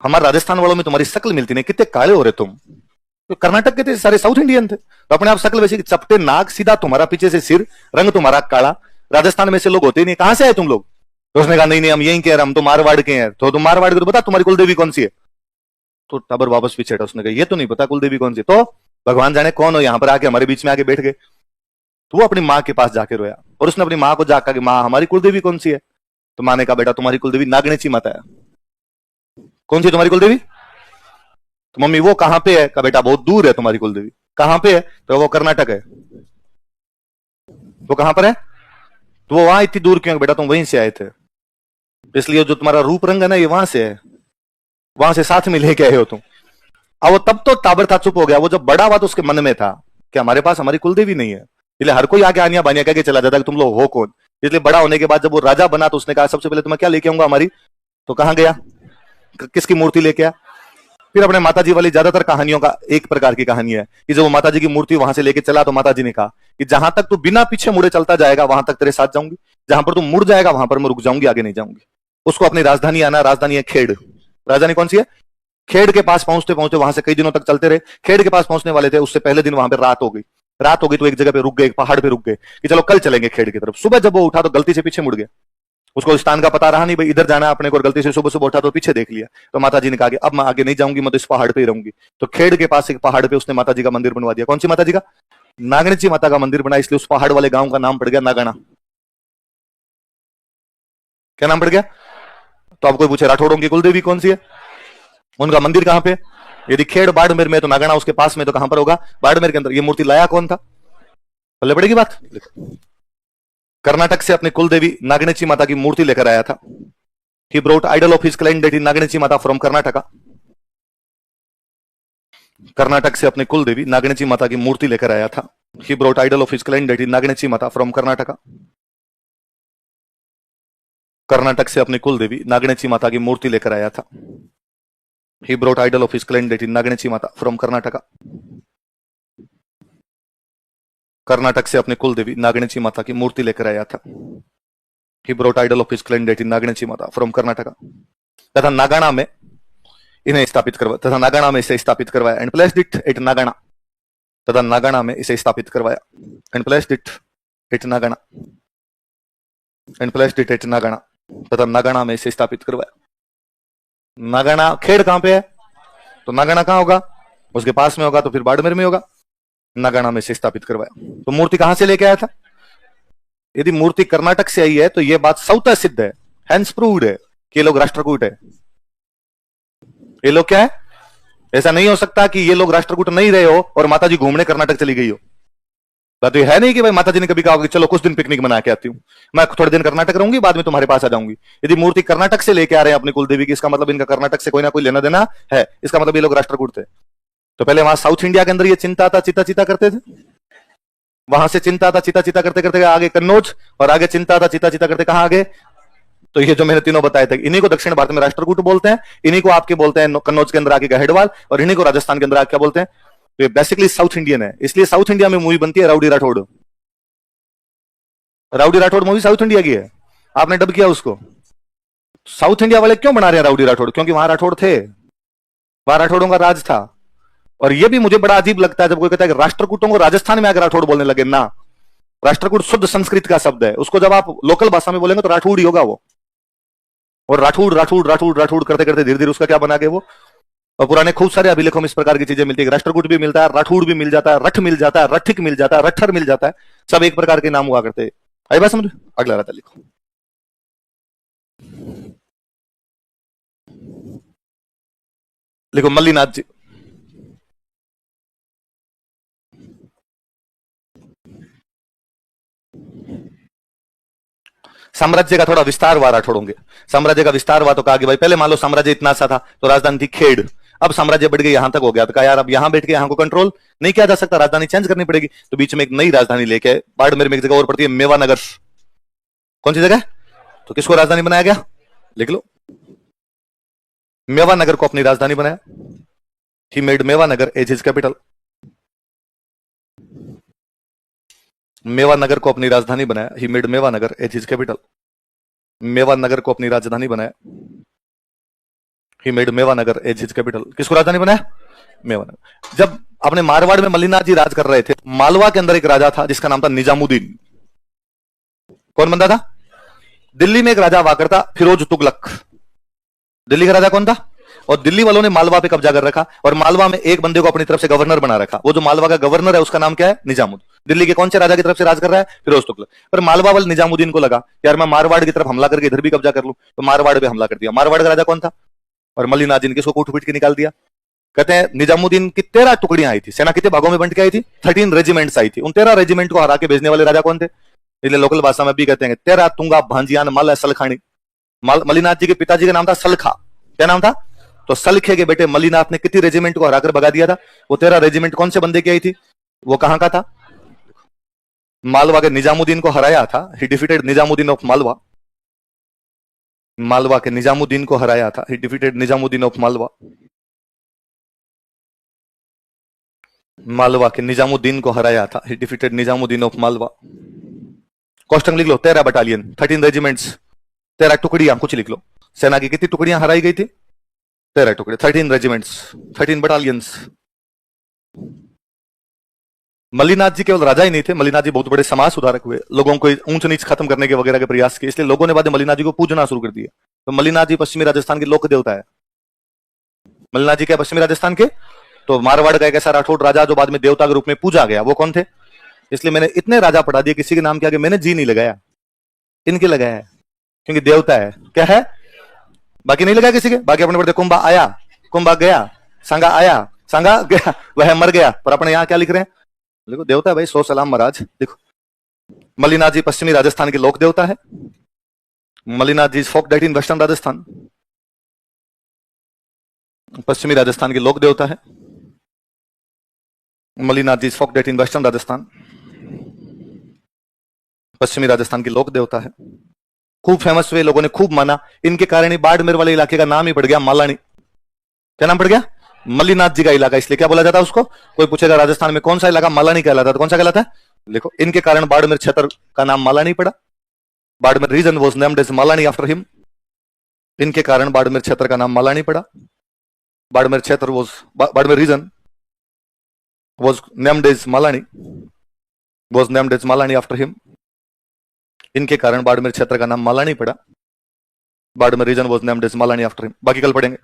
हमारे राजस्थान वालों में तुम्हारी शक्ल मिलती नहीं, कितने काले हो रहे तुम। तो कर्नाटक के थे सारे, साउथ इंडियन थे, तो अपने आप शक्ल वैसी, चपटे नाक, सीधा तुम्हारा पीछे से सिर, रंग तुम्हारा काला, राजस्थान में से लोग होते ही नहीं, कहां से आए तुम लोग? तो उसने कहा नहीं नहीं हम यहीं के हैं, हम तो मारवाड़ के हैं। तो तुम मारवाड़ के, तो बता तुम्हारी कुलदेवी कौन सी है? तो टाबर वापस पीछे हटा, उसने कहा ये तो नहीं पता कुलदेवी कौन सी। तो भगवान जाने कौन हो, यहां पर आके हमारे बीच में आके बैठ गए। तो वो अपनी माँ के पास जाके रोया, और उसने अपनी माँ को जाकर कि माँ हमारी कुलदेवी कौन सी है? तो माँ ने कहा बेटा तुम्हारी कुलदेवी नागणेची माता है। कौन सी तुम्हारी कुलदेवी? तो मम्मी वो कहां पे है? कहा बेटा बहुत दूर है तुम्हारी कुलदेवी। कहां पे है? तो वो कर्नाटक है। वो कहां पर है? तो वो वहां इतनी दूर क्यों? बेटा तुम वहीं से आए थे, इसलिए जो तुम्हारा रूप रंग है ना, ये वहां से है, वहां से साथ में लेके आए हो तुम। अब वो तब तो ताबर था, चुप हो गया। वो जब बड़ा हुआ तो उसके मन में था कि हमारे पास हमारी कुलदेवी नहीं है, इसलिए हर कोई आगे आनिया बानिया कह के चला जाता कि तुम लोग हो कौन। इसलिए बड़ा होने के बाद जब वो राजा बना, तो उसने कहा सबसे पहले तुम्हें क्या लेके आऊंगा हमारी। तो कहां गया, किसकी मूर्ति लेके आया? फिर अपने माताजी वाली ज्यादातर कहानियों का एक प्रकार की कहानी है कि जब वो माताजी की मूर्ति वहां से लेके चला, तो माताजी ने कहा कि जहां तक तू बिना पीछे मुड़े चलता जाएगा वहां तक तेरे साथ जाऊंगी, जहां पर तू मुड़ जाएगा वहां पर मैं रुक जाऊंगी, आगे नहीं जाऊंगी। उसको अपनी राजधानी आना, राजधानी है खेड़। राजधानी कौन सी है? खेड़ के पास पहुंचते पहुंचते वहां से कई दिनों तक चलते रहे। खेड़ के पास पहुंचने वाले थे, उससे पहले दिन वहां पे रात हो गई। रात हो गई तो एक जगह पे रुक गए, एक पहाड़ पे रुक गए कि चलो कल चलेंगे खेड़ की तरफ। सुबह जब वो उठा तो गलती से पीछे मुड़ गया, उसको स्थान का पता रहा नहीं, भाई इधर जाना अपने को, गलती से सुबह सुबह उठा तो पीछे देख लिया। तो माता जी ने कहा कि अब मैं आगे नहीं जाऊंगी, मैं तो इस पहाड़ पे ही रहूंगी। तो खेड़ के पास एक पहाड़ पे उसने माता जी का मंदिर बनवा दिया। कौन सी माता जी का? नागणची माता का मंदिर बना, इसलिए उस पहाड़ वाले गांव का नाम पड़ गया नागणा। क्या नाम पड़ गया? तो अब कोई पूछे राठौड़ों की कुलदेवी कौन सी है, उनका मंदिर कहां पे? यदि खेड़ बाड़मेर में तो नागणा उसके पास में, तो कहां पर होगा? बाड़मेर के अंदर। ये मूर्ति लाया कौन था? पल्ले पड़ेगी बात। कर्नाटक से अपनी कुलदेवी नागणची माता की मूर्ति लेकर आया था। He brought idol of his client that is नागणची माता from कर्नाटका। कर्नाटक से अपनी कुलदेवी नागणची माता की मूर्ति लेकर आया था। He brought idol of his client that is नागणची माता from कर्नाटका। कर्नाटक से अपनी कुलदेवी नागणची माता की मूर्ति लेकर आया था। He brought idol of his client that is नागणची माता from कर्नाटका। कर्नाटक से अपनी कुलदेवी नागणची माता की मूर्ति लेकर आया था। He brought idol of his client that is नागणची माता from कर्नाटका। तथा नागाना में इन्हें स्थापित करवाया, तथा नागाना में इसे स्थापित करवाया and placed it at Nagana. तथा नागाना में इसे स्थापित करवाया and placed it at Nagana. And placed it at Nagana. तथा नागाना में इसे स्थापित करवाया। नागाना खेड़ कहां पे है? तो नागाना कहां होगा? उसके पास में होगा, तो फिर बाड़मेर में होगा। नागाना में इसे स्थापित करवाया। तो मूर्ति कहां से लेके आया था? यदि मूर्ति कर्नाटक से आई है तो यह बात स्वतः सिद्ध है, हैंस प्रूव्ड है कि ये लोग राष्ट्रकूट है। ये लोग क्या है? ऐसा नहीं हो सकता कि ये लोग राष्ट्रकूट नहीं रहे हो और माता जी घूमने कर्नाटक चली गई हो। बात ये है नहीं कि भाई माता जी ने कभी कहा कि चलो कुछ दिन पिकनिक मना के आती हूँ, मैं थोड़े दिन कर्नाटक रहूंगी, बाद में तुम्हारे पास आ जाऊंगी। यदि मूर्ति कर्नाटक से लेके आ रहे हैं अपनी कुलदेवी की, इसका मतलब इनका कर्नाटक से कोई ना कोई लेना देना है, इसका मतलब ये लोग राष्ट्रकूट थे। तो पहले वहां साउथ इंडिया के अंदर ये चिंता था, चिता चिता करते थे, वहां से चिंता था चिता चिता करते करते आगे कन्नौज, और आगे चिंता था चिता चिता करते कहां आगे? तो ये जो मैंने तीनों बताए थे, इन्हीं को दक्षिण भारत में राष्ट्रकूट बोलते हैं, इन्हीं को आपके बोलते हैं कन्नौज के अंदर आके गहेड़वाल, और इन्हीं को राजस्थान के अंदर आके क्या बोलते हैं? तो ये बेसिकली साउथ इंडियन है। इसलिए साउथ इंडिया में मूवी बनती है rowdy Rathore. Rowdy Rathore movie south India की है, आपने डब किया उसको। साउथ इंडिया वाले क्यों बना रहे हैं राउडी राठौड़? क्योंकि वहां राठौड़ थे, वहां राठौड़ों का राज था। और यह भी मुझे बड़ा अजीब लगता है जब कोई कहता है कि राष्ट्रकूटों को राजस्थान में आकर राठौड़ बोलने लगे ना। राष्ट्रकूट शुद्ध संस्कृत का शब्द है, उसको जब आप लोकल भाषा में बोलेंगे तो राठौड़ ही होगा वो। और राठौड़ राठौड़ राठौड़ राठौड़ करते करते धीरे धीरे उसका क्या बना गया वो। और पुराने खूब सारे अभिलेखों में इस प्रकार की चीजें मिलती है, राष्ट्रकूट भी मिलता है, राठौड़ भी मिल जाता है, रठ मिल जाता है, रठिक मिल जाता है, रठर मिल जाता है, सब एक प्रकार के नाम हुआ करते हैं। आई बात समझ? अगला रहता लिखो। लिखो मल्लीनाथ जी। साम्राज्य का थोड़ा विस्तार हुआ राठौड़ों के, साम्राज्य का विस्तार हुआ तो कहा कि भाई पहले मान लो साम्राज्य इतना सा था तो राजधानी थी खेड़, अब साम्राज्य बढ़ गया यहां तक हो गया तो कहा यार अब यहां बैठ के यहां को कंट्रोल नहीं किया जा सकता, राजधानी चेंज करनी पड़ेगी। तो बीच में एक नई राजधानी लेके आए, बाड़मेर में एक जगह और पड़ती है मेवानगर। कौन सी जगह? तो किसको राजधानी बनाया गया? लिख लो, मेवानगर को अपनी राजधानी बनाया। He made Mewanagar as his capital. Mewanagar को अपनी राजधानी बनाया। He made Mewanagar as his capital. Mewanagar को अपनी राजधानी बनाया। He made Mewanagar as his capital. किसको राजधानी बनाया? मेवानगर। जब अपने मारवाड़ में मल्लिनाथ जी राज कर रहे थे, मालवा के अंदर एक राजा था जिसका नाम था निजामुद्दीन। कौन बंदा था? दिल्ली में एक राजा हुआ करता फिरोज तुगलक। दिल्ली का राजा कौन था? और दिल्ली वालों ने मालवा पे कब्जा कर रखा और मालवा में एक बंदे को अपनी तरफ से गवर्नर बना रखा। वो जो मालवा का गवर्नर है उसका नाम क्या है? निजामुद्दीन। दिल्ली के कौन से राजा की तरफ से राज कर रहा है? फिरोज तुगलक। पर मालवा वाले निजामुद्दीन को लगा यार मैं मारवाड़ की तरफ हमला करके इधर भी कब्जा कर लूं, तो मारवाड़ पे हमला कर दिया। मारवाड़ का राजा कौन था? और मल्लिनाथ जी ने किसको कूट पीट के निकाल दिया। कहते हैं निजामुद्दीन की 13 टुकड़ियां आई थी, सेना कितने भागों में बंट के आई थी? 13 रेजिमेंट्स आई थी। उन 13 रेजिमेंट को हरा के भेजने वाले राजा कौन थे? इसलिए लोकल भाषा में भी कहते हैं 13 तुंगा भांजियान माल सलखानी। मल्लिनाथ जी के पिताजी का नाम था सलखा। क्या नाम था? तो सलखे के बेटे मल्लिनाथ ने कितनी रेजिमेंट को हराकर भगा दिया था? वो 13 रेजिमेंट कौन से बंदे की आई थी? वो कहां का था? मालवा के निजामुद्दीन को हराया था। He defeated Nizamuddin of Malwa. Malwa के निजामुद्दीन को हराया था। He defeated Nizamuddin of Malwa. Malwa के निजामुद्दीन को हराया था। He defeated Nizamuddin of Malwa. कॉस्टंग लिख लो, 13 बटालियन, 13 रेजिमेंट्स, 13 टुकड़ियां, कुछ लिख लो। सेना की कितनी टुकड़ियां हराई गई थी? 13 टुकड़े, 13 रेजिमेंट्स, 13 बटालियंस। मल्लिनाथ जी केवल राजा ही नहीं थे, मल्लिनाथ जी बहुत बड़े समाज सुधारक हुए, लोगों को ऊंच नीच खत्म करने के वगैरह के प्रयास किए। इसलिए लोगों ने बाद में मल्लिनाथ जी को पूजना शुरू कर दिया। तो मल्लिनाथ जी पश्चिमी राजस्थान के लोक देवता है। मल्लिनाथ जी क्या पश्चिमी राजस्थान के? तो मारवाड़ का एक ऐसा राठौड़ राजा जो बाद में देवता के रूप में पूजा गया, वो कौन थे? इसलिए मैंने इतने राजा पढ़ा दिए, किसी के नाम के आगे मैंने जी नहीं लगाया, इनके लगाया है, क्योंकि देवता है। क्या है? बाकी नहीं लगा किसी के। बाकी अपने पढ़ते कुंभा आया, कुंभा गया, संगा आया, संगा गया, वह मर गया। पर अपने यहां क्या लिख रहे हैं? देखो देवता है भाई, सो सलाम महाराज। देखो मल्लिनाथ जी पश्चिमी राजस्थान के लोक देवता है। मल्लिनाथ जी फोक डेट इन वेस्टर्न राजस्थान। पश्चिमी राजस्थान के लोक देवता है मल्लिनाथ जी। फोक डेट इन वेस्टर्न राजस्थान। पश्चिमी राजस्थान के लोक देवता है। खूब फेमस हुए, लोगों ने खूब माना। इनके कारण ही बाड़मेर वाले इलाके का नाम ही पड़ गया मालानी। क्या नाम पड़ गया? मल्लिनाथ जी का इलाका। इसलिए क्या बोला जाता है उसको? कोई पूछेगा राजस्थान में कौन सा इलाका? मालानी कहलाता है। कौन सा कहलाता है? देखो इनके कारण बाड़मेर क्षेत्र का नाम मालानी पड़ा। Barmer region was named as Malani after him. इनके कारण बाड़मेर क्षेत्र का नाम मालानी पड़ा। बाड़मेर क्षेत्र was, Barmer region was named as Malani, was named as Malani after him. इनके कारण बाड़मेर क्षेत्र का नाम मालानी पड़ा। Barmer region was named as Malani after him. बाकी कल पढ़ेंगे।